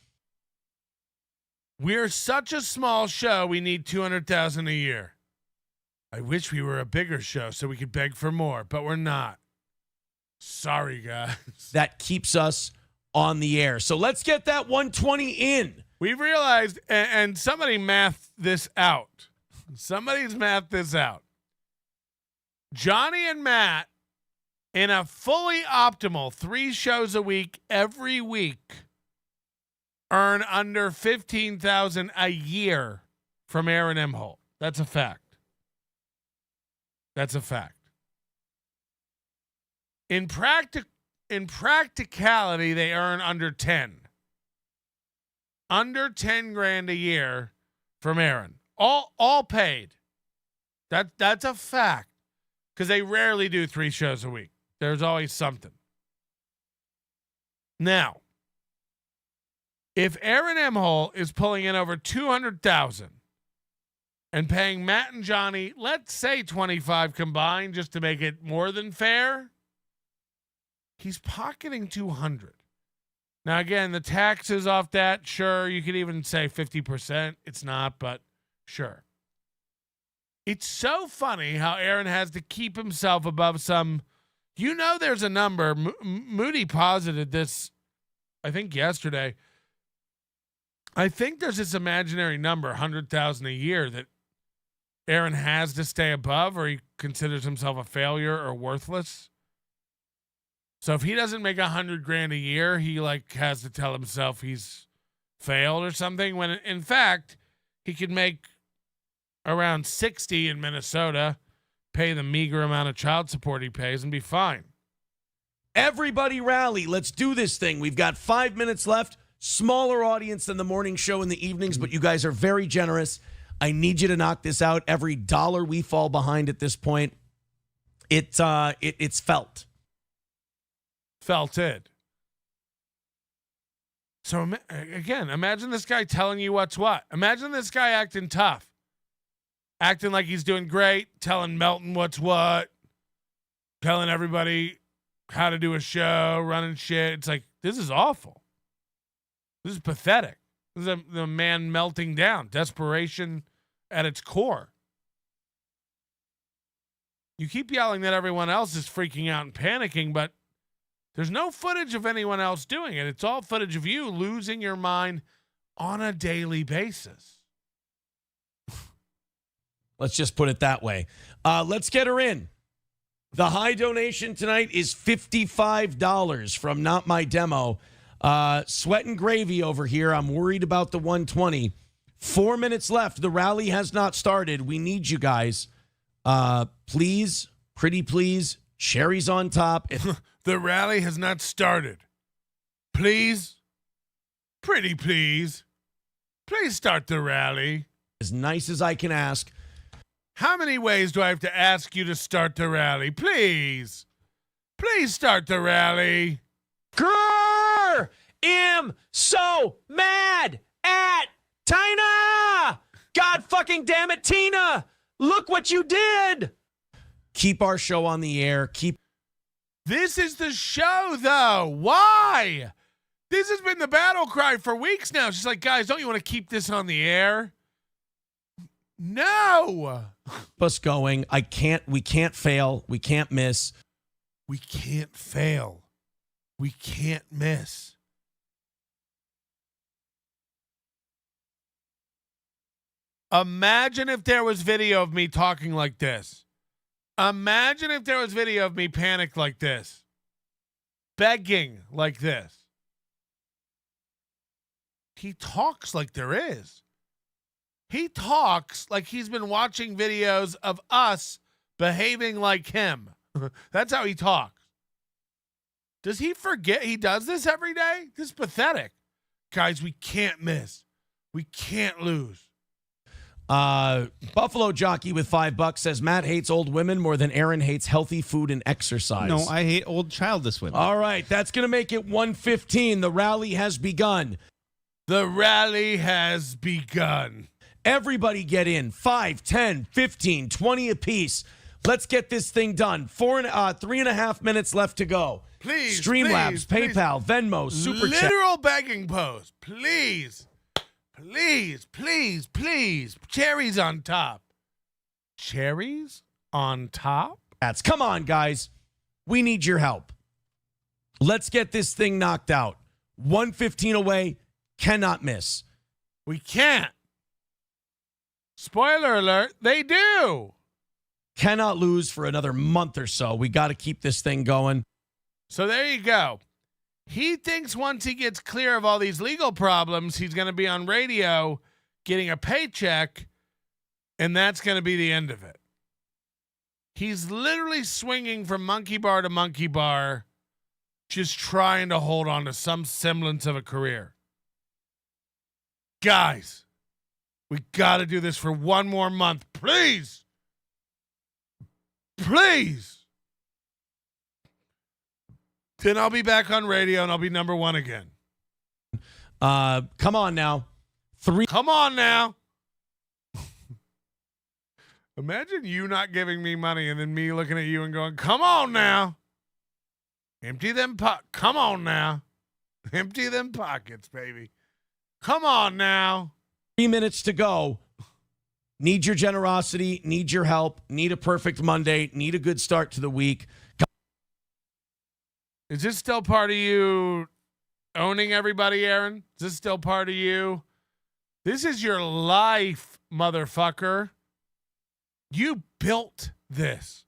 We're such a small show, we need $200,000 a year. I wish we were a bigger show so we could beg for more, but we're not. Sorry, guys. that keeps us on the air. So let's get that 120 in. We've realized, and somebody mathed this out. Somebody's mathed this out. Johnny and Matt, in a fully optimal 3 shows a week every week, earn under $15,000 a year from Aaron Imholte. That's a fact. That's a fact. In practicality, they earn under 10. Under 10 grand a year from Aaron. All paid. That's a fact. Because they rarely do 3 shows a week. There's always something. Now, if Aaron Imholte is pulling in over $200,000 and paying Matt and Johnny, let's say 25 combined, just to make it more than fair, he's pocketing $200. Now, again, the taxes off that, sure, you could even say 50%. It's not, but sure. It's so funny how Aaron has to keep himself above some, there's a number. Moody posited this, I think, yesterday. I think there's this imaginary number, 100,000 a year, that Aaron has to stay above, or he considers himself a failure or worthless. So if he doesn't make 100 grand a year, he has to tell himself he's failed or something, when in fact he could make around 60 in Minnesota, pay the meager amount of child support he pays, and be fine. Everybody rally. Let's do this thing. We've got 5 minutes left. Smaller audience than the morning show in the evenings, but you guys are very generous. I need you to knock this out. Every dollar we fall behind at this point, it's felt. Felt it. So again, imagine this guy telling you what's what. Imagine this guy acting tough. Acting like he's doing great, telling Melton what's what, telling everybody how to do a show, running shit. It's like, this is awful. This is pathetic. This is the man melting down. Desperation at its core. You keep yelling that everyone else is freaking out and panicking, but there's no footage of anyone else doing it. It's all footage of you losing your mind on a daily basis. Let's just put it that way. Let's get her in. The high donation tonight is $55 from Not My Demo. Sweat and gravy over here. I'm worried about the 120. 4 minutes left. The rally has not started. We need you guys. Please, pretty please, cherries on top. The rally has not started. Please, pretty please, please start the rally. As nice as I can ask. How many ways do I have to ask you to start the rally? Please. Please start the rally. Grrr! Am so mad at Tina! God fucking damn it, Tina! Look what you did! Keep our show on the air. This is the show, though. Why? This has been the battle cry for weeks now. She's like, guys, don't you want to keep this on the air? No. Keep us going. We can't fail. We can't miss. We can't fail. We can't miss. Imagine if there was video of me talking like this. Imagine if there was video of me panicked like this. Begging like this. He talks like there is. He talks like he's been watching videos of us behaving like him. That's how he talks. Does he forget he does this every day? This is pathetic. Guys, we can't miss. We can't lose. Buffalo Jockey with $5 says Matt hates old women more than Aaron hates healthy food and exercise. No, I hate old childless women. All right, that's going to make it 1:15. The rally has begun. The rally has begun. Everybody get in. 5, 10, 15, 20 apiece. Let's get this thing done. 3.5 minutes left to go. Please, Streamlabs, please, PayPal, Venmo, Super Chat. Literal begging pose. Please. Please, please, please. Cherries on top. Cherries on top? Come on, guys. We need your help. Let's get this thing knocked out. 115 away, cannot miss. We can't. Spoiler alert, they do. Cannot lose for another month or so. We got to keep this thing going. So there you go. He thinks once he gets clear of all these legal problems, he's going to be on radio getting a paycheck, and that's going to be the end of it. He's literally swinging from monkey bar to monkey bar, just trying to hold on to some semblance of a career. Guys, we got to do this for one more month. Please. Please. Then I'll be back on radio and I'll be number one again. Come on now. Come on now. Imagine you not giving me money and then me looking at you and going, come on now. Empty them come on now. Empty them pockets, baby. Come on now. 3 minutes to go. Need your generosity, need your help, need a perfect Monday, need a good start to the week. Is this still part of you owning everybody, Aaron? Is this still part of you? This is your life, motherfucker. You built this.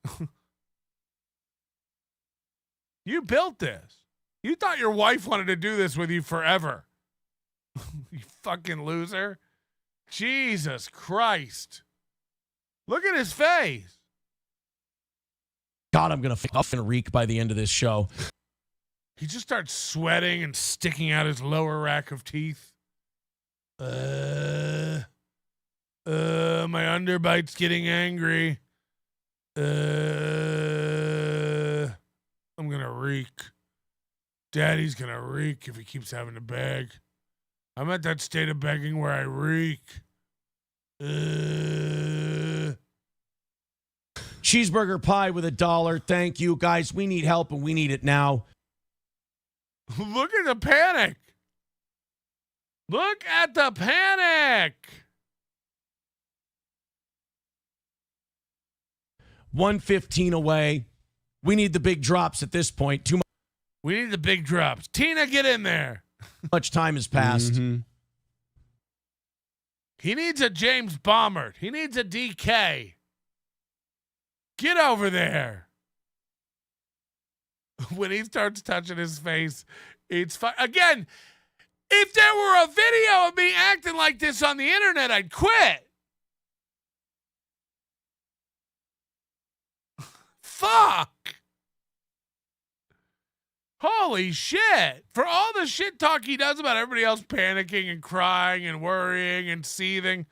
You built this. You thought your wife wanted to do this with you forever. You fucking loser. Jesus Christ. Look at his face. God, I'm going to reek by the end of this show. He just starts sweating and sticking out his lower rack of teeth. My underbite's getting angry. I'm going to reek. Daddy's going to reek if he keeps having to beg. I'm at that state of begging where I reek. Cheeseburger pie with $1. Thank you, guys. We need help and we need it now. Look at the panic. Look at the panic. 115 away. We need the big drops at this point. Too We need the big drops. Tina, get in there. much time has passed. Mm-hmm. He needs a James Baumert. He needs a DK. Get over there. When he starts touching his face, it's fine. Again, if there were a video of me acting like this on the internet, I'd quit. Fuck. Holy shit. For all the shit talk he does about everybody else panicking and crying and worrying and seething,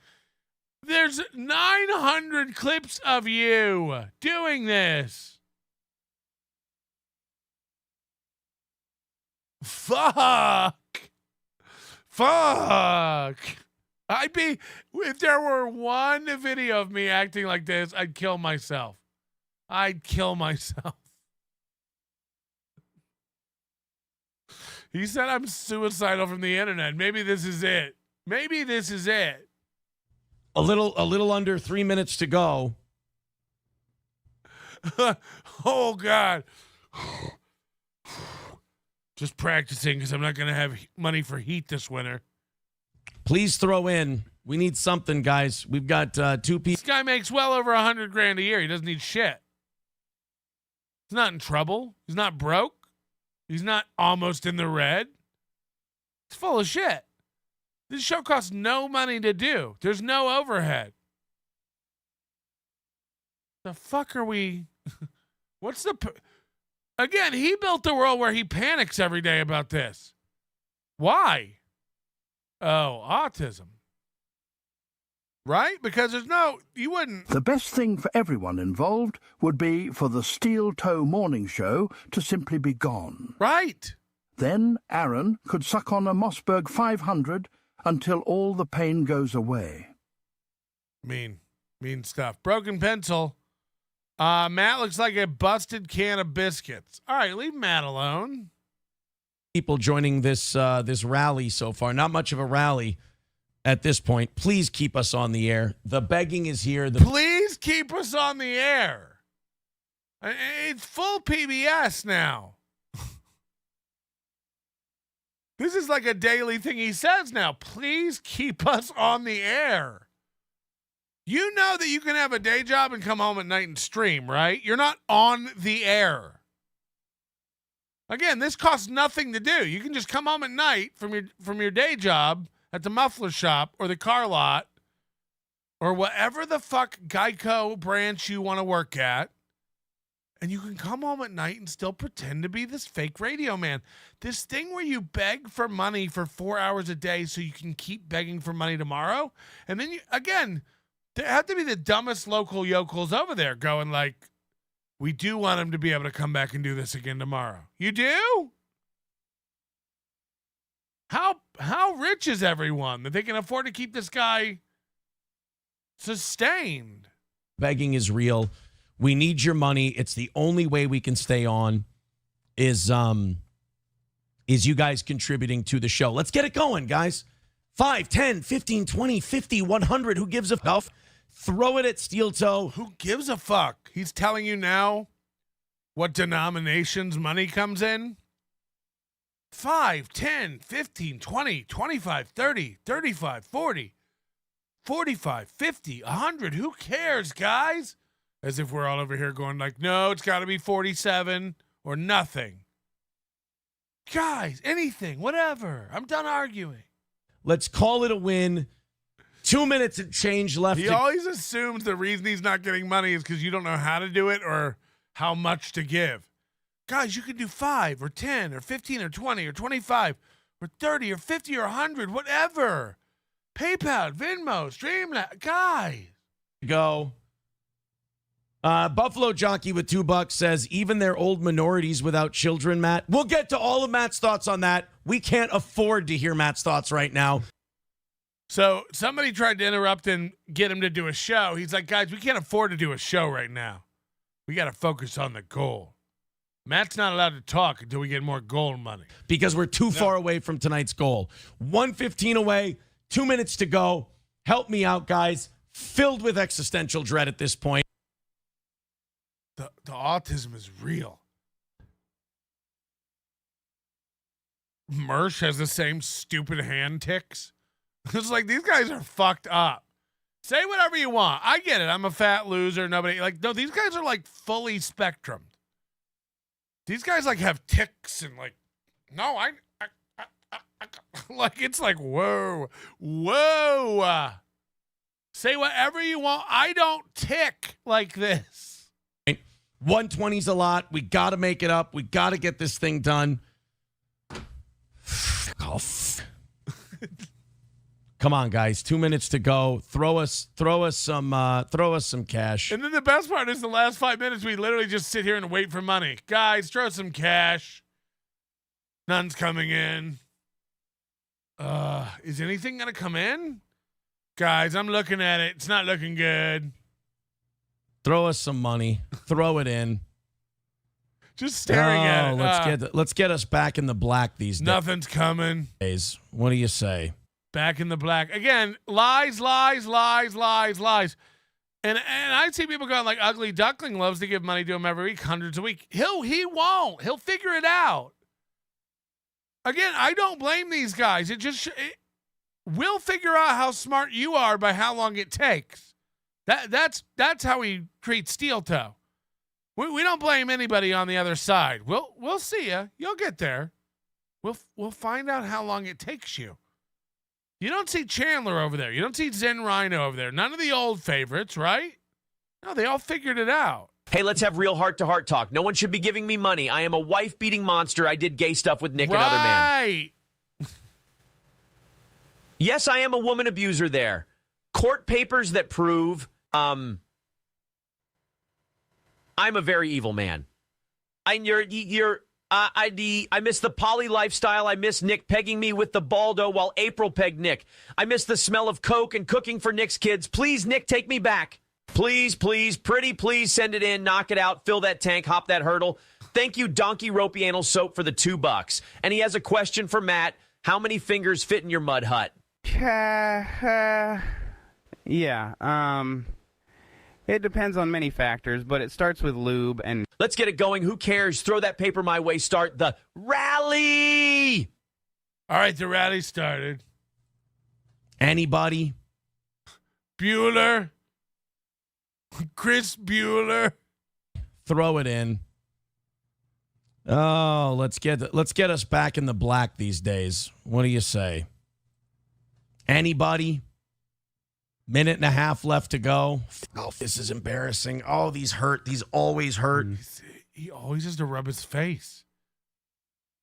there's 900 clips of you doing this. Fuck. If there were one video of me acting like this, I'd kill myself. He said I'm suicidal from the internet. Maybe this is it. A little under 3 minutes to go. Oh, God. Just practicing because I'm not going to have money for heat this winter. Please throw in. We need something, guys. We've got 2 people. This guy makes well over $100,000 a year. He doesn't need shit. He's not in trouble. He's not broke. He's not almost in the red. He's full of shit. This show costs no money to do. There's no overhead. The fuck are we? What's the... Again, he built the world where he panics every day about this. Why? Oh, autism. Right? Because you wouldn't. The best thing for everyone involved would be for the Steel Toe Morning Show to simply be gone. Right. Then Aaron could suck on a Mossberg 500 until all the pain goes away. Mean stuff. Broken pencil. Matt looks like a busted can of biscuits. All right, leave Matt alone. People joining this rally so far. Not much of a rally at this point. Please keep us on the air. The begging is here. Please keep us on the air. It's full PBS now. This is like a daily thing he says now. Please keep us on the air. You know that you can have a day job and come home at night and stream, right? You're not on the air. Again, this costs nothing to do. You can just come home at night from your day job at the muffler shop or the car lot or whatever the fuck Geico branch you want to work at, and you can come home at night and still pretend to be this fake radio man. This thing where you beg for money for 4 hours a day so you can keep begging for money tomorrow, and then there have to be the dumbest local yokels over there going like, we do want him to be able to come back and do this again tomorrow. You do? How rich is everyone that they can afford to keep this guy sustained? Begging is real. We need your money. It's the only way we can stay on is you guys contributing to the show. Let's get it going, guys. 5, 10, 15, 20, 50, 100. Who gives a fuck? Throw it at Steel Toe. Who gives a fuck? He's telling you now what denominations money comes in. 5, 10, 15, 20, 25, 30, 35, 40, 45, 50, 100. Who cares, guys? As if we're all over here going like, no, it's got to be 47 or nothing. Guys, anything, whatever. I'm done arguing. Let's call it a win. 2 minutes and change left. He always assumes the reason he's not getting money is because you don't know how to do it or how much to give. Guys, you can do 5 or 10 or 15 or 20 or 25 or 30 or 50 or 100, whatever. PayPal, Venmo, Streamlabs. Guys. Go. Buffalo Jockey with $2 says, even their old minorities without children, Matt. We'll get to all of Matt's thoughts on that. We can't afford to hear Matt's thoughts right now. So somebody tried to interrupt and get him to do a show. He's like, guys, we can't afford to do a show right now. We got to focus on the goal. Matt's not allowed to talk until we get more goal money. Because we're too far away from tonight's goal. 1:15 away, 2 minutes to go. Help me out, guys. Filled with existential dread at this point. The autism is real. Mersh has the same stupid hand tics. It's like, these guys are fucked up. Say whatever you want. I get it. I'm a fat loser. Nobody no, these guys are like fully spectrum. These guys like have tics and like, no, I like, it's like, whoa. Say whatever you want. I don't tick like this. 120's a lot. We got to make it up. We got to get this thing done. Come on, guys. 2 minutes to go. Throw us some cash. And then the best part is the last 5 minutes, we literally just sit here and wait for money. Guys, throw some cash. None's coming in. Is anything going to come in? Guys, I'm looking at it. It's not looking good. Throw us some money. Throw it in. Just staring at it. Let's get us back in the black these days. Nothing's coming. What do you say? Back in the black. Again, lies. And I see people going like, Ugly Duckling loves to give money to him every week, hundreds a week. He won't. He'll figure it out. Again, I don't blame these guys. We'll figure out how smart you are by how long it takes. That's how we treat Steel Toe. We don't blame anybody on the other side. We'll see you. You'll get there. We'll find out how long it takes you. You don't see Chandler over there. You don't see Zen Rhino over there. None of the old favorites, right? No, they all figured it out. Hey, let's have real heart-to-heart talk. No one should be giving me money. I am a wife-beating monster. I did gay stuff with Nick, another man. Right. Yes, I am a woman abuser there. Court papers that prove I'm a very evil man. I miss the poly lifestyle. I miss Nick pegging me with the Baldo while April pegged Nick. I miss the smell of Coke and cooking for Nick's kids. Please, Nick, take me back. Please, pretty please send it in, knock it out, fill that tank, hop that hurdle. Thank you, Donkey Ropey Anal Soap, for the $2. And he has a question for Matt. How many fingers fit in your mud hut? It depends on many factors, but it starts with lube and... Let's get it going. Who cares? Throw that paper my way. Start the rally. All right, the rally started. Anybody? Bueller. Chris Bueller. Throw it in. Oh, let's get us back in the black these days. What do you say? Anybody? Minute and a half left to go. Oh, this is embarrassing. Oh, these hurt. These always hurt. He always has to rub his face.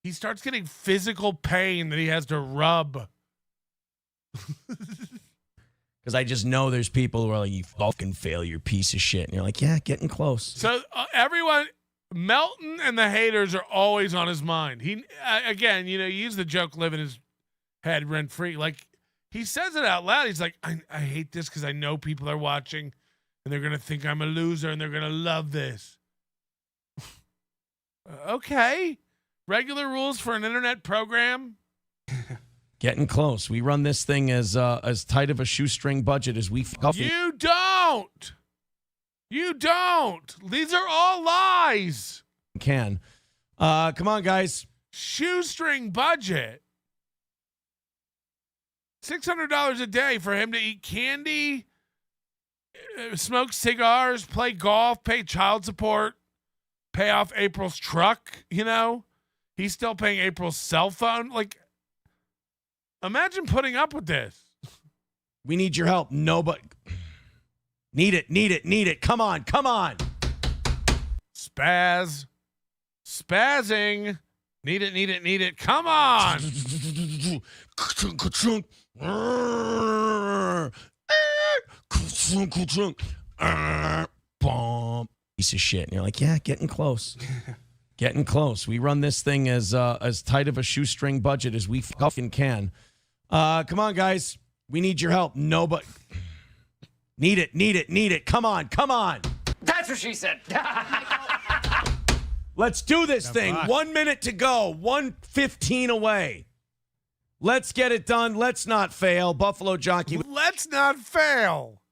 He starts getting physical pain that he has to rub. Because I just know there's people who are like, you fucking failure, piece of shit. And you're like, yeah, getting close. So everyone, Melton and the haters are always on his mind. He, again, you use the joke live in his head rent free. Like, he says it out loud. He's like, I hate this because I know people are watching and they're going to think I'm a loser and they're going to love this. Okay. Regular rules for an internet program. Getting close. We run this thing as tight of a shoestring budget as we You don't. You don't. These are all lies. Can. Come on, guys. Shoestring budget. $600 a day for him to eat candy, smoke cigars, play golf, pay child support, pay off April's truck, He's still paying April's cell phone. Like, imagine putting up with this. We need your help. Nobody. Need it. Come on. Spazzing. Need it. Come on. Piece of shit. And you're like, yeah, getting close. Getting close. We run this thing as tight of a shoestring budget as we fucking can. Come on, guys. We need your help. Nobody. Need it. Come on. That's what she said. Let's do this thing. 1 minute to go. 1:15 away. Let's get it done. Let's not fail. Buffalo Jockey. Let's not fail.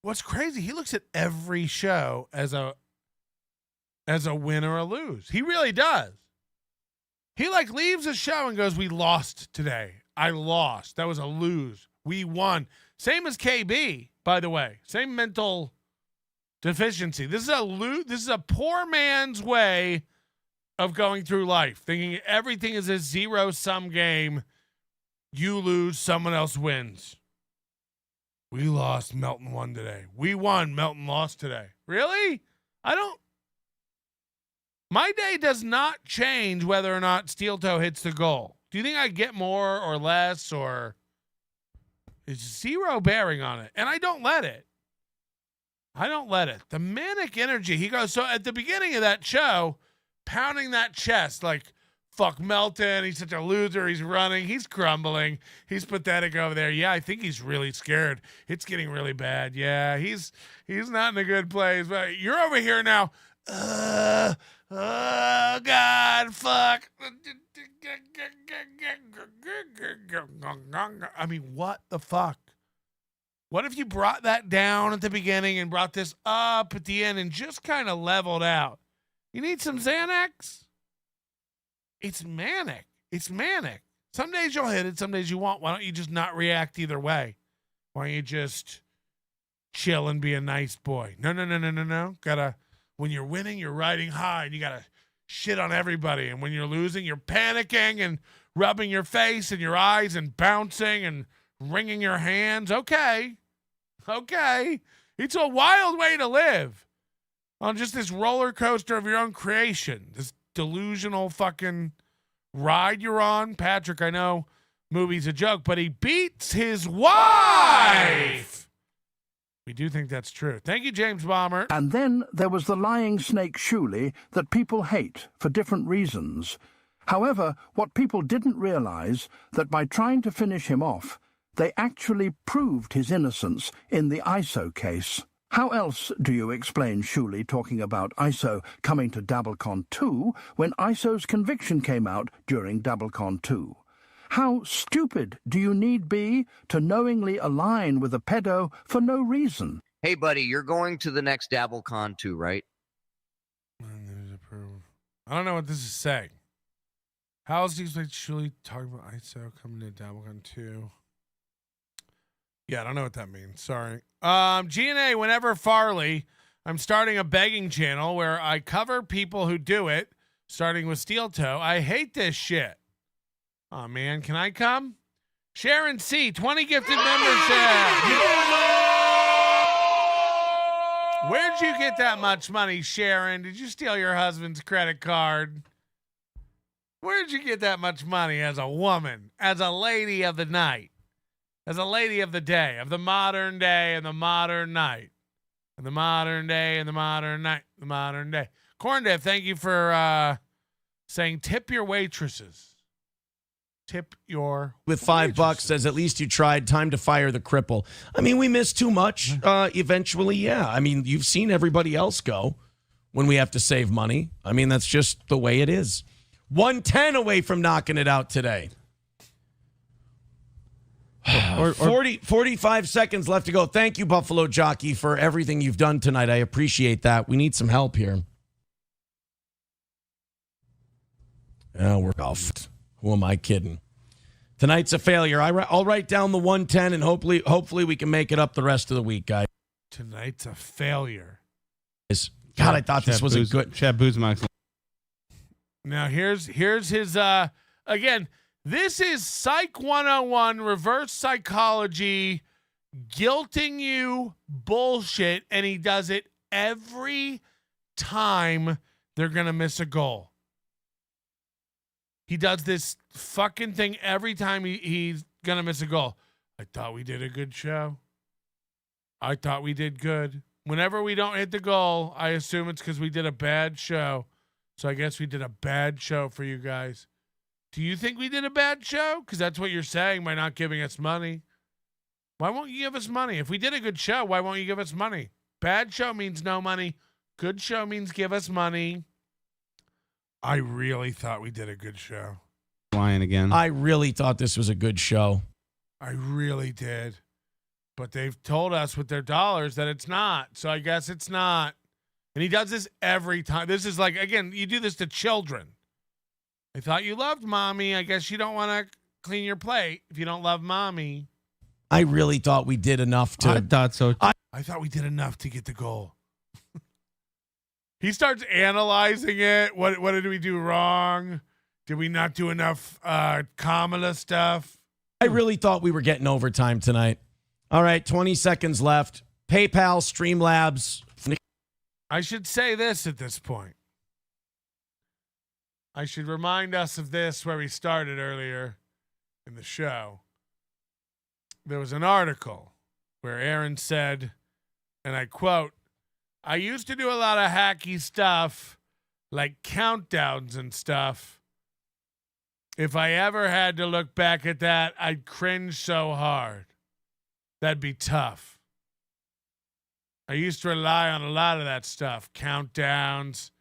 What's crazy, he looks at every show as a win or a lose. He really does. He leaves a show and goes, we lost today. I lost. That was a lose. We won. Same as KB, by the way. Same mental deficiency. This is a poor man's way of going through life, thinking everything is a zero-sum game. You lose, someone else wins. We lost, Melton won today. We won, Melton lost today. Really? My day does not change whether or not Steel Toe hits the goal. Do you think I get more or less, or it's zero bearing on it? And I don't let it. The manic energy. He goes, so at the beginning of that show, pounding that chest like, fuck Melton. He's such a loser. He's running. He's crumbling. He's pathetic over there. Yeah, I think he's really scared. It's getting really bad. Yeah, he's not in a good place. But you're over here now. Oh, God, fuck. I mean, what the fuck? What if you brought that down at the beginning and brought this up at the end and just kind of leveled out? You need some Xanax? It's manic. Some days you'll hit it, some days you won't. Why don't you just not react either way? Why don't you just chill and be a nice boy? No. When you're winning, you're riding high and you gotta shit on everybody. And when you're losing, you're panicking and rubbing your face and your eyes and bouncing and wringing your hands. Okay. It's a wild way to live on just this roller coaster of your own creation. This delusional fucking ride you're on. Patrick, I know movie's a joke, but he beats his wife. We do think that's true. Thank you, James Bomber. And then there was the lying snake Shuley that people hate for different reasons. However, what people didn't realize that by trying to finish him off, they actually proved his innocence in the ISO case. How else do you explain Shuley talking about ISO coming to DoubleCon 2 when ISO's conviction came out during DoubleCon 2? How stupid do you need be to knowingly align with a pedo for no reason? Hey, buddy, you're going to the next DoubleCon 2, right? I don't know what this is saying. How else do you expect Shuli talking about ISO coming to Dabblegun 2? Yeah, I don't know what that means. Sorry. G&A, whenever Farley, I'm starting a begging channel where I cover people who do it, starting with Steel Toe. I hate this shit. Oh, man. Can I come? Sharon C., 20 gifted membership. Where'd you get that much money, Sharon? Did you steal your husband's credit card? Where'd you get that much money as a woman, as a lady of the night, as a lady of the day, of the modern day and the modern night, and the modern day and the modern night, the modern day? Corn Dev, thank you for saying tip your waitresses. Tip your with $5 says at least you tried. Time to fire the cripple. I mean, we missed too much. Eventually, yeah. I mean, you've seen everybody else go when we have to save money. I mean, that's just the way it is. 110 away from knocking it out today. 45 seconds left to go. Thank you, Buffalo Jockey, for everything you've done tonight. I appreciate that. We need some help here. We're off. Who am I kidding? Tonight's a failure. I'll write down the 110, and hopefully we can make it up the rest of the week, guys. Tonight's a failure. God, I thought this was a good... Chad Boozemax. Now, here's his... Again, this is Psych 101, reverse psychology, guilting you bullshit, and he does it every time they're going to miss a goal. He does this fucking thing every time he's going to miss a goal. I thought we did a good show. I thought we did good. Whenever we don't hit the goal, I assume it's because we did a bad show. So I guess we did a bad show for you guys. Do you think we did a bad show? Because that's what you're saying by not giving us money. Why won't you give us money? If we did a good show, why won't you give us money? Bad show means no money. Good show means give us money. I really thought we did a good show. Lying again. I really thought this was a good show. I really did. But they've told us with their dollars that it's not. So I guess it's not. And he does this every time. This is like, again, you do this to children. I thought you loved mommy. I guess you don't want to clean your plate if you don't love mommy. I really thought we did enough to... I thought so. I thought we did enough to get the goal. He starts analyzing it. What did we do wrong? Did we not do enough Kamala stuff? I really thought we were getting overtime tonight. All right, 20 seconds left. PayPal, Streamlabs. I should say this at this point. I should remind us of this where we started earlier in the show. There was an article where Aaron said, and I quote, I used to do a lot of hacky stuff, like countdowns and stuff. If I ever had to look back at that, I'd cringe so hard. That'd be tough. I used to rely on a lot of that stuff. Countdowns,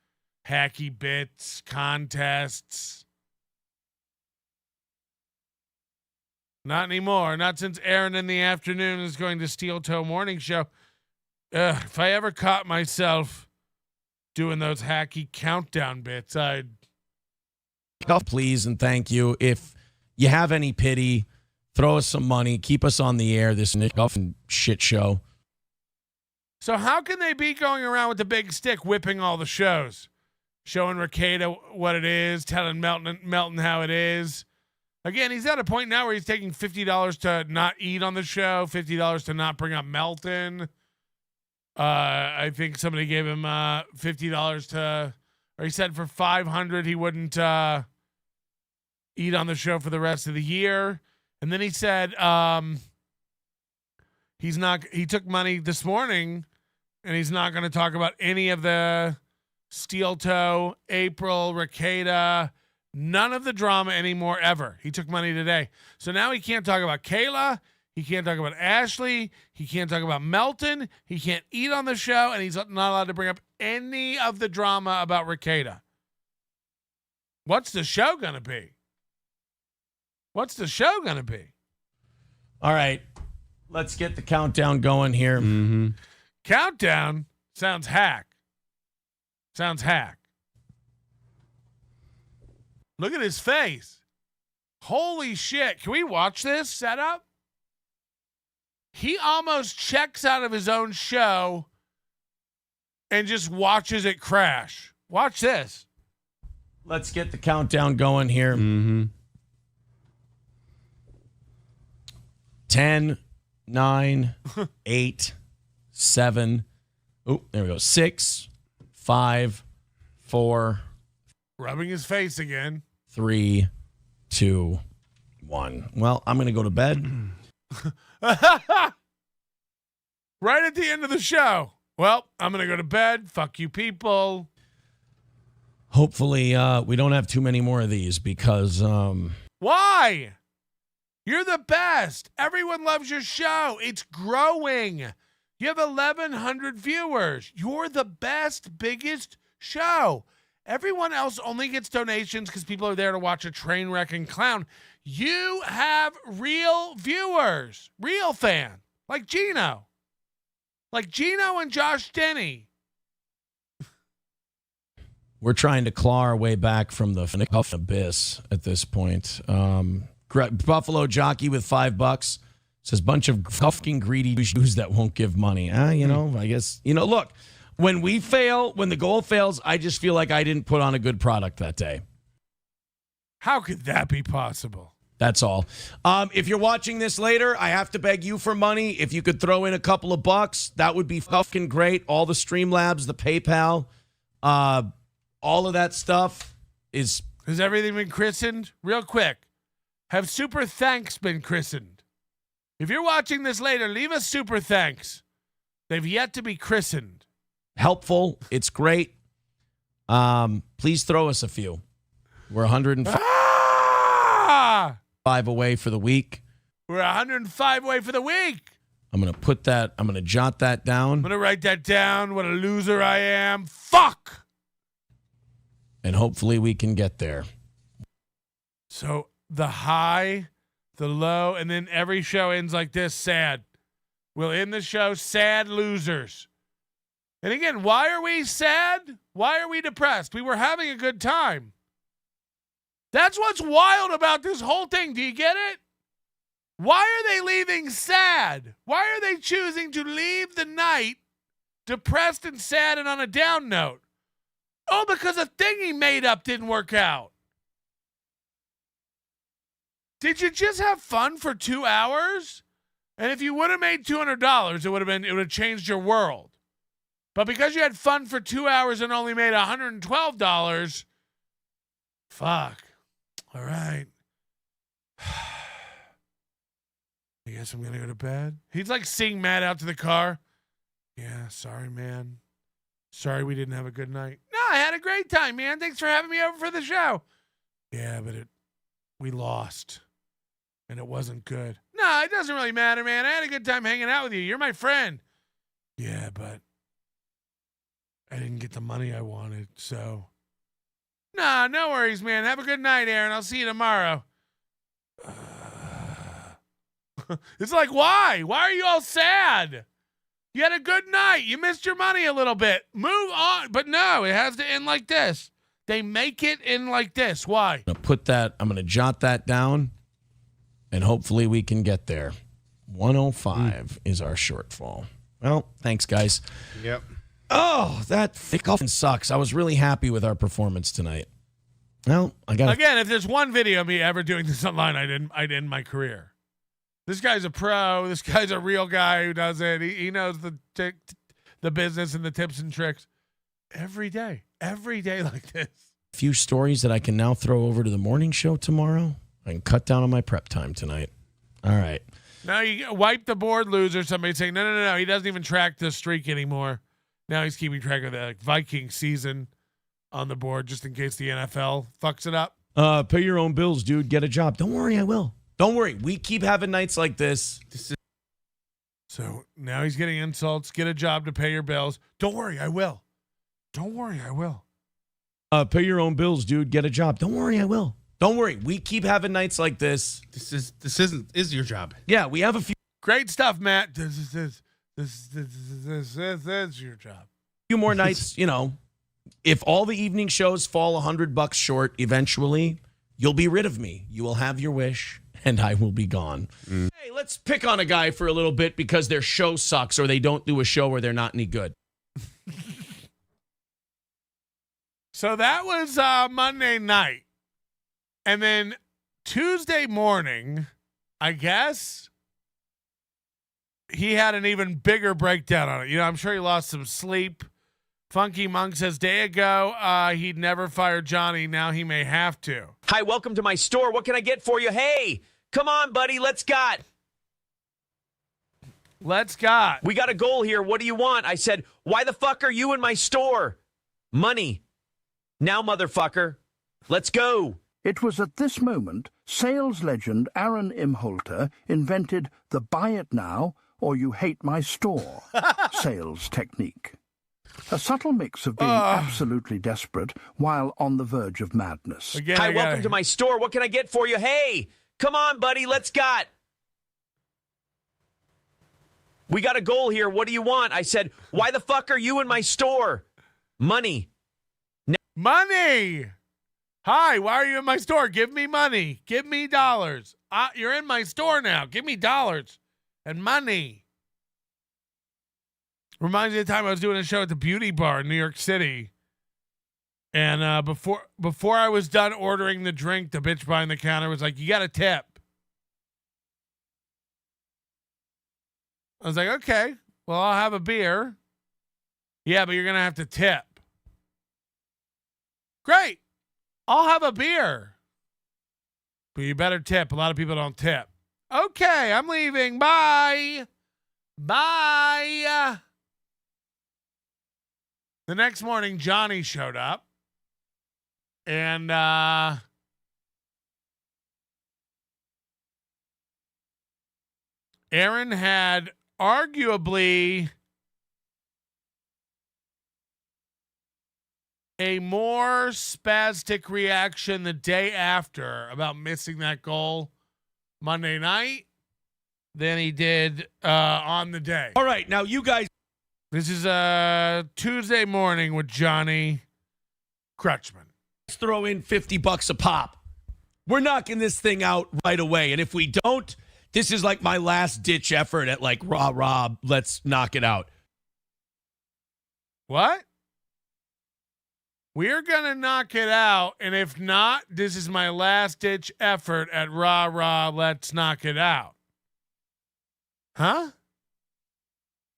hacky bits, contests. Not anymore. Not since Aaron in the afternoon is going to Steel Toe Morning Show. If I ever caught myself doing those hacky countdown bits, I'd... Please and thank you. If you have any pity, throw us some money. Keep us on the air, this shit show. So how can they be going around with the big stick whipping all the shows? Showing Ricada what it is, telling Melton how it is. Again, he's at a point now where he's taking $50 to not eat on the show, $50 to not bring up Melton. I think somebody gave him $50 to, or he said for $500 he wouldn't eat on the show for the rest of the year. And then he said he took money this morning and he's not going to talk about any of the Steel Toe, April, Ricada, none of the drama anymore ever. He took money today. So now he can't talk about Kayla. He can't talk about Ashley. He can't talk about Melton. He can't eat on the show, and he's not allowed to bring up any of the drama about Ricada. What's the show going to be? What's the show going to be? All right. Let's get the countdown going here. Mm-hmm. Countdown sounds hack. Sounds hack. Look at his face. Holy shit. Can we watch this setup? He almost checks out of his own show and just watches it crash. Watch this. Let's get the countdown going here. 10, 9, 8, 7. Oh, there we go. 6, 5, 4. Rubbing his face again. 3, 2, 1. Well, I'm going to go to bed. Right at the end of the show. Well, I'm going to go to bed. Fuck you people. Hopefully, we don't have too many more of these because... Why? You're the best. Everyone loves your show. It's growing. You have 1,100 viewers. You're the best, biggest show. Everyone else only gets donations because people are there to watch a train wreck and clown. You have real viewers, real fan, like Gino. Like Gino and Josh Denny. We're trying to claw our way back from the abyss at this point. Buffalo Jockey with $5 says bunch of fucking greedy shoes that won't give money. I guess, look, when we fail, when the goal fails, I just feel like I didn't put on a good product that day. How could that be possible? That's all. If you're watching this later, I have to beg you for money. If you could throw in a couple of bucks, that would be fucking great. All the Streamlabs, the PayPal, all of that stuff is... Has everything been christened? Real quick. Have super thanks been christened? If you're watching this later, leave us super thanks. They've yet to be christened. Helpful. It's great. Please throw us a few. We're 105 away for the week. We're 105 away for the week. I'm going to jot that down. I'm going to write that down. What a loser I am. Fuck! And hopefully we can get there. So the high, the low, and then every show ends like this, sad. We'll end the show, sad losers. And again, why are we sad? Why are we depressed? We were having a good time. That's what's wild about this whole thing. Do you get it? Why are they leaving sad? Why are they choosing to leave the night depressed and sad and on a down note? Oh, because a thing he made up didn't work out. Did you just have fun for 2 hours? And if you would have made $200, it would have changed your world. But because you had fun for 2 hours and only made $112, fuck. All right. I guess I'm going to go to bed. He's like seeing Matt out to the car. Yeah, sorry, man. Sorry we didn't have a good night. No, I had a great time, man. Thanks for having me over for the show. Yeah, but we lost. And it wasn't good. No, it doesn't really matter, man. I had a good time hanging out with you. You're my friend. Yeah, but I didn't get the money I wanted, so. Nah, no worries, man. Have a good night, Aaron. I'll see you tomorrow. It's like, why? Why are you all sad? You had a good night. You missed your money a little bit. Move on. But no, it has to end like this. They make it end like this. Why? I'm going to jot that down, and hopefully we can get there. 105 is our shortfall. Well, thanks, guys. Yep. Oh, that fucking sucks. I was really happy with our performance tonight. Well, Again, if there's one video of me ever doing this online, I'd end my career. This guy's a pro. This guy's a real guy who does it. He knows the business and the tips and tricks. Every day like this. A few stories that I can now throw over to the morning show tomorrow. I can cut down on my prep time tonight. All right. Now you wipe the board loser. Somebody saying, no. He doesn't even track the streak anymore. Now he's keeping track of the Viking season on the board just in case the NFL fucks it up. Pay your own bills, dude. Get a job. Don't worry, I will. Don't worry. We keep having nights like this. So now he's getting insults. Get a job to pay your bills. Don't worry, I will. Don't worry, I will. Pay your own bills, dude. Get a job. Don't worry, I will. Don't worry. We keep having nights like this. This is your job. Yeah, we have a few. Great stuff, Matt. This is your job. Few more nights, If all the evening shows fall $100 short, eventually you'll be rid of me. You will have your wish, and I will be gone. Hey, let's pick on a guy for a little bit because their show sucks or they don't do a show where they're not any good. So that was Monday night. And then Tuesday morning, I guess, he had an even bigger breakdown on it. You know, I'm sure he lost some sleep. Funky Monk says, day ago, he'd never fired Johnny. Now he may have to. Hi, welcome to my store. What can I get for you? Hey, come on, buddy. Let's got. We got a goal here. What do you want? I said, why the fuck are you in my store? Money. Now, motherfucker. Let's go. It was at this moment sales legend Aaron Imholte invented the buy it now or you hate my store sales technique. A subtle mix of being absolutely desperate while on the verge of madness. Hi, welcome to my store. What can I get for you? Hey, come on, buddy. Let's got. We got a goal here. What do you want? I said, why the fuck are you in my store? Money. Money. Hi, why are you in my store? Give me money. Give me dollars. You're in my store now. Give me dollars and money. Reminds me of the time I was doing a show at the Beauty Bar in New York City. And before I was done ordering the drink, the bitch behind the counter was like, you got a tip. I was like, okay, well, I'll have a beer. Yeah, but you're going to have to tip. Great. I'll have a beer. But you better tip. A lot of people don't tip. Okay, I'm leaving. Bye. Bye. The next morning, Johnny showed up. And Aaron had arguably a more spastic reaction the day after about missing that goal Monday night than he did on the day. All right, now you guys. This is Tuesday morning with Johnny Crutchman. Let's throw in $50 a pop. We're knocking this thing out right away. And if we don't, this is like my last ditch effort at like, rah, let's knock it out. What? We're going to knock it out. And if not, this is my last ditch effort at rah, let's knock it out. Huh?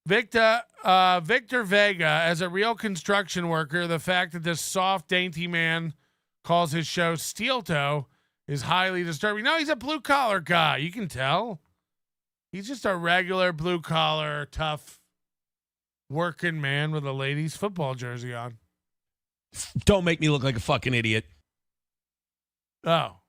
Victor Vega, as a real construction worker, the fact that this soft, dainty man calls his show Steel Toe is highly disturbing. No, he's a blue-collar guy. You can tell. He's just a regular blue-collar, tough, working man with a ladies' football jersey on. Don't make me look like a fucking idiot. Oh.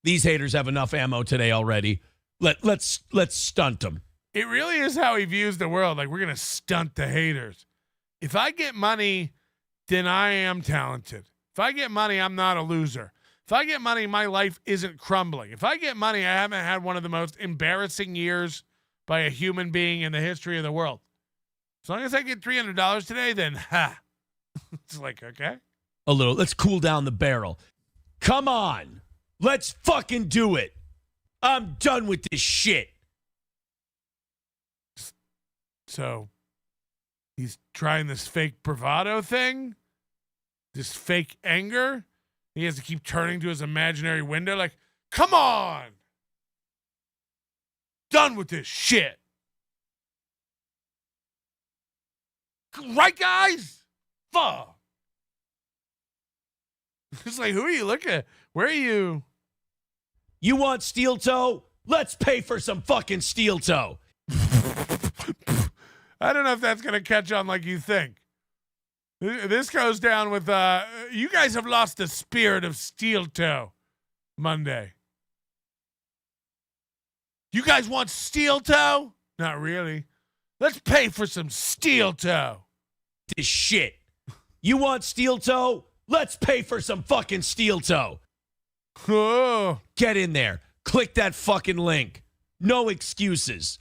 These haters have enough ammo today already. Let's stunt them. It really is how he views the world. Like, we're going to stunt the haters. If I get money, then I am talented. If I get money, I'm not a loser. If I get money, my life isn't crumbling. If I get money, I haven't had one of the most embarrassing years by a human being in the history of the world. As long as I get $300 today, then ha. It's like, okay. A little. Let's cool down the barrel. Come on. Let's fucking do it. I'm done with this shit. So he's trying this fake bravado thing, this fake anger. He has to keep turning to his imaginary window like, come on. Done with this shit. Right, guys? Fuck. It's like, who are you looking at? Where are you? You want steel toe? Let's pay for some fucking steel toe. I don't know if that's going to catch on like you think. This goes down with, you guys have lost the spirit of steel toe Monday. You guys want steel toe? Not really. Let's pay for some steel toe. This shit. You want steel toe? Let's pay for some fucking steel toe. Oh. Get in there. Click that fucking link. No excuses.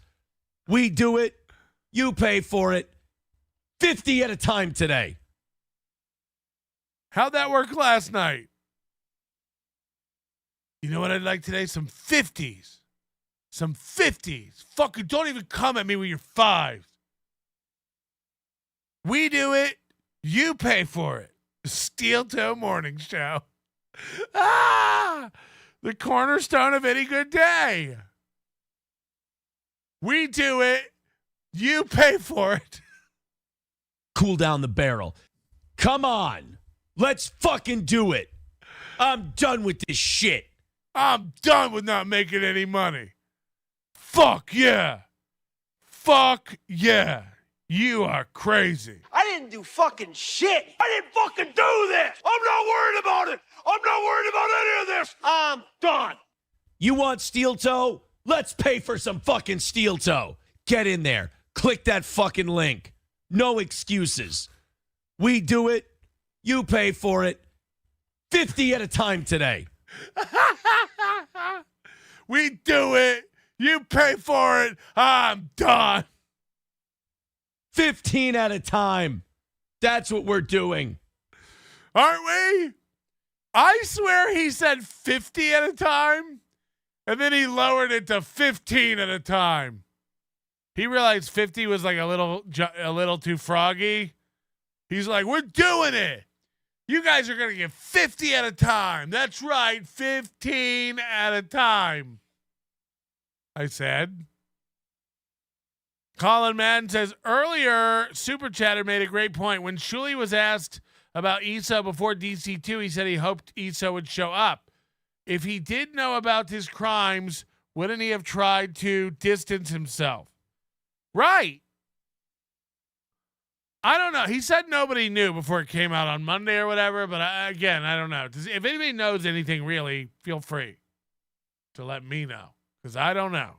We do it. You pay for it. 50 at a time today. How'd that work last night? You know what I'd like today? Some 50s. Some 50s. Fucking don't even come at me with your 5s. We do it. You pay for it. Steel Toe Morning Show. The cornerstone of any good day. We do it. You pay for it. Cool down the barrel. Come on. Let's fucking do it. I'm done with this shit. I'm done with not making any money. Fuck yeah. Fuck yeah. You are crazy. I didn't do fucking shit. I didn't fucking do this. I'm not worried about it. I'm not worried about any of this. I'm done. You want steel toe? Let's pay for some fucking steel toe. Get in there. Click that fucking link. No excuses. We do it. You pay for it. 50 at a time today. We do it. You pay for it. I'm done. 15 at a time. That's what we're doing. Aren't we? I swear he said 50 at a time, and then he lowered it to 15 at a time. He realized 50 was like a little too froggy. He's like, we're doing it. You guys are going to get 50 at a time. That's right, 15 at a time. I said. Colin Madden says, earlier, Super Chatter made a great point. When Shuli was asked about Issa before DC2, he said he hoped Issa would show up. If he did know about his crimes, wouldn't he have tried to distance himself? Right. I don't know. He said nobody knew before it came out on Monday or whatever, but I don't know. If anybody knows anything really, feel free to let me know, because I don't know.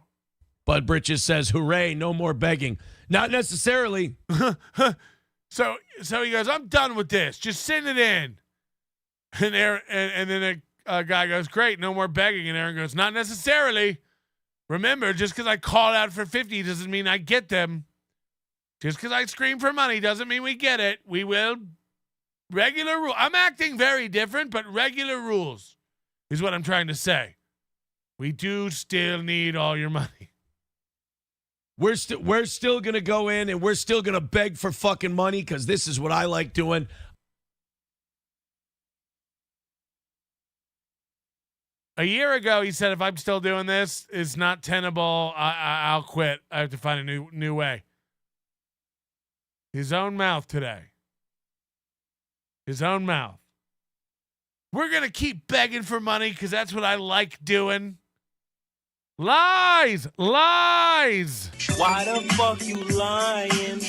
Bud Britches says, hooray, no more begging. Not necessarily. So he goes, I'm done with this. Just send it in. And then a guy goes, great, no more begging. And Aaron goes, not necessarily. Remember, just because I called out for 50 doesn't mean I get them. Just because I scream for money doesn't mean we get it. We will. Regular rule. I'm acting very different, but regular rules is what I'm trying to say. We do still need all your money. We're still going to go in and we're still going to beg for fucking money because this is what I like doing. A year ago, he said, if I'm still doing this, it's not tenable. I'll quit. I have to find a new way. His own mouth today. His own mouth. We're going to keep begging for money because that's what I like doing. Lies! Lies! Why the fuck you lying?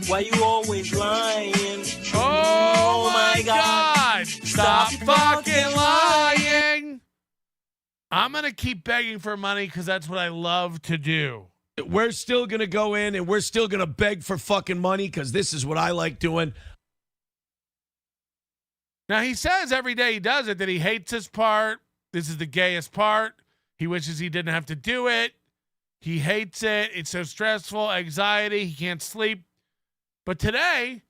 Why you always lying? Oh my God! Stop fucking lying! I'm going to keep begging for money because that's what I love to do. We're still going to go in and we're still going to beg for fucking money because this is what I like doing. Now, he says every day he does it that he hates this part. This is the gayest part. He wishes he didn't have to do it. He hates it. It's so stressful, anxiety. He can't sleep. But today,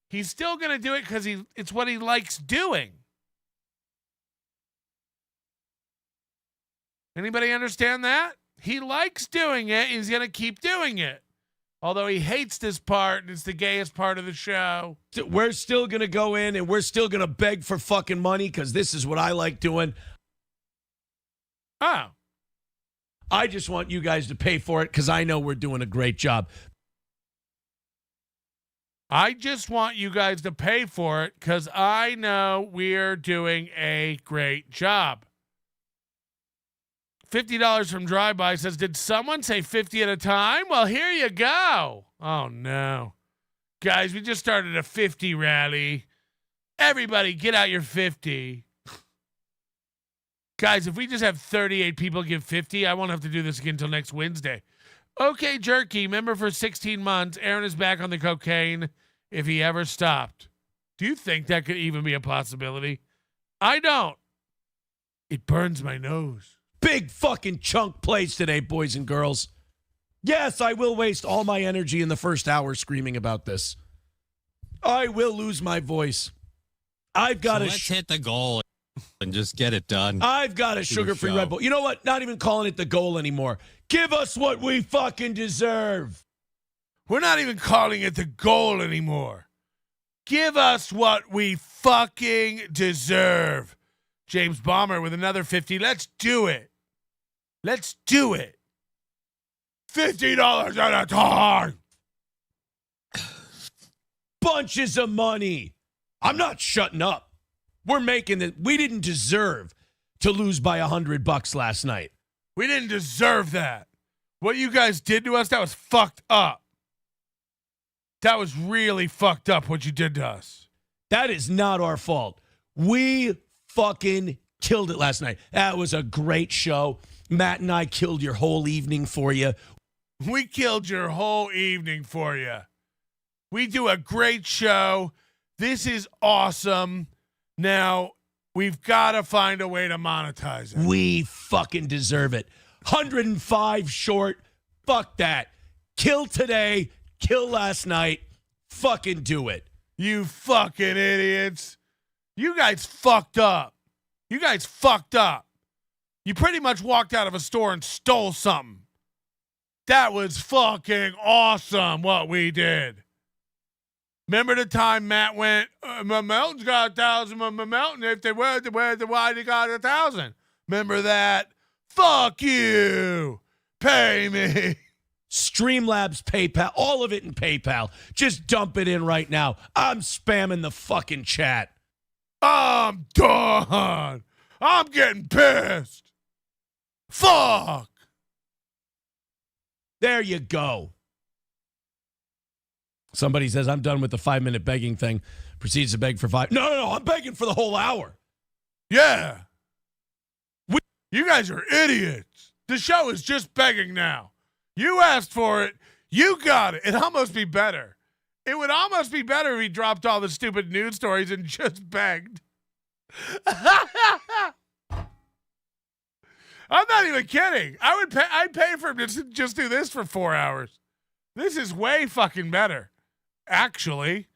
he's still going to do it because it's what he likes doing. Anybody understand that? He likes doing it. He's going to keep doing it. Although he hates this part, and it's the gayest part of the show. We're still going to go in and we're still going to beg for fucking money because this is what I like doing. Oh. I just want you guys to pay for it because I know we're doing a great job. I just want you guys to pay for it because I know we're doing a great job. $50 from Drive-By says, did someone say 50 at a time? Well, here you go. Oh, no. Guys, we just started a 50 rally. Everybody, get out your 50. Guys, if we just have 38 people give 50, I won't have to do this again until next Wednesday. Okay, Jerky, member for 16 months. Aaron is back on the cocaine if he ever stopped. Do you think that could even be a possibility? I don't. It burns my nose. Big fucking chunk plays today, boys and girls. Yes, I will waste all my energy in the first hour screaming about this. I will lose my voice. I've got let's hit the goal and just get it done. I've got a sugar-free Red Bull. You know what? Not even calling it the goal anymore. Give us what we fucking deserve. We're not even calling it the goal anymore. Give us what we fucking deserve. James Bomber with another 50. Let's do it. Let's do it. $50 at a time. Bunches of money. I'm not shutting up. We're making it. We didn't deserve to lose by $100 last night. We didn't deserve that. What you guys did to us, that was fucked up. That was really fucked up what you did to us. That is not our fault. We fucking killed it last night. That was a great show. Matt and I killed your whole evening for you. We killed your whole evening for you. We do a great show. This is awesome. Now, we've got to find a way to monetize it. We fucking deserve it. 105 short. Fuck that. Kill today. Kill last night. Fucking do it. You fucking idiots. You guys fucked up. You guys fucked up. You pretty much walked out of a store and stole something. That was fucking awesome what we did. Remember the time Matt went, Melton's got 1,000, Melton, if they were, why they got 1,000? Remember that? Fuck you. Pay me. Streamlabs, PayPal, all of it in PayPal. Just dump it in right now. I'm spamming the fucking chat. I'm done. I'm getting pissed. Fuck. There you go. Somebody says, I'm done with the 5-minute begging thing. Proceeds to beg for 5. No, I'm begging for the whole hour. Yeah. You guys are idiots. The show is just begging now. You asked for it. You got it. It'd almost be better. It would almost be better if he dropped all the stupid news stories and just begged. I'm not even kidding. I'd pay for him to just do this for 4 hours. This is way fucking better. Actually.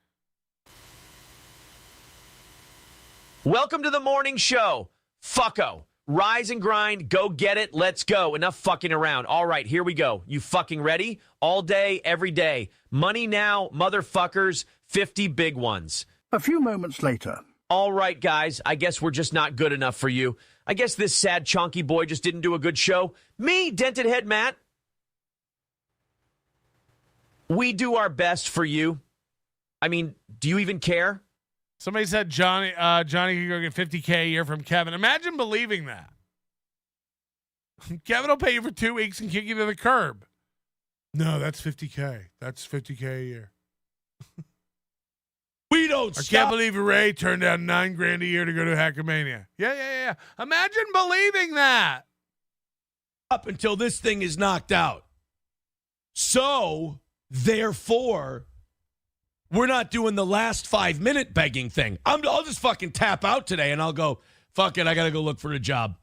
Welcome to the morning show. Fucko. Rise and grind. Go get it. Let's go. Enough fucking around. All right, here we go. You fucking ready? All day, every day. Money now, motherfuckers. 50 big ones. A few moments later. All right, guys. I guess we're just not good enough for you. I guess this sad chonky boy just didn't do a good show. Me, Dented Head Matt. We do our best for you. I mean, do you even care? Somebody said Johnny could go get $50K a year from Kevin. Imagine believing that. Kevin will pay you for 2 weeks and kick you to the curb. No, that's $50K. That's $50K a year. We don't I stop. can't believe Ray turned down $9,000 a year to go to Hackamania. Yeah. Imagine believing that. Up until this thing is knocked out. So, therefore, we're not doing the last 5-minute begging thing. I'll just fucking tap out today and I'll go, fuck it, I got to go look for a job.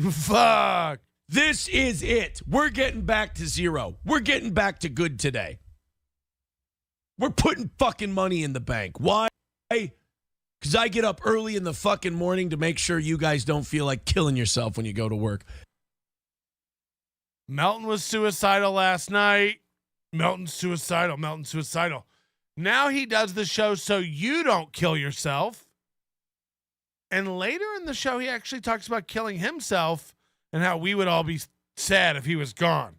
Fuck. This is it. We're getting back to zero. We're getting back to good today. We're putting fucking money in the bank. Why? Because I get up early in the fucking morning to make sure you guys don't feel like killing yourself when you go to work. Melton was suicidal last night. Melton's suicidal. Now he does the show so you don't kill yourself. And later in the show, he actually talks about killing himself and how we would all be sad if he was gone.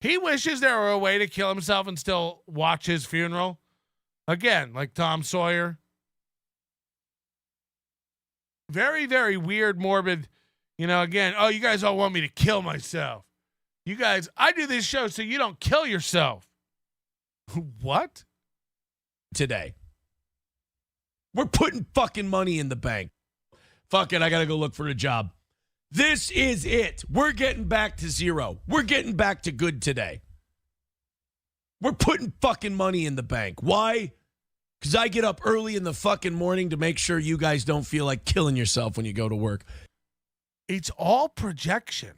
He wishes there were a way to kill himself and still watch his funeral. Again, like Tom Sawyer. Very, very weird, morbid. Again, you guys all want me to kill myself. You guys, I do this show so you don't kill yourself. What? Today. We're putting fucking money in the bank. Fuck it, I got to go look for a job. This is it. We're getting back to zero. We're getting back to good today. We're putting fucking money in the bank. Why? Because I get up early in the fucking morning to make sure you guys don't feel like killing yourself when you go to work. It's all projection.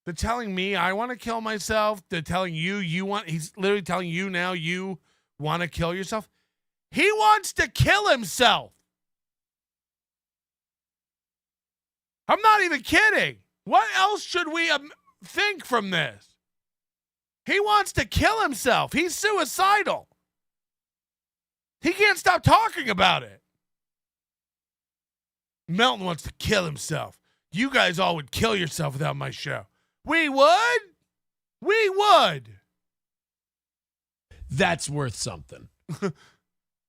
They're telling me I want to kill myself. They're telling you want, he's literally telling you now you want to kill yourself. He wants to kill himself. I'm not even kidding. What else should we think from this? He wants to kill himself. He's suicidal. He can't stop talking about it. Melton wants to kill himself. You guys all would kill yourself without my show. We would? We would. That's worth something.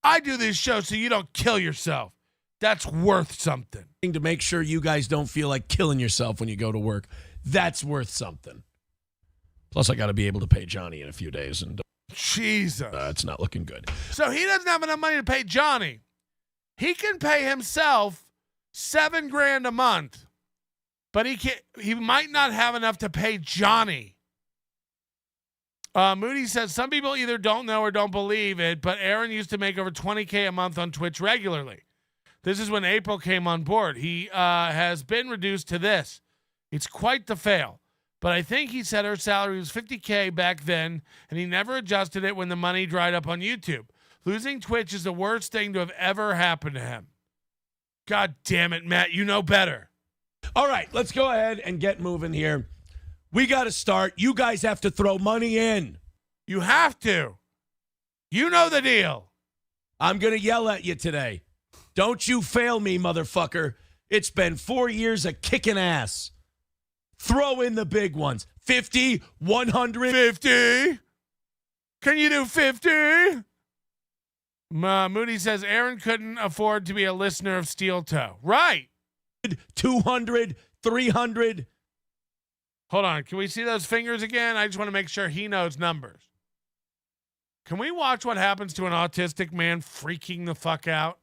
I do this show so you don't kill yourself. That's worth something. To make sure you guys don't feel like killing yourself when you go to work. That's worth something. Plus, I got to be able to pay Johnny in a few days, and Jesus, it's not looking good. So he doesn't have enough money to pay Johnny. He can pay himself $7,000 a month, but he might not have enough to pay Johnny. Moody says some people either don't know or don't believe it, but Aaron used to make over $20K a month on Twitch regularly. This is when April came on board. He has been reduced to this. It's quite the fail. But I think he said her salary was $50K back then, and he never adjusted it when the money dried up on YouTube. Losing Twitch is the worst thing to have ever happened to him. God damn it, Matt. You know better. All right, let's go ahead and get moving here. We got to start. You guys have to throw money in. You have to. You know the deal. I'm going to yell at you today. Don't you fail me, motherfucker. It's been 4 years of kicking ass. Throw in the big ones. 50, 100. 50. Can you do 50? Moody says Aaron couldn't afford to be a listener of Steel Toe. Right. 200, 300. Hold on. Can we see those fingers again? I just want to make sure he knows numbers. Can we watch what happens to an autistic man freaking the fuck out?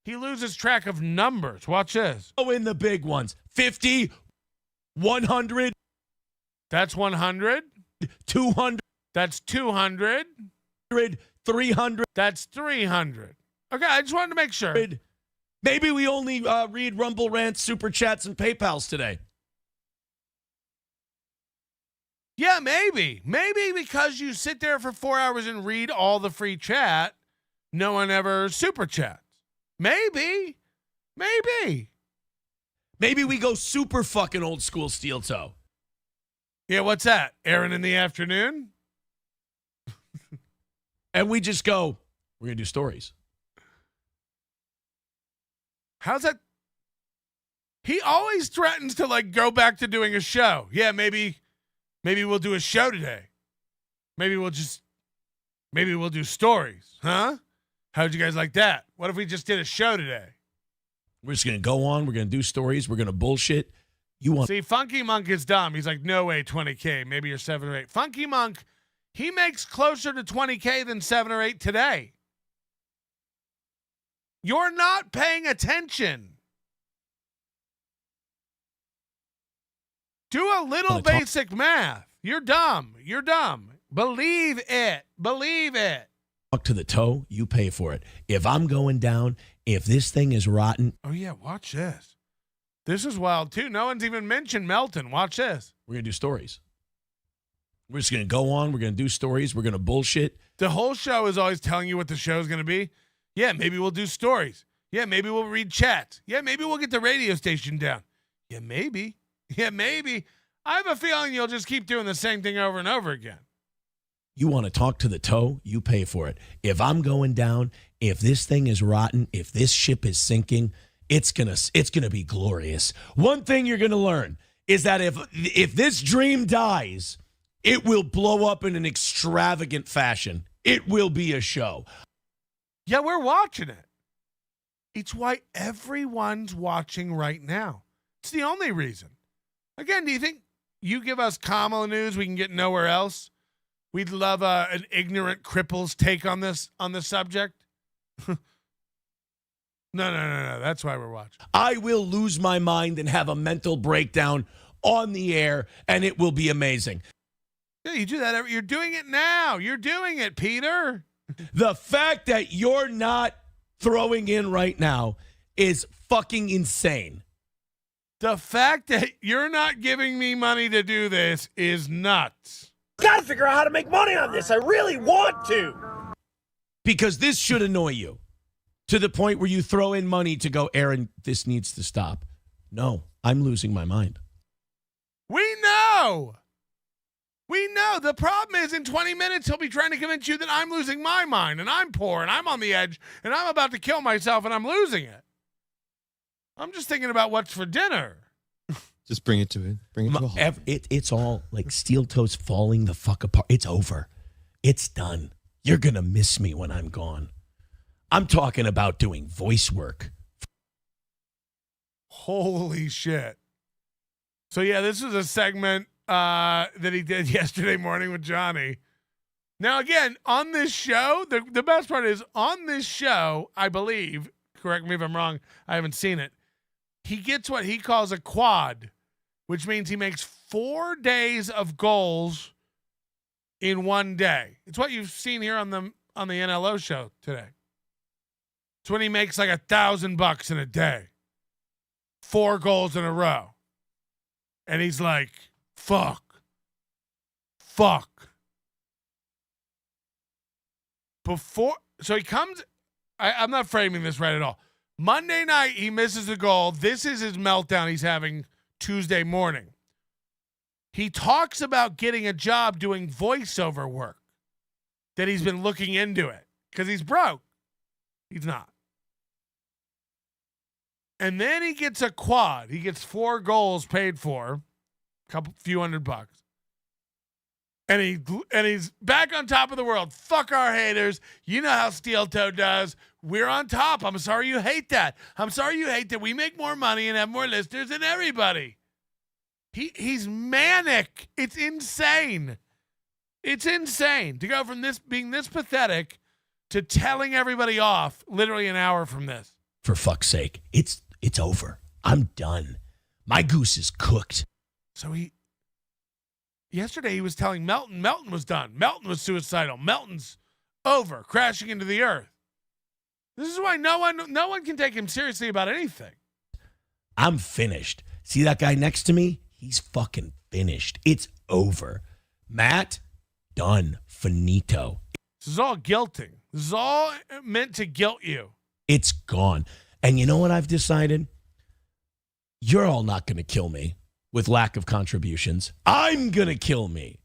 He loses track of numbers. Watch this. Oh, in the big ones. 50, 100. That's 100. 200. That's 200. 300. That's 300. Okay, I just wanted to make sure. Maybe we only read Rumble Rants, Super Chats, and PayPals today. Yeah, maybe. Maybe because you sit there for 4 hours and read all the free chat, no one ever super chats. Maybe. Maybe. Maybe we go super fucking old school Steel Toe. Yeah, what's that? Aaron in the afternoon? And we just go, we're going to do stories. How's that? He always threatens to like go back to doing a show. Yeah, maybe we'll do a show today. Maybe we'll do stories. Huh? How'd you guys like that? What if we just did a show today? We're just going to go on. We're going to do stories. We're going to bullshit. See, Funky Monk is dumb. He's like, no way, 20K. Maybe you're 7 or 8. Funky Monk, he makes closer to 20K than 7 or 8 today. You're not paying attention. Do a little basic math. You're dumb. You're dumb. Believe it. Believe it. Talk to the toe, you pay for it. If I'm going down, if this thing is rotten. Oh, yeah, watch this. This is wild, too. No one's even mentioned Melton. Watch this. We're going to do stories. We're just going to go on. We're going to do stories. We're going to bullshit. The whole show is always telling you what the show is going to be. Yeah, maybe we'll do stories. Yeah, maybe we'll read chats. Yeah, maybe we'll get the radio station down. Yeah, maybe. Yeah, maybe. I have a feeling you'll just keep doing the same thing over and over again. You want to talk to the toe, you pay for it. If I'm going down, if this thing is rotten, if this ship is sinking, it's gonna be glorious. One thing you're gonna learn is that if this dream dies, it will blow up in an extravagant fashion. It will be a show. Yeah, we're watching it. It's why everyone's watching right now. It's the only reason. Again, do you think you give us Kamala news we can get nowhere else? We'd love an ignorant cripple's take on this subject. No. That's why we're watching. I will lose my mind and have a mental breakdown on the air, and it will be amazing. Yeah, you do that. You're doing it now. You're doing it, Peter. The fact that you're not throwing in right now is fucking insane. The fact that you're not giving me money to do this is nuts. Gotta figure out how to make money on this. I really want to. Because this should annoy you to the point where you throw in money to go, Aaron, this needs to stop. No, I'm losing my mind. We know. We know. The problem is in 20 minutes, he'll be trying to convince you that I'm losing my mind and I'm poor and I'm on the edge and I'm about to kill myself and I'm losing it. I'm just thinking about what's for dinner. Just bring it to it. Bring it to a halt. It's all like steel toes falling the fuck apart. It's over. It's done. You're going to miss me when I'm gone. I'm talking about doing voice work. Holy shit. So, yeah, this is a segment that he did yesterday morning with Johnny. Now, again, on this show, the best part is on this show, I believe, correct me if I'm wrong, I haven't seen it, he gets what he calls a quad, which means he makes 4 days of goals in one day. It's what you've seen here on the NLO show today. It's when he makes like $1,000 in a day. 4 goals in a row. And he's like, fuck. So he comes, I'm not framing this right at all. Monday night, he misses a goal. This is his meltdown he's having Tuesday morning. He talks about getting a job doing voiceover work, that he's been looking into it because he's broke. He's not. And then he gets a quad. He gets 4 goals paid for, few $100. And he's back on top of the world. Fuck our haters. You know how Steel Toe does. We're on top. I'm sorry you hate that. I'm sorry you hate that we make more money and have more listeners than everybody. He's manic. It's insane. It's insane to go from this being this pathetic to telling everybody off literally an hour from this. For fuck's sake, it's over. I'm done. My goose is cooked. So yesterday he was telling Melton was done. Melton was suicidal. Melton's over, crashing into the earth. This is why no one can take him seriously about anything. I'm finished. See that guy next to me? He's fucking finished. It's over. Matt, done. Finito. This is all guilting. This is all meant to guilt you. It's gone. And you know what I've decided? You're all not going to kill me with lack of contributions. I'm going to kill me.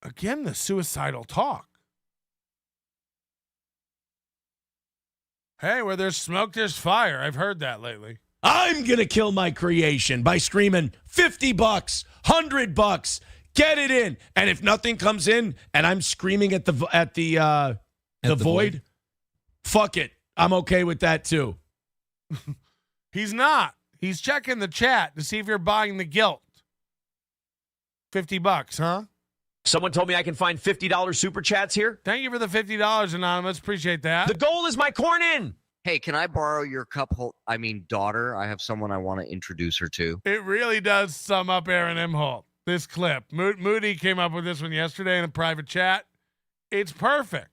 Again, the suicidal talk. Hey, where there's smoke, there's fire. I've heard that lately. I'm going to kill my creation by screaming $50, $100, get it in. And if nothing comes in and I'm screaming at the void, fuck it. I'm okay with that too. He's not. He's checking the chat to see if you're buying the guilt. $50, huh? Someone told me I can find $50 super chats here. Thank you for the $50, Anonymous. Appreciate that. The goal is my corn in. Hey, can I borrow your daughter? I have someone I want to introduce her to. It really does sum up Aaron Imholte. This clip. Moody came up with this one yesterday in a private chat. It's perfect.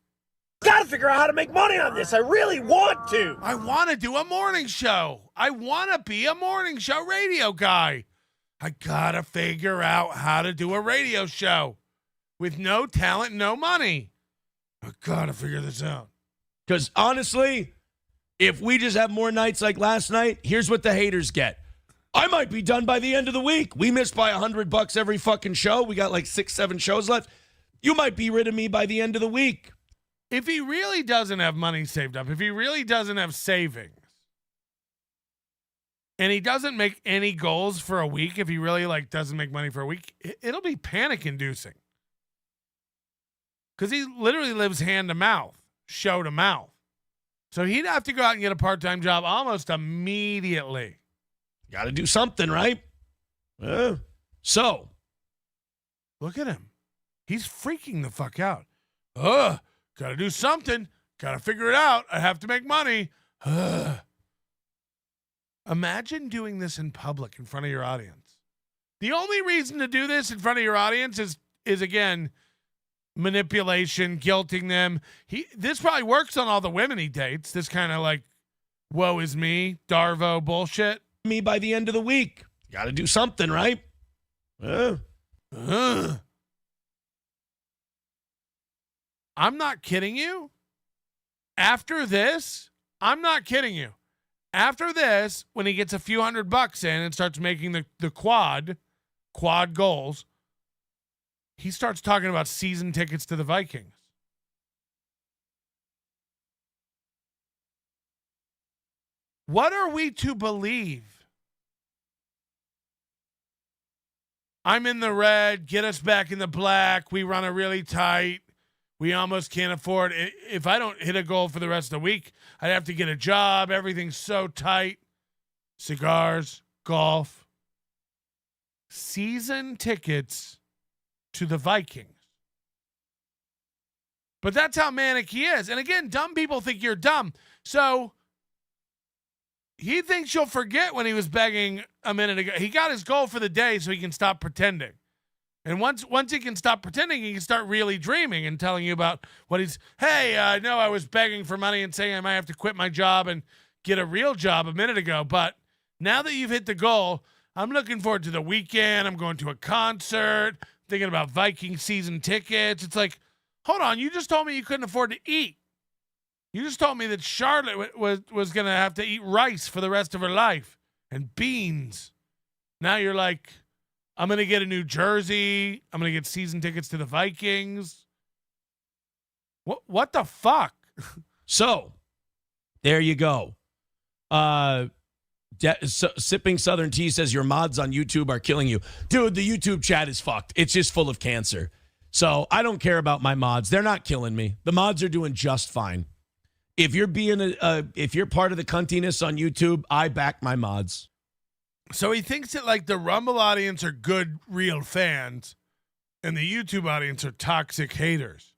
Gotta figure out how to make money on this. I really want to. I want to do a morning show. I want to be a morning show radio guy. I gotta figure out how to do a radio show with no talent, no money. I gotta figure this out. Because honestly, if we just have more nights like last night, here's what the haters get. I might be done by the end of the week. We missed by $100 every fucking show. We got like 6-7 shows left. You might be rid of me by the end of the week. If he really doesn't have money saved up, if he really doesn't have savings, and he doesn't make any goals for a week, if he really doesn't make money for a week, it'll be panic-inducing. Because he literally lives hand to mouth, show to mouth. So he'd have to go out and get a part-time job almost immediately. Got to do something, right? So. Look at him. He's freaking the fuck out. Got to do something. Got to figure it out. I have to make money. Imagine doing this in public in front of your audience. The only reason to do this in front of your audience is again, manipulation, guilting them. This probably works on all the women he dates. This kind of woe is me, Darvo bullshit. Me by the end of the week. Got to do something, right? I'm not kidding you. After this, I'm not kidding you. After this, when he gets a few $100 in and starts making the quad goals, he starts talking about season tickets to the Vikings. What are we to believe? I'm in the red. Get us back in the black. We run a really tight. We almost can't afford it. If I don't hit a goal for the rest of the week, I'd have to get a job. Everything's so tight. Cigars, golf, season tickets to the Vikings. But that's how manic he is. And again, dumb people think you're dumb. So he thinks you'll forget when he was begging a minute ago. He got his goal for the day so he can stop pretending. And once he can stop pretending, he can start really dreaming and telling you about what he's, hey, I know I was begging for money and saying I might have to quit my job and get a real job a minute ago. But now that you've hit the goal, I'm looking forward to the weekend. I'm going to a concert, thinking about Viking season tickets. It's like, hold on, you just told me you couldn't afford to eat. You just told me that Charlotte was going to have to eat rice for the rest of her life and beans. Now you're like, I'm going to get a new jersey. I'm going to get season tickets to the Vikings. What the fuck? So, there you go. Sipping Southern Tea says your mods on YouTube are killing you. Dude, the YouTube chat is fucked. It's just full of cancer. So, I don't care about my mods. They're not killing me. The mods are doing just fine. If you're if you're part of the cuntiness on YouTube, I back my mods. So he thinks that like the Rumble audience are good, real fans, and the YouTube audience are toxic haters.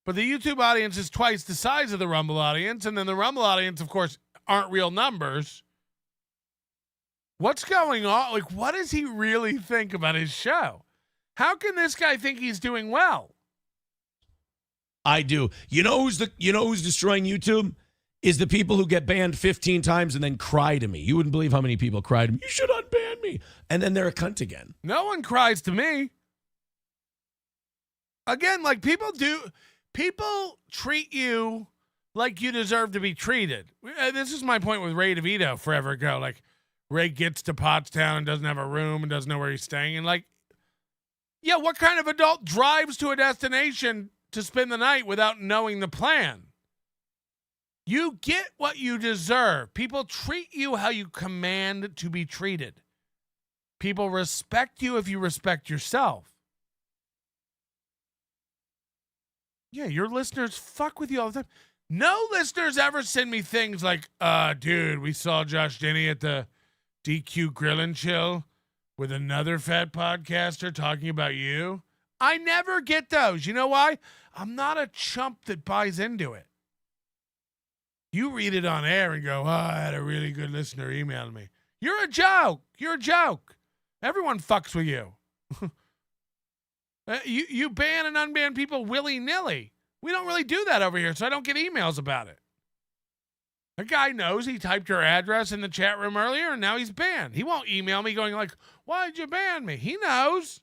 But the YouTube audience is twice the size of the Rumble audience, and then the Rumble audience, of course, aren't real numbers. What's going on? Like, what does he really think about his show? How can this guy think he's doing well? I do. You know who's destroying YouTube? Is the people who get banned 15 times and then cry to me. You wouldn't believe how many people cried to me. You should unban me. And then they're a cunt again. No one cries to me. Again, like people treat you like you deserve to be treated. This is my point with Ray DeVito forever ago. Like Ray gets to Pottstown and doesn't have a room and doesn't know where he's staying. And like, yeah, what kind of adult drives to a destination to spend the night without knowing the plan? You get what you deserve. People treat you how you command to be treated. People respect you if you respect yourself. Yeah, your listeners fuck with you all the time. No listeners ever send me things like, dude, we saw Josh Denny at the DQ Grill and Chill with another fat podcaster talking about you. I never get those. You know why? I'm not a chump that buys into it. You read it on air and go, I had a really good listener email me. You're a joke. You're a joke. Everyone fucks with you. You ban and unban people willy-nilly. We don't really do that over here, so I don't get emails about it. A guy knows he typed your address in the chat room earlier, and now he's banned. He won't email me going like, why did you ban me? He knows.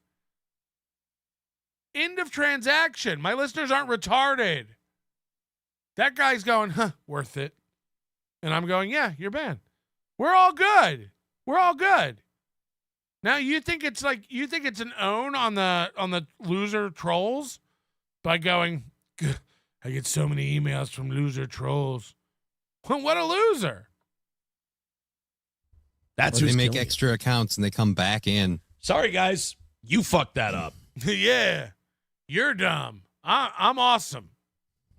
End of transaction. My listeners aren't retarded. That guy's going, worth it. And I'm going, yeah, you're banned. We're all good. We're all good. Now you think it's an own on the loser trolls by going, I get so many emails from loser trolls. Well, what a loser. That's who they make extra accounts and they come back in. Sorry, guys. You fucked that up. Yeah. You're dumb. I'm awesome.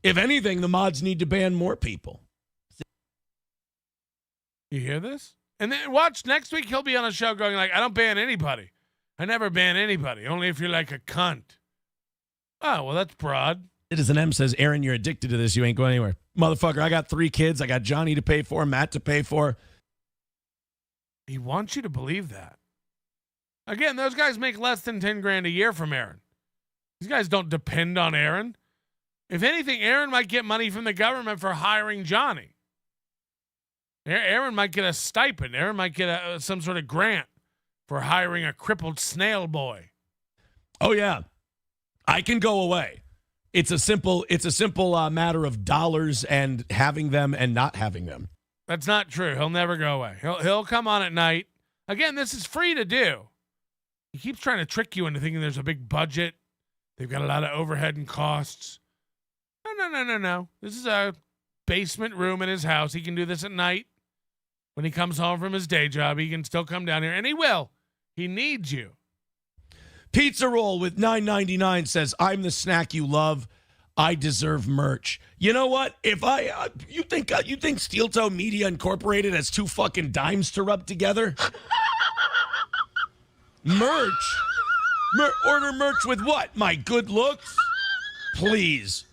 If anything, the mods need to ban more people. You hear this? And then watch next week. He'll be on a show going like, I don't ban anybody. I never ban anybody. Only if you're like a cunt. Oh, well, that's broad. Citizen M says, Aaron, you're addicted to this. You ain't going anywhere. Motherfucker, I got 3 kids. I got Johnny to pay for, Matt to pay for. He wants you to believe that. Again, those guys make less than 10 grand a year from Aaron. These guys don't depend on Aaron. If anything, Aaron might get money from the government for hiring Johnny. Aaron might get a stipend. Aaron might get some sort of grant for hiring a crippled snail boy. Oh, yeah. I can go away. It's a simple matter of dollars and having them and not having them. That's not true. He'll never go away. He'll come on at night. Again, this is free to do. He keeps trying to trick you into thinking there's a big budget. They've got a lot of overhead and costs. No. This is a basement room in his house. He can do this at night. When he comes home from his day job, he can still come down here, and he will. He needs you. Pizza Roll with $9.99 says, "I'm the snack you love. I deserve merch." You know what? If you think Steel Toe Media Incorporated has two fucking dimes to rub together? Merch? Order merch with what? My good looks? Please.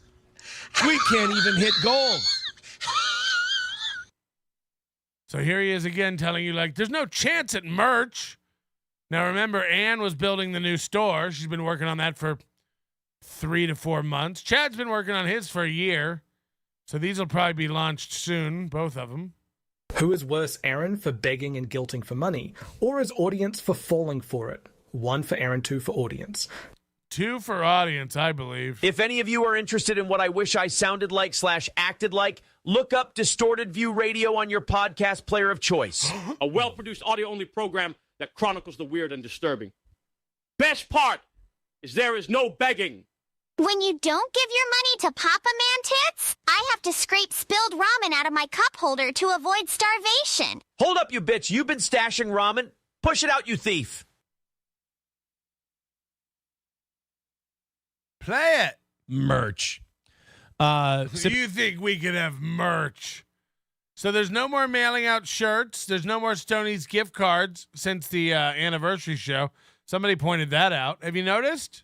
We can't even hit gold. So here he is again telling you, like, there's no chance at merch. Now, remember, Ann was building the new store. She's been working on that for 3 to 4 months. Chad's been working on his for a year. So these will probably be launched soon, both of them. Who is worse, Aaron for begging and guilting for money, or his audience for falling for it? 1 for Aaron, 2 for audience. 2 for audience, I believe. If any of you are interested in what I wish I sounded like / acted like, look up Distorted View Radio on your podcast player of choice. A well-produced audio-only program that chronicles the weird and disturbing. Best part is there is no begging. When you don't give your money to Papa Man Tits, I have to scrape spilled ramen out of my cup holder to avoid starvation. Hold up, you bitch. You've been stashing ramen. Push it out, you thief. Play it. Merch. You think we could have merch? So there's no more mailing out shirts. There's no more Stoney's gift cards since the anniversary show. Somebody pointed that out. Have you noticed?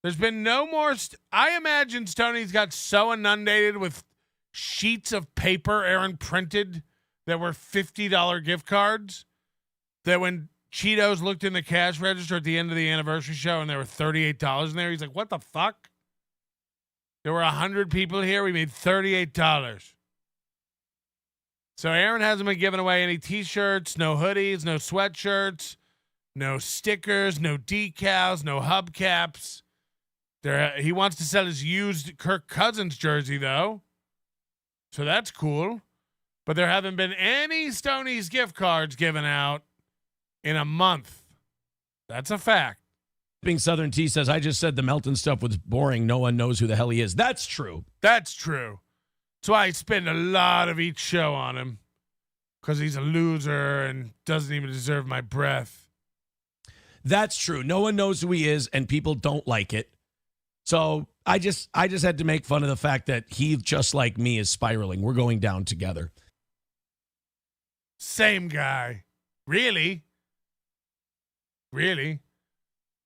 There's been no more. I imagine Stoney's got so inundated with sheets of paper Aaron printed that were $50 gift cards that when Cheetos looked in the cash register at the end of the anniversary show and there were $38 in there, he's like, what the fuck? There were 100 people here. We made $38. So Aaron hasn't been giving away any T-shirts, no hoodies, no sweatshirts, no stickers, no decals, no hubcaps. He wants to sell his used Kirk Cousins jersey, though. So that's cool. But there haven't been any Stoney's gift cards given out in a month. That's a fact. Being Southern T says, "I just said the Melton stuff was boring. No one knows who the hell he is." That's true. That's true. That's why I spend a lot of each show on him. Because he's a loser and doesn't even deserve my breath. That's true. No one knows who he is, and people don't like it. So I just had to make fun of the fact that he, just like me, is spiraling. We're going down together. Same guy. Really? Really?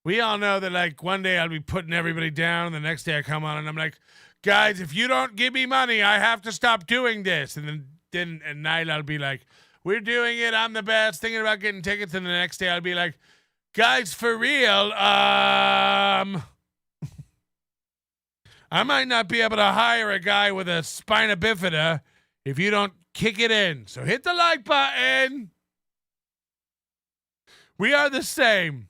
We all know that, like, one day I'll be putting everybody down, and the next day I come on and I'm like, guys, if you don't give me money, I have to stop doing this. And then at night I'll be like, we're doing it. I'm the best. Thinking about getting tickets. And the next day I'll be like, guys, for real, I might not be able to hire a guy with a spina bifida if you don't kick it in. So hit the like button. We are the same.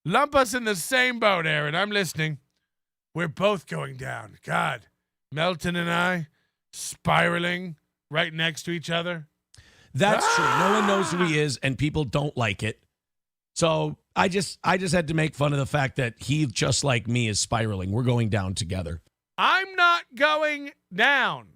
Lump us in the same boat, Aaron. I'm listening. We're both going down. God, Melton and I spiraling right next to each other. That's true. No one knows who he is, and people don't like it. So I just had to make fun of the fact that he, just like me, is spiraling. We're going down together. I'm not going down.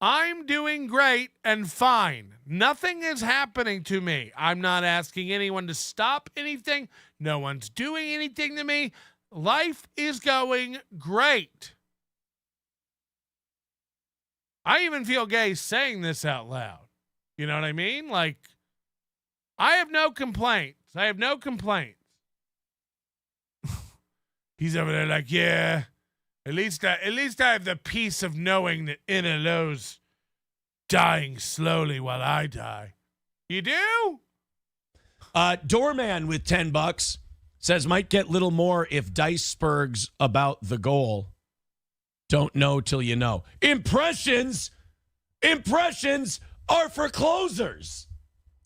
I'm doing great and fine. Nothing is happening to me. I'm not asking anyone to stop anything. No one's doing anything to me. Life is going great. I even feel gay saying this out loud. You know what I mean? Like, I have no complaints. He's over there like, yeah, at least I have the peace of knowing that Inna Lowe's dying slowly while I die. You do? Doorman with $10 says, might get little more if Dice spurgs about the goal. Don't know till you know. Impressions are for closers.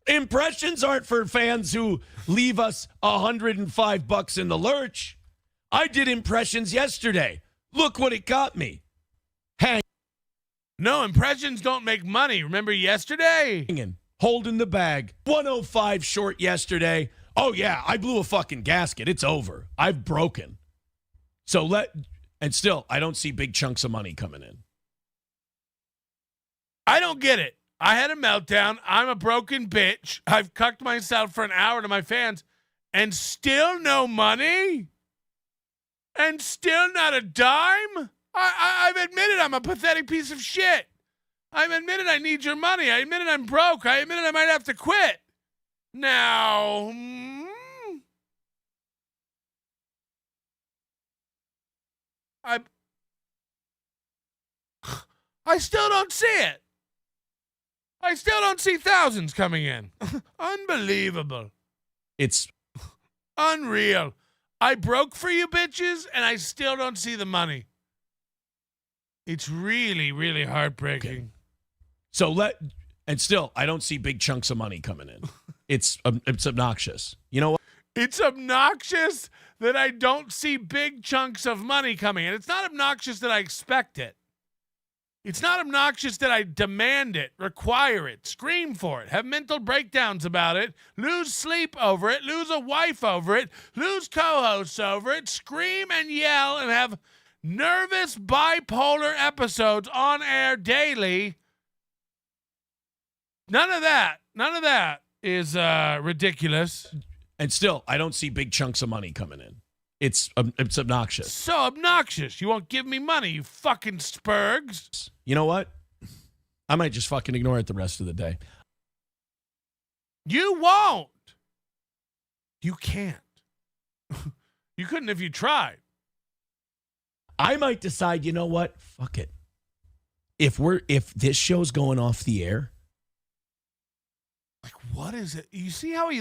Impressions aren't for fans who leave us $105 in the lurch. I did impressions yesterday. Look what it got me. No, impressions don't make money. Remember yesterday? Holding the bag. 105 short yesterday. Oh, yeah, I blew a fucking gasket. It's over. I've broken. And still, I don't see big chunks of money coming in. I don't get it. I had a meltdown. I'm a broken bitch. I've cucked myself for an hour to my fans, and still no money? And still not a dime? I've admitted I'm a pathetic piece of shit. I've admitted I need your money. I admitted I'm broke. I admitted I might have to quit. Now, I still don't see it. I still don't see thousands coming in. Unbelievable. It's unreal. I broke for you bitches, and I still don't see the money. It's really, really heartbreaking. And still, I don't see big chunks of money coming in. It's obnoxious. You know what? It's obnoxious that I don't see big chunks of money coming in. It's not obnoxious that I expect it. It's not obnoxious that I demand it, require it, scream for it, have mental breakdowns about it, lose sleep over it, lose a wife over it, lose co-hosts over it, scream and yell and have nervous bipolar episodes on air daily. None of that is ridiculous. And still, I don't see big chunks of money coming in. It's obnoxious. So obnoxious. You won't give me money, you fucking spurgs. You know what? I might just fucking ignore it the rest of the day. You won't. You can't. You couldn't if you tried. I might decide, you know what? Fuck it. If this show's going off the air. Like, what is it? You see how he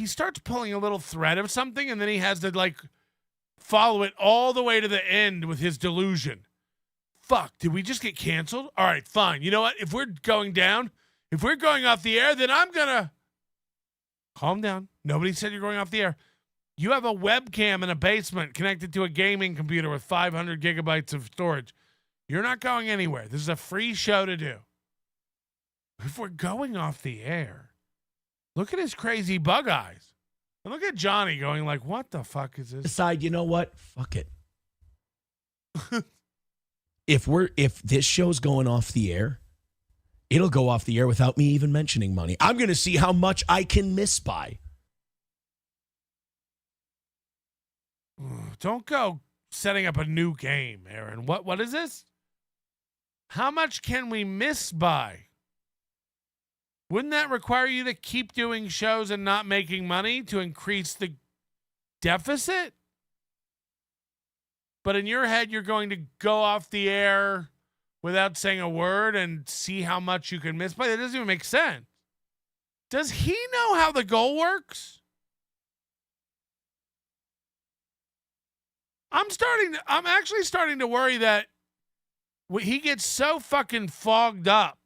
starts pulling a little thread of something, and then he has to follow it all the way to the end with his delusion. Fuck, did we just get canceled? All right, fine. You know what? If we're going down, if we're going off the air, then I'm gonna calm down. Nobody said you're going off the air. You have a webcam in a basement connected to a gaming computer with 500 gigabytes of storage. You're not going anywhere. This is a free show to do. If we're going off the air, look at his crazy bug eyes. And look at Johnny going like, what the fuck is this? Decide, you know what? Fuck it. If this show's going off the air, it'll go off the air without me even mentioning money. I'm going to see how much I can miss by. Don't go setting up a new game, Aaron. What is this? How much can we miss by? Wouldn't that require you to keep doing shows and not making money to increase the deficit? But in your head, you're going to go off the air without saying a word and see how much you can miss by. That doesn't even make sense. Does he know how the goal works? I'm actually starting to worry that he gets so fucking fogged up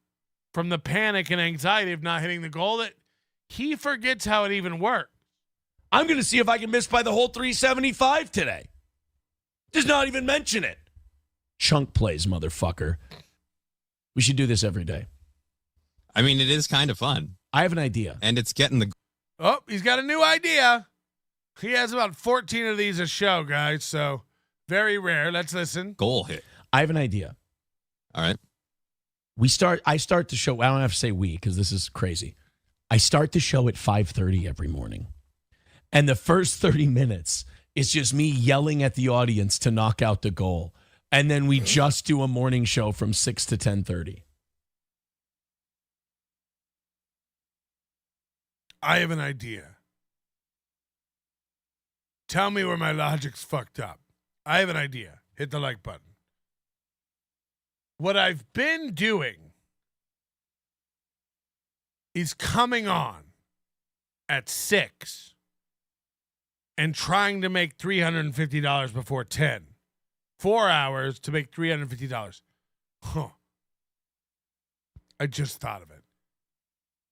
from the panic and anxiety of not hitting the goal that he forgets how it even works. I'm going to see if I can miss by the whole 375 today. Does not even mention it. Chunk plays, motherfucker. We should do this every day. I mean, it is kind of fun. I have an idea. And it's getting the... Oh, he's got a new idea. He has about 14 of these a show, guys, so very rare. Let's listen. Goal hit. I have an idea. All right. I start the show. I don't have to say we because this is crazy. I start the show at 5:30 every morning. And the first 30 minutes is just me yelling at the audience to knock out the goal. And then we just do a morning show from 6 to 10:30. I have an idea. Tell me where my logic's fucked up. I have an idea. Hit the like button. What I've been doing is coming on at 6 and trying to make $350 before 10. 4 hours to make $350. Huh. I just thought of it.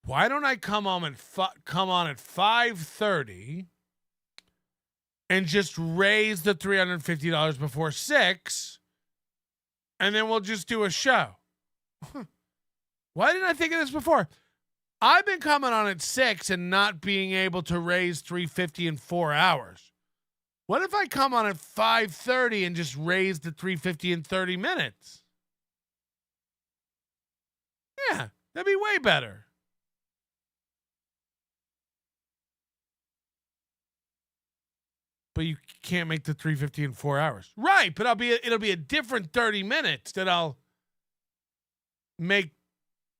Why don't I come on at 5:30 and just raise the $350 before 6, and then we'll just do a show. Why didn't I think of this before? I've been coming on at 6 and not being able to raise $350 in 4 hours. What if I come on at 5:30 and just raise the $350 in 30 minutes? Yeah, that'd be way better. But you can't make the $350 in 4 hours. Right, but it'll be a different 30 minutes that I'll make.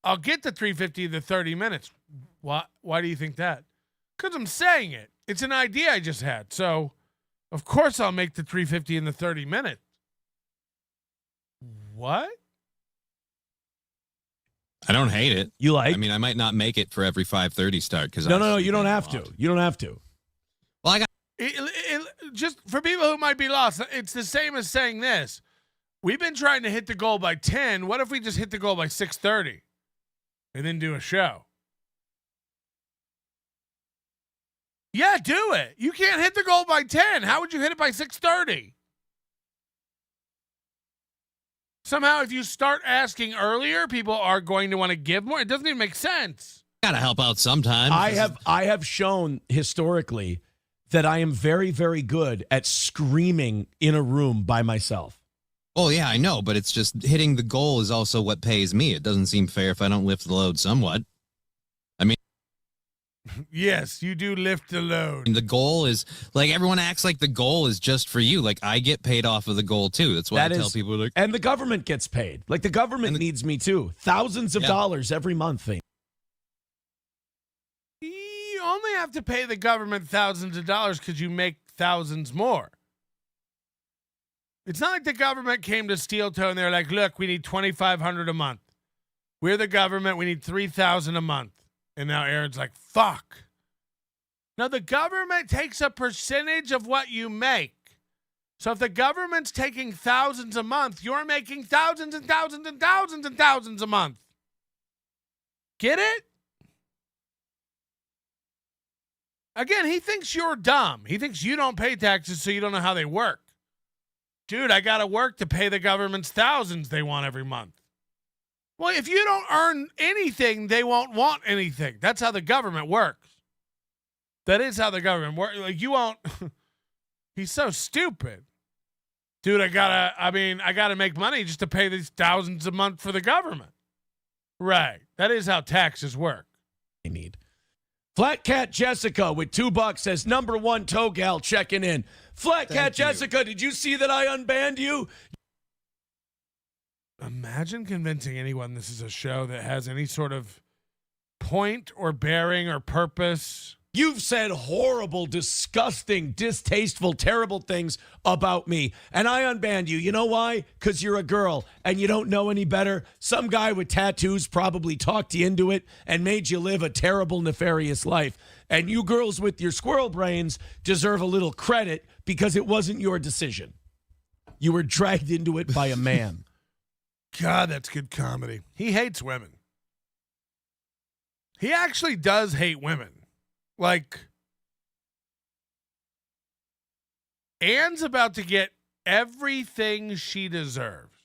I'll get the $350 in the 30 minutes. Why do you think that? Because I'm saying it. It's an idea I just had. So, of course I'll make the $350 in the 30 minutes. What? I don't hate it. You like? I mean, I might not make it for every 5:30 start because No. You don't have to. You don't have to. Well, I got. Just for people who might be lost, it's the same as saying this. We've been trying to hit the goal by 10. What if we just hit the goal by 6:30 and then do a show? Yeah, do it. You can't hit the goal by 10. How would you hit it by 6:30? Somehow, if you start asking earlier, people are going to want to give more. It doesn't even make sense. Gotta help out sometimes. I have shown historically that I am very, very good at screaming in a room by myself. Oh, yeah, I know, but it's just hitting the goal is also what pays me. It doesn't seem fair if I don't lift the load somewhat. I mean, yes, you do lift the load. The goal is, like, everyone acts like the goal is just for you. Like, I get paid off of the goal, too. That's why I tell people, like, and the government gets paid. Like, the government needs me, too. Thousands of dollars every month. You only have to pay the government thousands of dollars because you make thousands more. It's not like the government came to Steel Toe and they're like, look, we need $2,500 a month. We're the government. We need $3,000 a month. And now Aaron's like, fuck. Now, the government takes a percentage of what you make. So if the government's taking thousands a month, you're making thousands and thousands and thousands and thousands a month. Get it? Again, he thinks you're dumb. He thinks you don't pay taxes, so you don't know how they work. Dude, I got to work to pay the government's thousands they want every month. Well, if you don't earn anything, they won't want anything. That's how the government works. That is how the government works. Like, you won't. He's so stupid. Dude, I gotta make money just to pay these thousands a month for the government. Right. That is how taxes work. I need. Flat Cat Jessica with $2 says, number one toe gal checking in. Flat Cat Jessica, did you see that I unbanned you? Imagine convincing anyone this is a show that has any sort of point or bearing or purpose. You've said horrible, disgusting, distasteful, terrible things about me, and I unbanned you. You know why? Because you're a girl, and you don't know any better. Some guy with tattoos probably talked you into it and made you live a terrible, nefarious life. And you girls with your squirrel brains deserve a little credit because it wasn't your decision. You were dragged into it by a man. God, that's good comedy. He hates women. He actually does hate women. Like, Anne's about to get everything she deserves.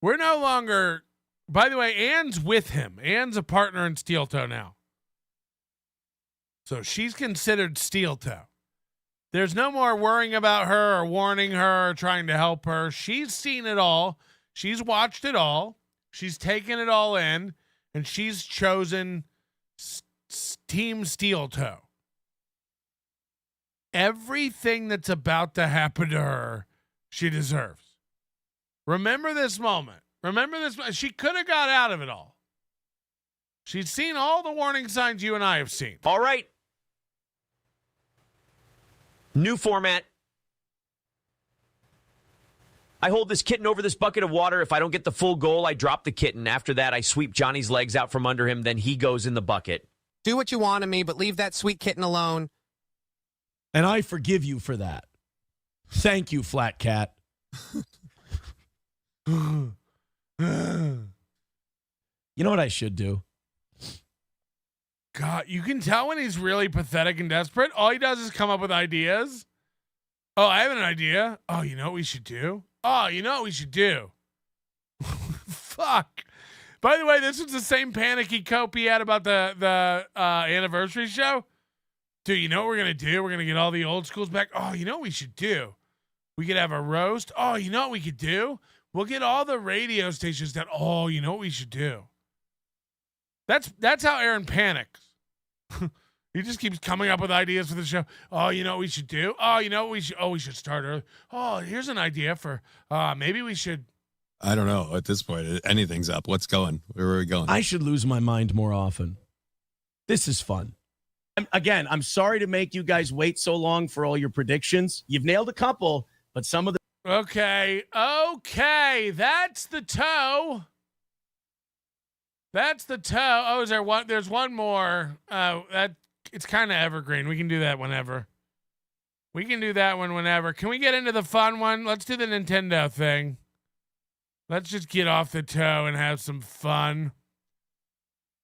We're no longer, by the way, Anne's with him. Anne's a partner in Steel Toe now. So she's considered Steel Toe. There's no more worrying about her or warning her or trying to help her. She's seen it all. She's watched it all. She's taken it all in, and she's chosen Team Steel Toe. Everything that's about to happen to her, she deserves. Remember this moment. Remember this. She could have got out of it all. She's seen all the warning signs you and I have seen. All right. New format. I hold this kitten over this bucket of water. If I don't get the full goal, I drop the kitten. After that, I sweep Johnny's legs out from under him. Then he goes in the bucket. Do what you want of me, but leave that sweet kitten alone. And I forgive you for that. Thank you, Flat Cat. You know what I should do? God, you can tell when he's really pathetic and desperate. All he does is come up with ideas. Oh, I have an idea. Oh, you know what we should do? Oh, you know what we should do? Fuck. By the way, this was the same panicky cope he had about the anniversary show. Dude, you know what we're going to do? We're going to get all the old schools back. Oh, you know what we should do? We could have a roast. Oh, you know what we could do? We'll get all the radio stations that, oh, you know what we should do? That's how Aaron panics. He just keeps coming up with ideas for the show. Oh, you know what we should do? Oh, you know what we should? Oh, we should start early. Oh, here's an idea for maybe we should. I don't know. At this point, anything's up. What's going? Where are we going? I should lose my mind more often. This is fun. Again, I'm sorry to make you guys wait so long for all your predictions. You've nailed a couple, but some of the. Okay. That's the toe. That's the toe. Oh, is there one? There's one more. It's kind of evergreen. We can do that whenever. We can do that one whenever. Can we get into the fun one? Let's do the Nintendo thing. Let's just get off the toe and have some fun.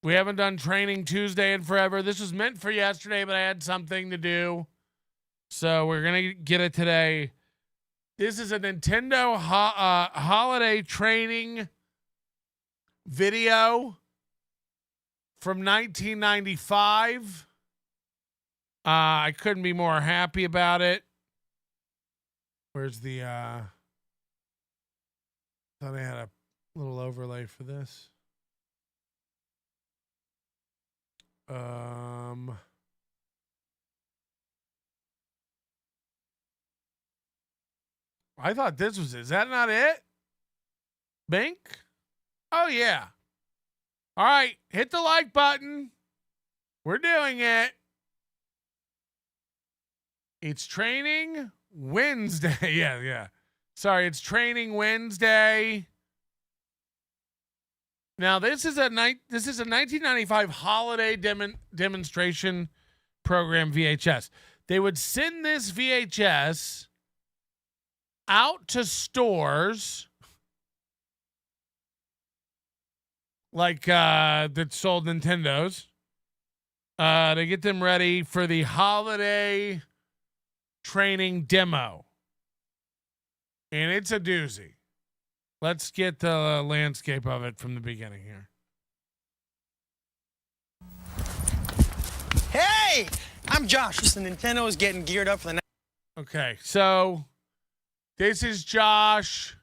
We haven't done Training Tuesday in forever. This was meant for yesterday, but I had something to do. So we're going to get it today. This is a Nintendo holiday training video from 1995. I couldn't be more happy about it. Where's the thought I had a little overlay for this. I thought this was it. Is that not it? Bink? Oh, yeah. All right. Hit the like button. We're doing it. It's Training Wednesday. Yeah. Sorry, it's Training Wednesday. Now, this is a 1995 holiday demonstration program VHS. They would send this VHS out to stores like that sold Nintendos to get them ready for the holiday training demo. And it's a doozy. Let's get the landscape of it from the beginning here. Hey, I'm Josh. Listen, Nintendo is getting geared up for the next. Okay, so this is Josh.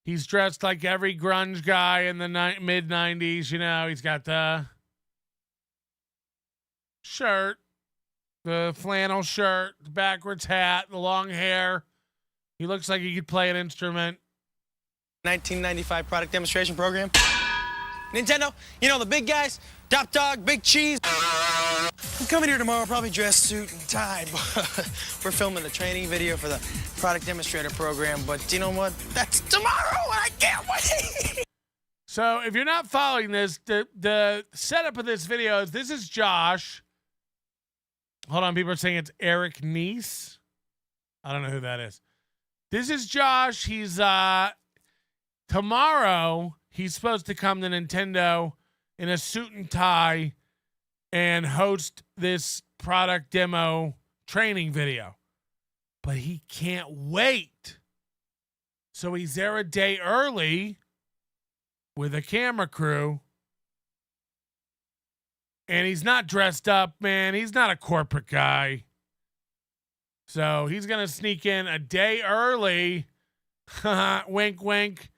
He's dressed like every grunge guy in the mid-90s. You know, he's got the shirt, the flannel shirt, the backwards hat, the long hair. He looks like he could play an instrument. 1995 product demonstration program. Nintendo, you know the big guys, Top Dog, Big Cheese. I'm coming here tomorrow, probably dress suit and tie. We're filming a training video for the product demonstrator program, but you know what? That's tomorrow, and I can't wait. So if you're not following this, the setup of this video is this is Josh. Hold on, people are saying it's Eric Neese. I don't know who that is. This is Josh. He's tomorrow he's supposed to come to Nintendo in a suit and tie and host this product demo training video. But he can't wait. So he's there a day early with a camera crew. And he's not dressed up, man. He's not a corporate guy. So he's going to sneak in a day early. Wink, wink.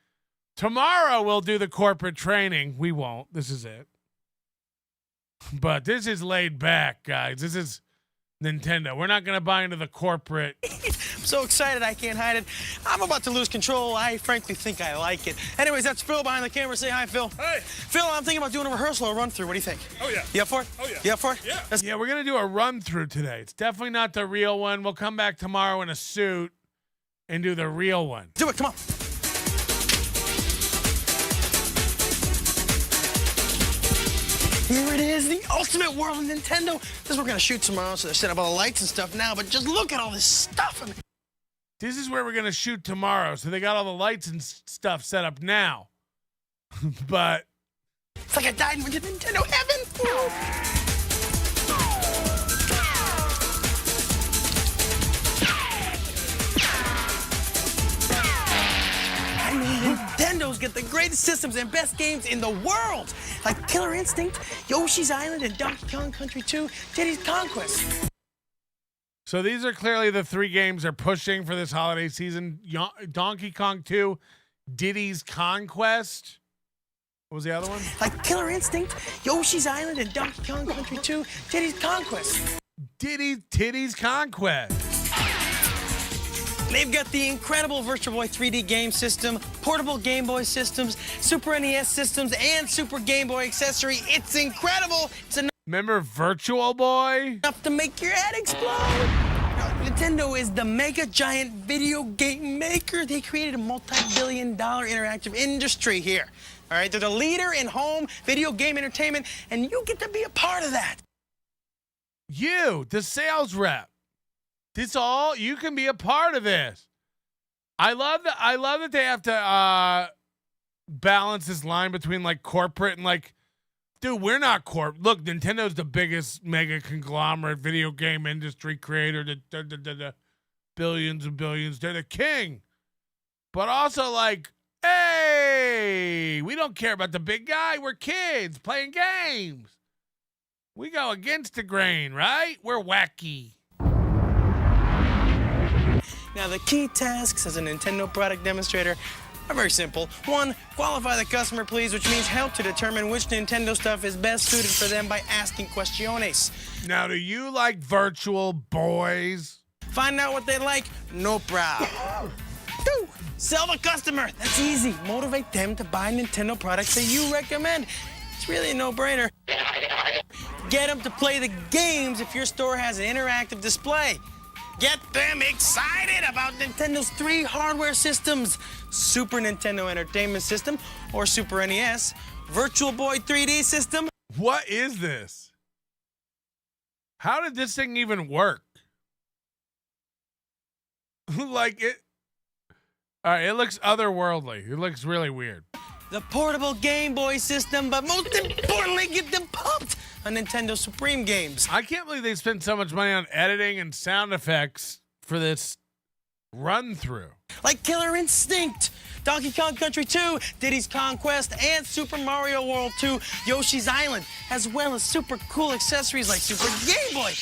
Tomorrow we'll do the corporate training. We won't. This is it. But this is laid back, guys. This is Nintendo. We're not going to buy into the corporate. I'm so excited I can't hide it. I'm about to lose control. I frankly think I like it. Anyways, that's Phil behind the camera. Say hi, Phil. Hey. Phil, I'm thinking about doing a rehearsal or run through. What do you think? Oh, yeah. You up for it? Oh, yeah. You up for it? Yeah. Yeah, we're going to do a run through today. It's definitely not the real one. We'll come back tomorrow in a suit and do the real one. Do it. Come on. Here it is, the ultimate world of Nintendo. This is what we're going to shoot tomorrow, so they're setting up all the lights and stuff now, but just look at all this stuff. This is where we're going to shoot tomorrow, so they got all the lights and stuff set up now. But it's like I died and went to Nintendo heaven. get the greatest systems and best games in the world, like Killer Instinct, Yoshi's Island, and Donkey Kong Country 2, Diddy's Conquest. So these are clearly the 3 games they're pushing for this holiday season. Donkey Kong 2, Diddy's Conquest. What was the other one? Like Killer Instinct, Yoshi's Island, and Donkey Kong Country 2, Diddy's Conquest. Diddy's Conquest. They've got the incredible Virtual Boy 3D game system, portable Game Boy systems, Super NES systems, and Super Game Boy accessory. It's incredible. Remember Virtual Boy? Enough to make your head explode. Now, Nintendo is the mega giant video game maker. They created a multi-billion-dollar interactive industry here. All right, they're the leader in home video game entertainment, and you get to be a part of that. You, the sales rep. You can be a part of this. I love that they have to balance this line between like corporate and like, dude, we're not corp. Look, Nintendo's the biggest mega conglomerate video game industry creator. The billions and billions. They're the king. But also like, hey, we don't care about the big guy. We're kids playing games. We go against the grain, right? We're wacky. Now, the key tasks as a Nintendo product demonstrator are very simple. 1, qualify the customer, please, which means help to determine which Nintendo stuff is best suited for them by asking questiones. Now, do you like Virtual Boys? Find out what they like, no problem. 2, sell the customer. That's easy. Motivate them to buy Nintendo products that you recommend. It's really a no-brainer. Get them to play the games if your store has an interactive display. Get them excited about Nintendo's 3 hardware systems: Super Nintendo Entertainment System, or Super NES, Virtual Boy 3D System. What is this? How did this thing even work? Like it. All right, it looks otherworldly. It looks really weird. The portable Game Boy system, but most importantly, get them pumped on Nintendo Supreme games. I can't believe they spent so much money on editing and sound effects for this run through. Like Killer Instinct, Donkey Kong Country 2, Diddy's Conquest, and Super Mario World 2, Yoshi's Island, as well as super cool accessories like Super Game Boy.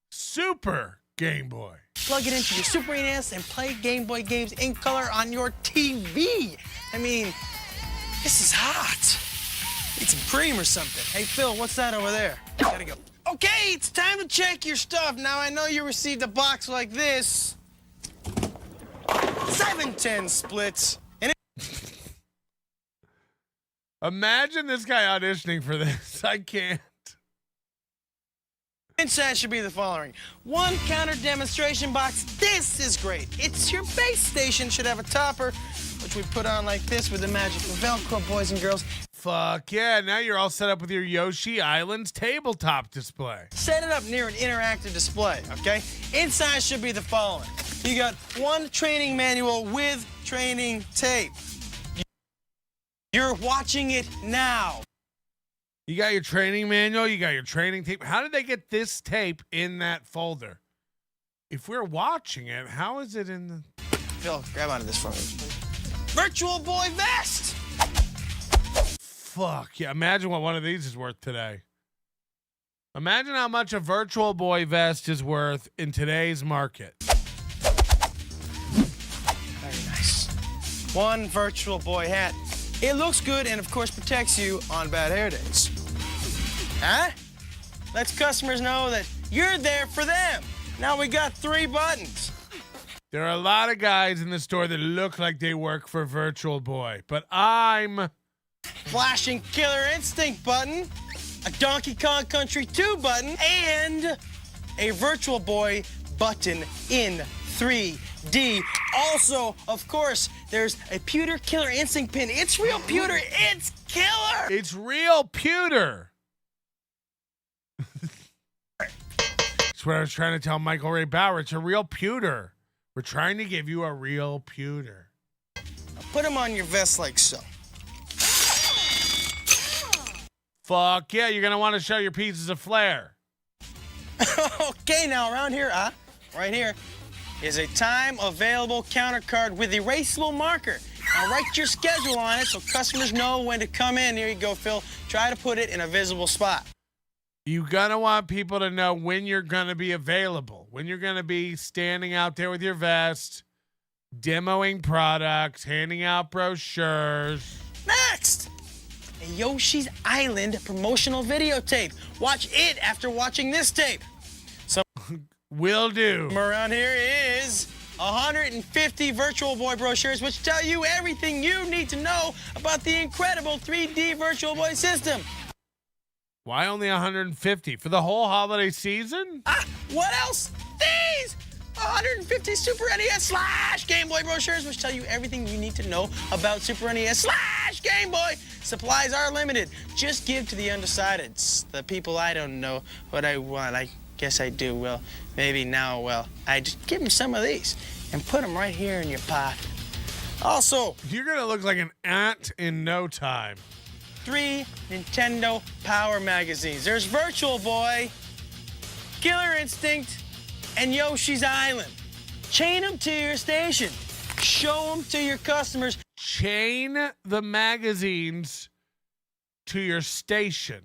Super Game Boy. Plug it into your Super NES and play Game Boy games in color on your TV. I mean, this is hot. Need some cream or something. Hey, Phil, what's that over there? Gotta go. Okay, it's time to check your stuff. Now, I know you received a box like this. 7-10 splits. And Imagine this guy auditioning for this. I can't. inside should be the following. 1 counter demonstration box. This is great. It's your base station. Should have a topper, which we put on like this with the magic of Velcro, boys and girls. Fuck yeah, now you're all set up with your Yoshi Island's tabletop display. Set it up near an interactive display, okay? Inside should be the following. You got 1 training manual with training tape. You're watching it now. You got your training manual, you got your training tape. How did they get this tape in that folder? If we're watching it, how is it in the... Phil, grab onto this for me. Virtual Boy vest! Fuck yeah, imagine what one of these is worth today. Imagine how much a Virtual Boy vest is worth in today's market. Very nice. 1 Virtual Boy hat. It looks good and, of course, protects you on bad hair days. Huh? Lets customers know that you're there for them. Now we got 3 buttons. There are a lot of guys in the store that look like they work for Virtual Boy, but I'm... Flashing Killer Instinct button, a Donkey Kong Country 2 button, and a Virtual Boy button in 3D. Also, of course, there's a pewter Killer Instinct pin. It's real pewter. It's killer. It's real pewter. That's what I was trying to tell Michael Ray Bauer. It's a real pewter. We're trying to give you a real pewter. Put them on your vest like so. Fuck yeah, you're going to want to show your pieces of flair. Okay, now around here, right here, is a time available counter card with erasable marker. Now write your schedule on it so customers know when to come in. Here you go, Phil. Try to put it in a visible spot. You're going to want people to know when you're going to be available, when you're going to be standing out there with your vest, demoing products, handing out brochures. Next, a Yoshi's Island promotional videotape. Watch it after watching this tape. So, will do. Around here is 150 Virtual Boy brochures, which tell you everything you need to know about the incredible 3D Virtual Boy system. Why only 150? For the whole holiday season? What else? These 150 Super NES / Game Boy brochures, which tell you everything you need to know about Super NES / Game Boy. Supplies are limited. Just give to the undecideds, the people I don't know what I want. I guess I do. Well, maybe now, well, I just give them some of these and put them right here in your pocket. Also, you're going to look like an ant in no time. 3 Nintendo Power magazines. There's Virtual Boy, Killer Instinct, and Yoshi's Island. Chain them to your station. Show them to your customers. Chain the magazines to your station.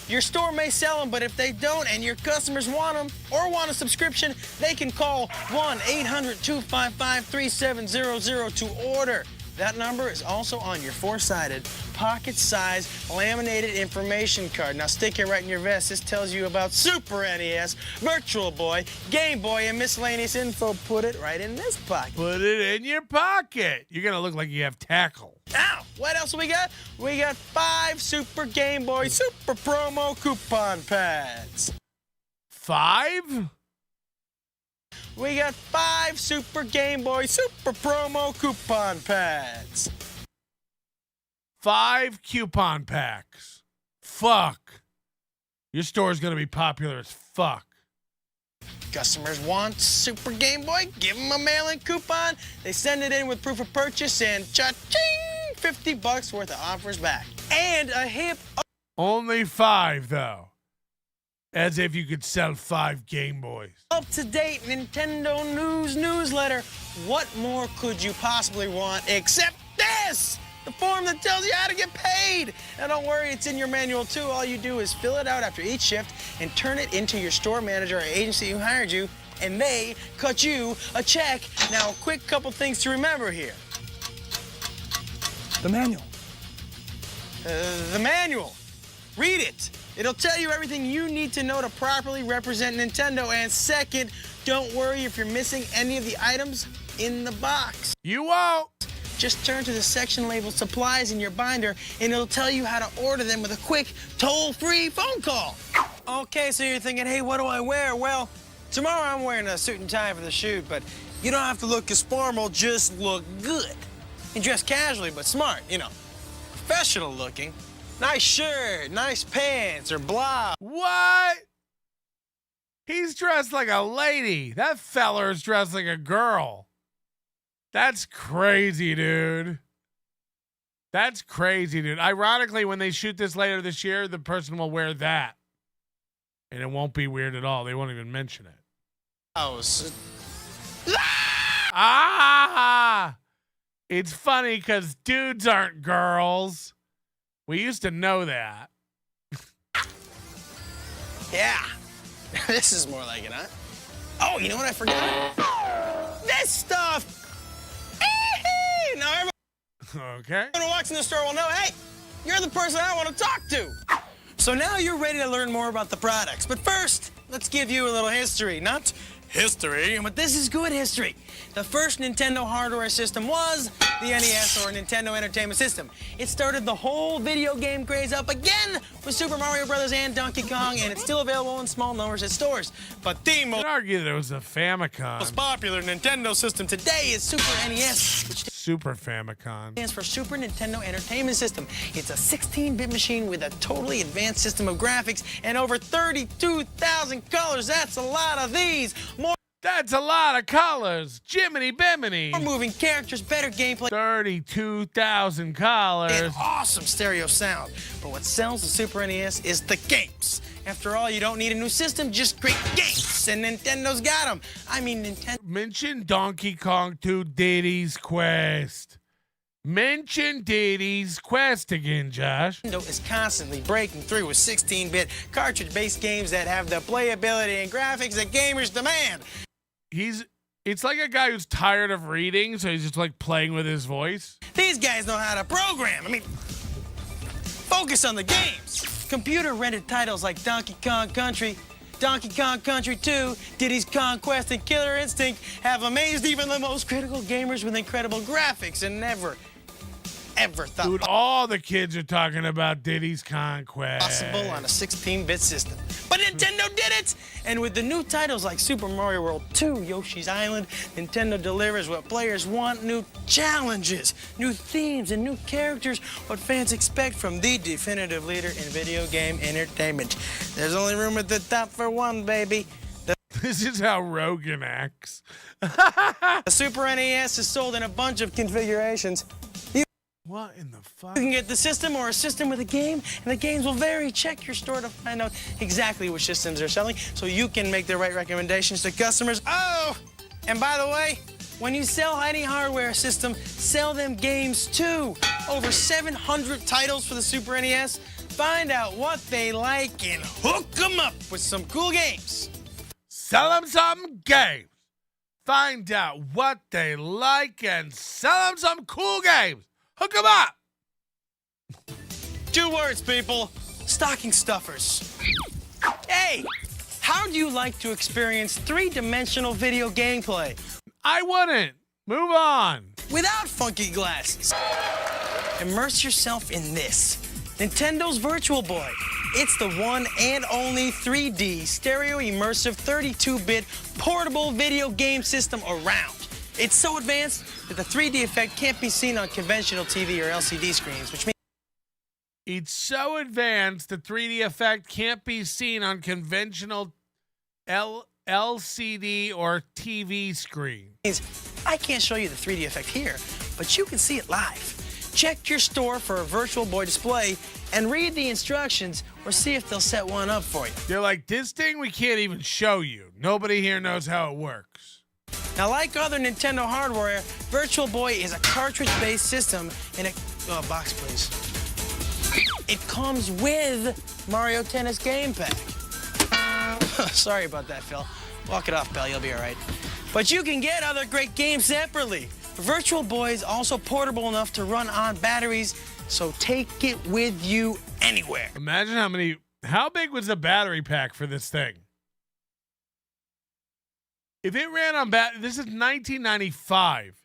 Your store may sell them, but if they don't and your customers want them or want a subscription, they can call 1-800-255-3700 to order. That number is also on your four-sided, pocket-sized, laminated information card. Now stick it right in your vest. This tells you about Super NES, Virtual Boy, Game Boy, and miscellaneous info. Put it right in this pocket. Put it in your pocket. You're going to look like you have tackle. Now, what else we got? We got 5 Super Game Boy Super Promo coupon pads. 5? We got 5 Super Game Boy Super Promo coupon pads. 5 coupon packs. Fuck. Your store's going to be popular as fuck. Customers want Super Game Boy? Give them a mail-in coupon. They send it in with proof of purchase and cha-ching! $50 worth of offers back. And a hip... Only 5, though. As if you could sell 5 Game Boys. Up-to-date Nintendo News newsletter. What more could you possibly want except this? The form that tells you how to get paid. Now, don't worry, it's in your manual, too. All you do is fill it out after each shift and turn it into your store manager or agency who hired you, and they cut you a check. Now, a quick couple things to remember here. The manual. The manual. Read it. It'll tell you everything you need to know to properly represent Nintendo. And second, don't worry if you're missing any of the items in the box. You won't. Just turn to the section labeled supplies in your binder, and it'll tell you how to order them with a quick, toll-free phone call. Okay, so you're thinking, hey, what do I wear? Well, tomorrow I'm wearing a suit and tie for the shoot, but you don't have to look as formal, just look good. And dress casually, but smart, you know, professional looking. Nice shirt, nice pants, or blah. What? He's dressed like a lady. That feller's dressed like a girl. That's crazy, dude. That's crazy, dude. Ironically, when they shoot this later this year, the person will wear that. And it won't be weird at all. They won't even mention it. Ah! It's funny because dudes aren't girls. We used to know that. Yeah. This is more like it, huh? Oh, you know what I forgot? This stuff! Now everyone okay. who walks in the store will know, hey, you're the person I want to talk to. So now you're ready to learn more about the products. But first, let's give you a little history. Not history, but this is good history. The first Nintendo hardware system was the NES, or Nintendo Entertainment System. It started the whole video game craze up again with Super Mario Brothers and Donkey Kong, and it's still available in small numbers at stores. But the most... I'd argue that it was a Famicom. Most popular Nintendo system today is Super NES, which Super Famicom stands for Super Nintendo Entertainment System. It's a 16-bit machine with a totally advanced system of graphics and over 32,000 colors. That's a lot of these. That's a lot of colors. Jiminy Bimini. More moving characters, better gameplay. 32,000 colors. And awesome stereo sound. But what sells the Super NES is the games. After all, you don't need a new system, just great games. And Nintendo's got them. I mean, Nintendo. Mention Donkey Kong 2 Diddy's Quest. Mention Diddy's Quest again, Josh. Nintendo is constantly breaking through with 16-bit cartridge-based games that have the playability and graphics that gamers demand. It's like a guy who's tired of reading, so he's just like playing with his voice. These guys know how to program. I mean, focus on the games. Computer-rendered titles like Donkey Kong Country, Donkey Kong Country 2, Diddy's Conquest, and Killer Instinct have amazed even the most critical gamers with incredible graphics and never thought Dude, all the kids are talking about Diddy's Conquest. possible on a 16-bit system. But Nintendo did it! And with the new titles like Super Mario World 2, Yoshi's Island, Nintendo delivers what players want, new challenges, new themes, and new characters, what fans expect from the definitive leader in video game entertainment. There's only room at the top for one, baby. This is how Rogan acts. The Super NES is sold in a bunch of configurations. What in the fuck? You can get the system or a system with a game, and the games will vary. Check your store to find out exactly which systems they're selling so you can make the right recommendations to customers. Oh, and by the way, when you sell any hardware system, sell them games too. Over 700 titles for the Super NES. Find out what they like and hook them up with some cool games. Sell them some games. Find out what they like and sell them some cool games. Hook them up. 2 words, people. Stocking stuffers. Hey, how do you like to experience 3-dimensional video gameplay? I wouldn't. Move on. Without funky glasses. Immerse yourself in this. Nintendo's Virtual Boy. It's the one and only 3D stereo immersive 32-bit portable video game system around. It's so advanced that the 3D effect can't be seen on conventional TV or LCD screens, which means it's so advanced the 3D effect can't be seen on conventional LCD or TV screen. I can't show you the 3D effect here, but you can see it live. Check your store for a Virtual Boy display and read the instructions or see if they'll set one up for you. They're like, this thing we can't even show you. Nobody here knows how it works. Now, like other Nintendo hardware, Virtual Boy is a cartridge-based system in a box, please. It comes with Mario Tennis Game Pack. Sorry about that, Phil. Walk it off, pal. You'll be all right. But you can get other great games separately. Virtual Boy is also portable enough to run on batteries, so take it with you anywhere. Imagine how big was the battery pack for this thing? If it ran on this is 1995.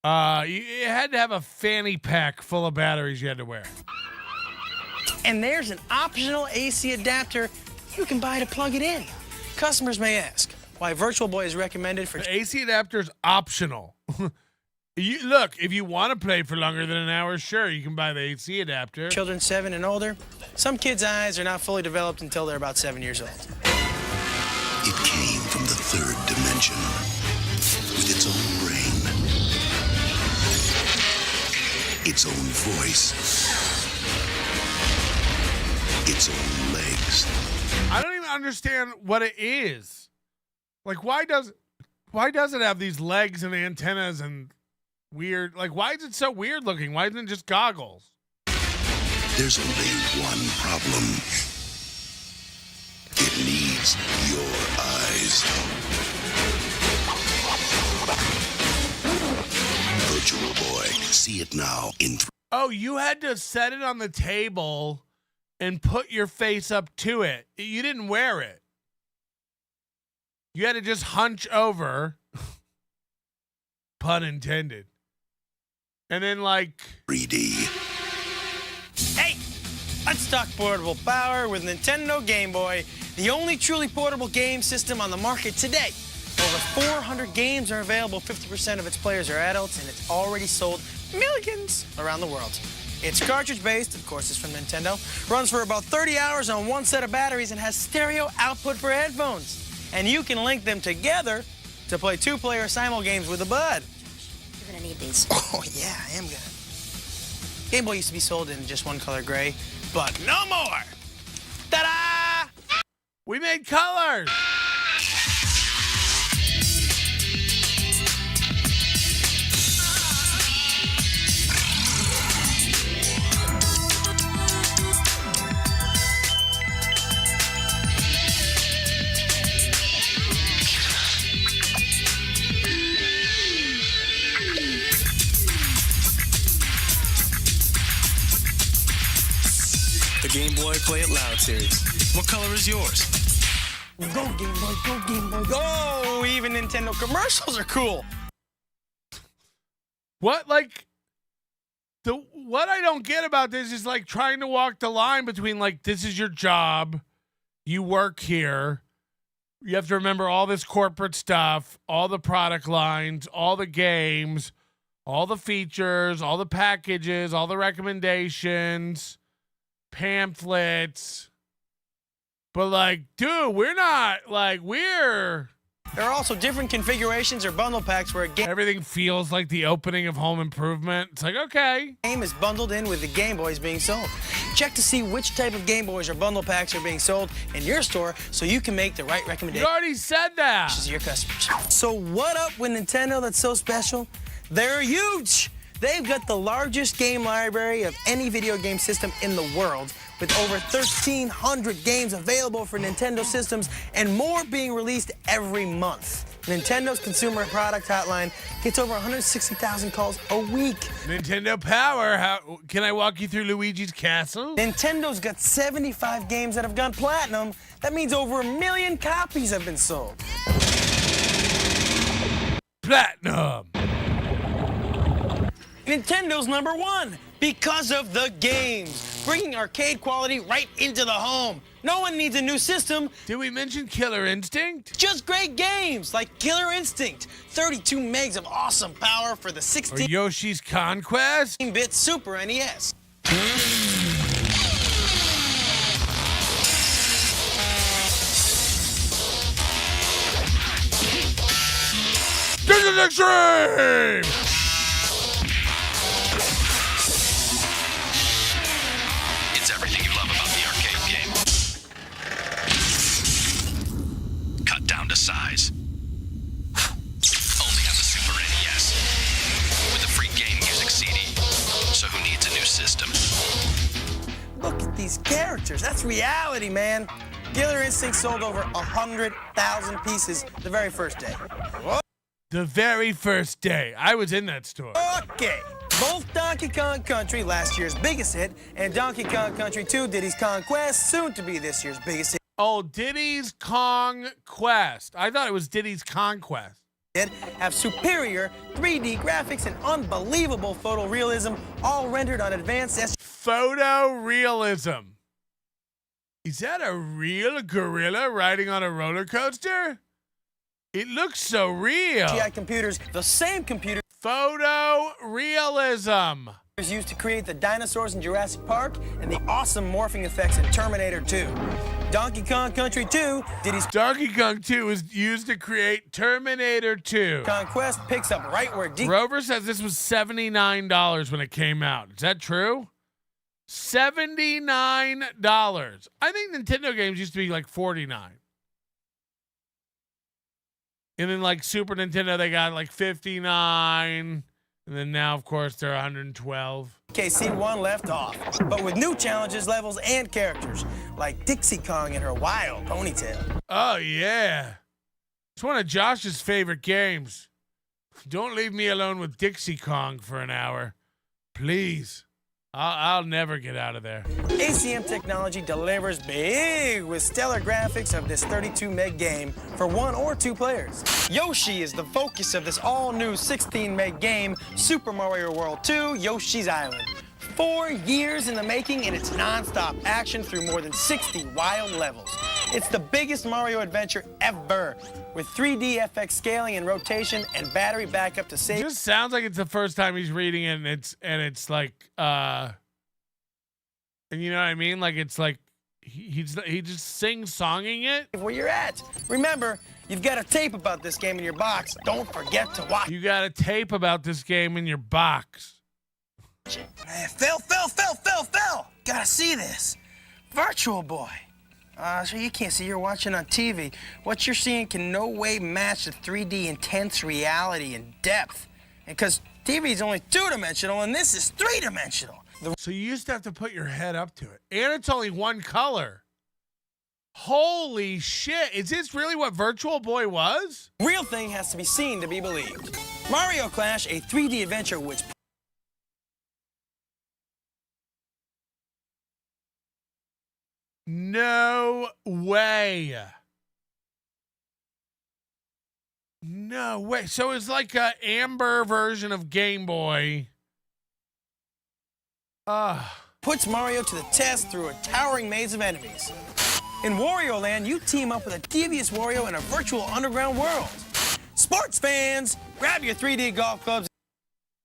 It had to have a fanny pack full of batteries you had to wear. And there's an optional AC adapter you can buy to plug it in. Customers may ask why Virtual Boy is recommended for... The AC adapter is optional. Look, if you want to play for longer than an hour, sure, you can buy the AC adapter. Children 7 and older. Some kids' eyes are not fully developed until they're about 7 years old. It came from the 3rd dimension with its own brain, its own voice, its own legs. I don't even understand what it is. Like, why does it have these legs and antennas and weird? Like, why is it so weird looking? Why isn't it just goggles? There's only one problem. It needs your eyes. Virtual Boy. See it now in Oh, you had to set it on the table and put your face up to it. You didn't wear it. You had to just hunch over. Pun intended. And then, like... 3D. Hey! Let's talk portable power with Nintendo Game Boy, the only truly portable game system on the market today. Over 400 games are available, 50% of its players are adults, and it's already sold millions around the world. It's cartridge-based, of course it's from Nintendo, runs for about 30 hours on one set of batteries, and has stereo output for headphones. And you can link them together to play 2-player simul games with a bud. You're gonna need these. Oh yeah, I am gonna. Game Boy used to be sold in just one color gray, but no more! Ta-da! We made colors! Game Boy Play It Loud series. What color is yours? Go Game Boy, go Game Boy, Go! Even Nintendo commercials are cool. What, like, what I don't get about this is like trying to walk the line between like, this is your job, you work here, you have to remember all this corporate stuff, all the product lines, all the games, all the features, all the packages, all the recommendations, pamphlets. But like, dude, we're not like we're. There are also different configurations or bundle packs where a game Everything feels like the opening of Home Improvement. It's like, okay. Game is bundled in with the Game Boys being sold. Check to see which type of Game Boys or bundle packs are being sold in your store so you can make the right recommendation. You already said that. To your customers. So what up with Nintendo that's so special? They're huge. They've got the largest game library of any video game system in the world, with over 1,300 games available for Nintendo systems and more being released every month. Nintendo's consumer product hotline gets over 160,000 calls a week. Nintendo Power. How can I walk you through Luigi's Castle? Nintendo's got 75 games that have gone platinum. That means over 1 million copies have been sold. Platinum. Nintendo's #1 because of the games, bringing arcade quality right into the home. No one needs a new system. Did we mention Killer Instinct? Just great games like Killer Instinct, 32 megs of awesome power for the 16 or Yoshi's Conquest, 16-bit Super NES. This is extreme! It's everything you love about the arcade game. Cut down to size. Only on the Super NES. With a free game music CD. So who needs a new system? Look at these characters. That's reality, man. Killer Instinct sold over 100,000 pieces the very first day. Whoa. The very first day. I was in that store. Okay. Both Donkey Kong Country, last year's biggest hit, and Donkey Kong Country 2, Diddy's Kong Quest, soon to be this year's biggest hit. Oh, Diddy's Kong Quest. I thought it was Diddy's Conquest. Have superior 3D graphics and unbelievable photorealism, all rendered on advanced Photorealism. Is that a real gorilla riding on a roller coaster? It looks so real. GI computers, the same computer. Photorealism. Used to create the dinosaurs in Jurassic Park and the awesome morphing effects in Terminator 2. Donkey Kong Country 2, Donkey Kong 2 was used to create Terminator 2. Conquest picks up right where Rover says this was $79 when it came out. Is that true? $79. I think Nintendo games used to be like $49. And then like Super Nintendo, they got like $59. And then now, of course, they're $112. KC1 left off, but with new challenges, levels, and characters, like Dixie Kong and her wild ponytail. Oh, yeah. It's one of Josh's favorite games. Don't leave me alone with Dixie Kong for an hour. Please. I'll never get out of there. ACM Technology delivers big with stellar graphics of this 32 meg game for 1 or 2 players. Yoshi is the focus of this all-new 16 meg game, Super Mario World 2 Yoshi's Island. 4 years in the making, and it's non-stop action through more than 60 wild levels. It's the biggest Mario adventure ever, with 3D FX scaling and rotation and battery backup to save. It just sounds like it's the first time he's reading it, and it's like, and you know what I mean? Like it's like he just sing-songing it. Where you're at. Remember, you've got a tape about this game in your box. Don't forget to watch. You got a tape about this game in your box. Phil. Gotta see this. Virtual Boy. So you can't see, you're watching on TV. What you're seeing can no way match the 3D intense reality and depth. And because TV is only 2-dimensional and this is 3-dimensional. So you used to have to put your head up to it. And it's only one color. Holy shit. Is this really what Virtual Boy was? Real thing has to be seen to be believed. Mario Clash, a 3D adventure which No way. No way. So it's like a amber version of Game Boy. Puts Mario to the test through a towering maze of enemies. In Wario Land, you team up with a devious Wario in a virtual underground world. Sports fans, grab your 3D golf clubs.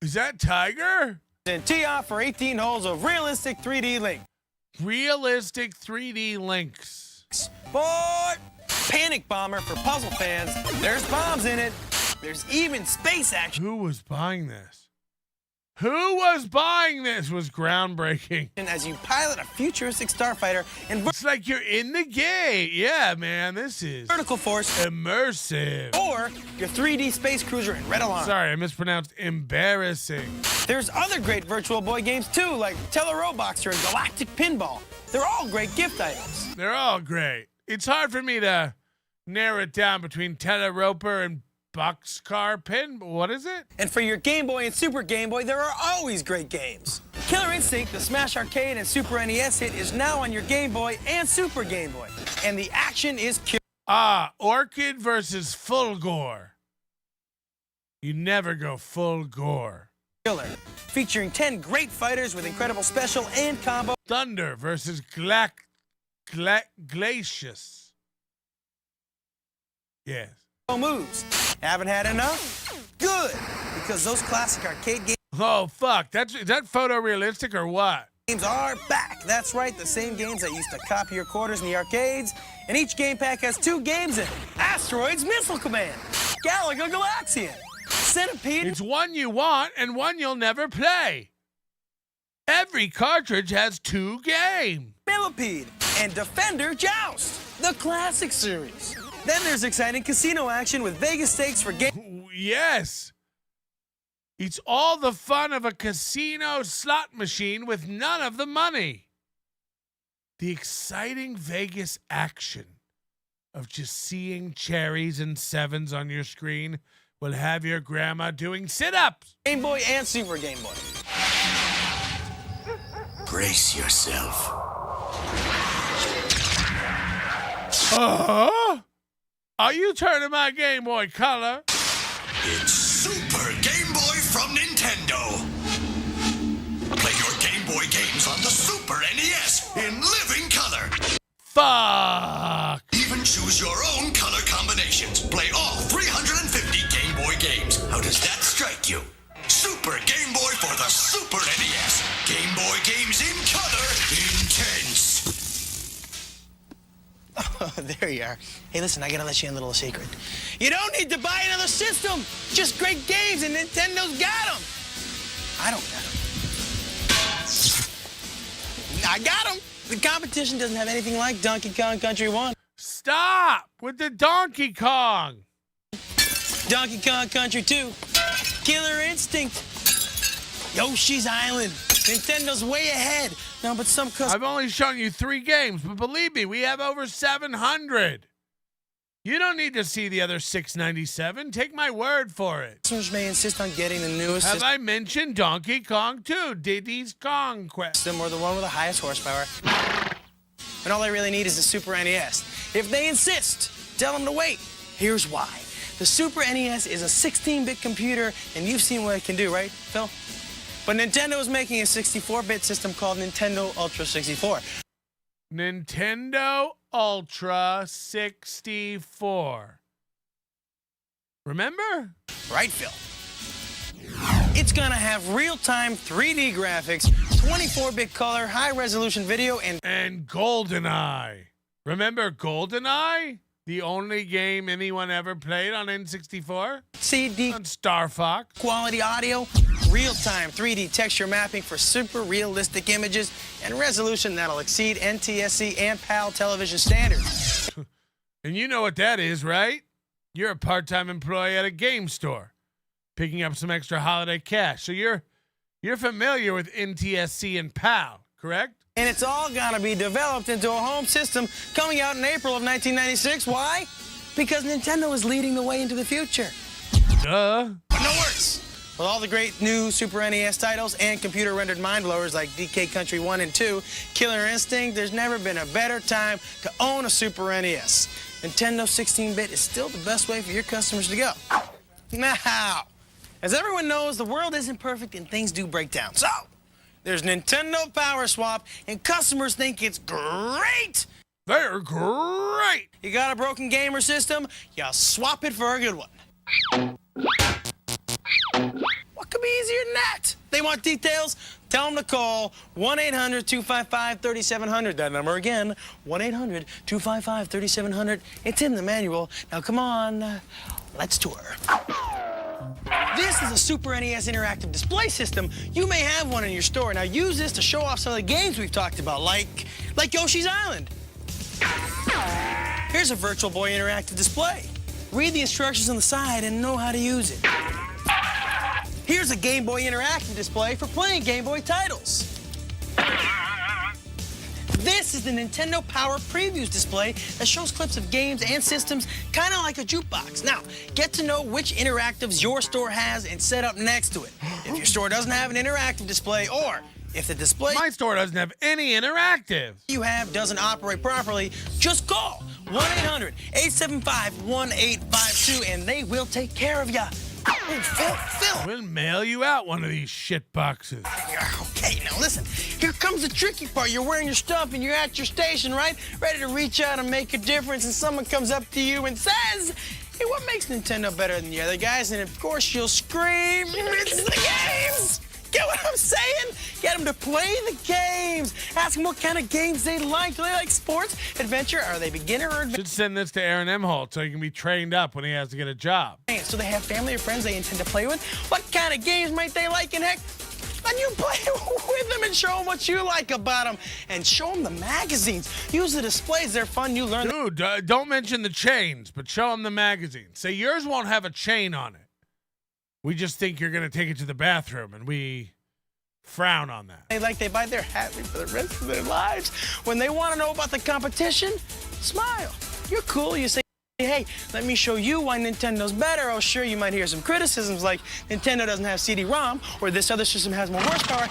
Is that Tiger? And tee off for 18 holes of realistic 3D Link. Realistic 3D links. Sport! Panic Bomber for puzzle fans. There's bombs in it. There's even space action. Who was buying this? Who was buying this? Was groundbreaking. As you pilot a futuristic starfighter and it's like you're in the game. Yeah, man, this is vertical force immersive. Or your 3D space cruiser in Red Alarm. Sorry, I mispronounced embarrassing. There's other great Virtual Boy games too, like Teleroboxer and Galactic Pinball. They're all great gift items. They're all great. It's hard for me to narrow it down between Teleroper and Boxcar Pin. What is it? And for your Game Boy and Super Game Boy, there are always great games. Killer Instinct, the Smash Arcade and Super NES hit, is now on your Game Boy and Super Game Boy. And the action is Orchid versus Full Gore. You never go full gore. Killer, featuring 10 great fighters with incredible special and combo. Thunder versus Glacius. Yes. Moves. Haven't had enough? Good, because those classic arcade games. Oh fuck! Is that photorealistic or what? Games are back. That's right, the same games that used to copy your quarters in the arcades. And each game pack has 2 games in it: Asteroids Missile Command, Galaga Galaxian, Centipede. It's one you want and one you'll never play. Every cartridge has 2 games. Millipede and Defender Joust, the classic series. Then there's exciting casino action with Vegas stakes for game. Yes. It's all the fun of a casino slot machine with none of the money. The exciting Vegas action of just seeing cherries and 7s on your screen will have your grandma doing sit-ups. Game Boy and Super Game Boy. Brace yourself. Are you turning my Game Boy color? It's Super Game Boy from Nintendo. Play your Game Boy games on the Super NES in living color. Fuck! Even choose your own color combinations. Play all 350 Game Boy games. How does that strike you? Super Game Boy for the Super NES. Game Boy games in color, intense. Oh, there you are. Hey, listen, I gotta let you in a little secret. You don't need to buy another system. Just great games, and Nintendo's got them. I don't got them. I got them. The competition doesn't have anything like Donkey Kong Country 1. Stop with the Donkey Kong. Donkey Kong Country 2. Killer Instinct. Yoshi's Island. Nintendo's way ahead. No, but some I've only shown you 3 games, but believe me, we have over 700. You don't need to see the other 697. Take my word for it. Customers may insist on getting the newest Have I mentioned Donkey Kong 2, Diddy's Kong Quest? Or the one with the highest horsepower. And all they really need is the Super NES. If they insist, tell them to wait. Here's why. The Super NES is a 16-bit computer, and you've seen what it can do, right, Phil? But Nintendo is making a 64-bit system called Nintendo Ultra 64. Nintendo Ultra 64. Remember? Right, Phil. It's gonna have real-time 3D graphics, 24-bit color, high-resolution video, and GoldenEye. Remember GoldenEye? The only game anyone ever played on N64? CD on Star Fox. Quality audio, real-time 3D texture mapping for super realistic images, and resolution that'll exceed NTSC and PAL television standards. And you know what that is, right? You're a part-time employee at a game store, picking up some extra holiday cash. So you're familiar with NTSC and PAL, correct? And it's all gonna be developed into a home system coming out in April of 1996. Why? Because Nintendo is leading the way into the future. Duh. But no worries. With all the great new Super NES titles and computer-rendered mind-blowers like DK Country 1 and 2, Killer Instinct, there's never been a better time to own a Super NES. Nintendo 16-bit is still the best way for your customers to go. Now, as everyone knows, the world isn't perfect and things do break down. So, there's Nintendo Power Swap, and customers think it's great. They're great. You got a broken gamer system, you swap it for a good one. What could be easier than that? They want details? Tell them to call 1-800-255-3700. That number again, 1-800-255-3700. It's in the manual. Now, come on, let's tour. This is a Super NES interactive display system. You may have one in your store. Now, use this to show off some of the games we've talked about, like Yoshi's Island. Here's a Virtual Boy interactive display. Read the instructions on the side and know how to use it. Here's a Game Boy interactive display for playing Game Boy titles. This is the Nintendo Power Previews display that shows clips of games and systems, kind of like a jukebox. Now, get to know which interactives your store has and set up next to it. If your store doesn't have an interactive display, or if the display My store doesn't have any interactive you have doesn't operate properly, just call 1-800-875-1852 and they will take care of you. Phil. We'll mail you out one of these shit boxes. Okay, now listen. Here comes the tricky part. You're wearing your stuff and you're at your station, right? Ready to reach out and make a difference, and someone comes up to you and says, hey, what makes Nintendo better than the other guys? And of course you'll scream, it's the games! Get what I'm saying? Get them to play the games. Ask them what kind of games they like. Do they like sports, adventure? Are they beginner or adventure? Should send this to Aaron Imholte so he can be trained up when he has to get a job. So they have family or friends they intend to play with? What kind of games might they like? And heck, then you play with them and show them what you like about them. And show them the magazines. Use the displays. They're fun. You learn. Dude, don't mention the chains, but show them the magazines. Say yours won't have a chain on it. We just think you're going to take it to the bathroom, and we frown on that. They buy their hat for the rest of their lives. When they want to know about the competition, smile. You're cool. You say, hey, let me show you why Nintendo's better. Oh, sure, you might hear some criticisms like Nintendo doesn't have CD-ROM or this other system has more horsepower.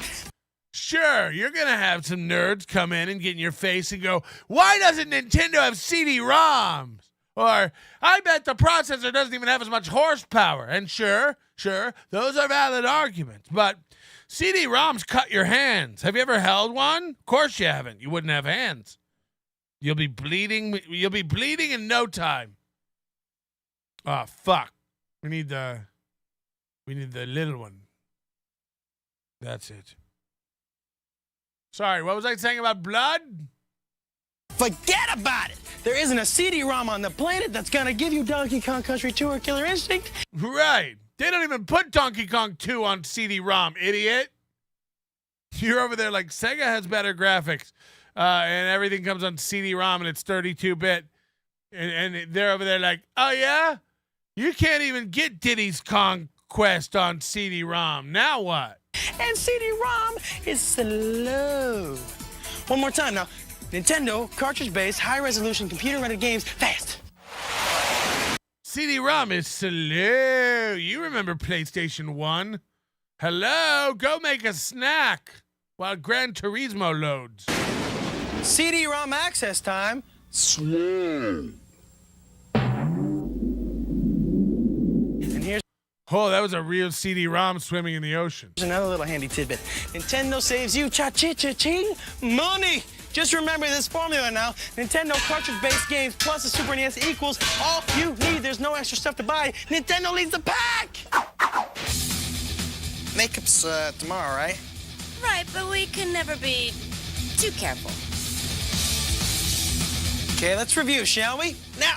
Sure, you're going to have some nerds come in and get in your face and go, why doesn't Nintendo have CD-ROMs? Or, I bet the processor doesn't even have as much horsepower. And sure, those are valid arguments. But CD-ROMs cut your hands. Have you ever held one? Of course you haven't. You wouldn't have hands. You'll be bleeding. You'll be bleeding in no time. Oh, fuck. We need the little one. That's it. Sorry, what was I saying about blood? Forget about it. There isn't a CD-ROM on the planet that's going to give you Donkey Kong Country 2 or Killer Instinct. Right. They don't even put Donkey Kong 2 on CD-ROM, idiot. You're over there like Sega has better graphics, and everything comes on CD-ROM and it's 32-bit. And they're over there like, oh, yeah? You can't even get Diddy's Kong Quest on CD-ROM. Now what? And CD-ROM is slow. One more time now. Nintendo, cartridge-based, high-resolution, computer-rendered games, fast. CD-ROM is slow. You remember PlayStation 1? Hello, go make a snack while Gran Turismo loads. CD-ROM access time, slow. And here's that was a real CD-ROM swimming in the ocean. another little handy tidbit. Nintendo saves you cha-ching money. Just remember this formula now. Nintendo cartridge-based games plus the Super NES equals all you need. There's no extra stuff to buy. Nintendo leads the pack! Makeup's tomorrow, right? Right, but we can never be too careful. Okay, let's review, shall we? Now,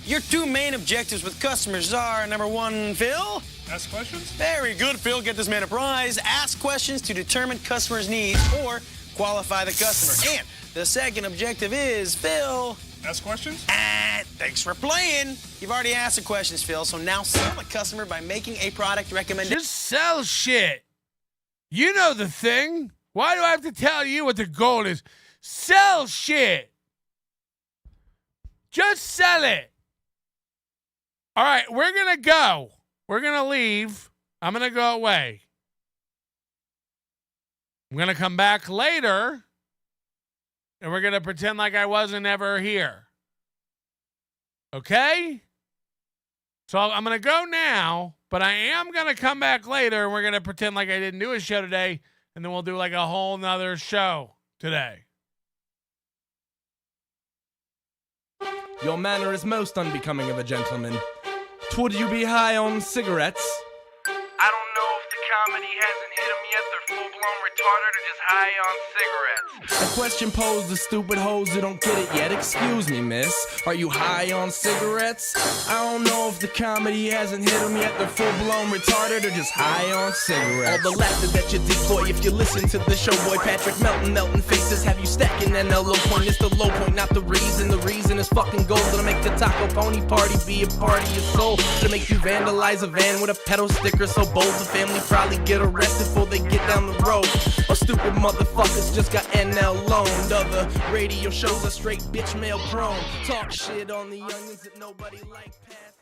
your two main objectives with customers are, number one, Phil? Ask questions? Very good, Phil. Get this man a prize. Ask questions to determine customers' needs or qualify the customer. And the second objective is, Phil... Ask questions? Thanks for playing. You've already asked the questions, Phil, so now sell the customer by making a product recommendation. Just sell shit. You know the thing. Why do I have to tell you what the goal is? Sell shit. Just sell it. All right, we're going to go. We're going to leave. I'm going to go away. I'm going to come back later, and we're going to pretend like I wasn't ever here. Okay? So I'm going to go now, but I am going to come back later, and we're going to pretend like I didn't do a show today, and then we'll do like a whole nother show today. Your manner is most unbecoming of a gentleman. Would you be high on cigarettes? I don't know if the comedy hasn't hit them yet. They're full-blown retarded or just high on cigarettes. A question posed to stupid hoes who don't get it yet. Excuse me, miss. Are you high on cigarettes? I don't know if the comedy hasn't hit them yet. They're full-blown retarded or just high on cigarettes. All the laughter that you decoy if you listen to the show, boy. Patrick Melton, Melton faces have you stacking an low point. It's the low point, not the reason. The reason is fucking gold. It'll make the taco pony party be a party of soul. It'll make you vandalize a van with a pedal sticker so bold the family probably get arrested before they get down the road. Or stupid motherfuckers just got NL loaned. Other radio shows are straight bitch mail prone. Talk shit on the onions that nobody like past.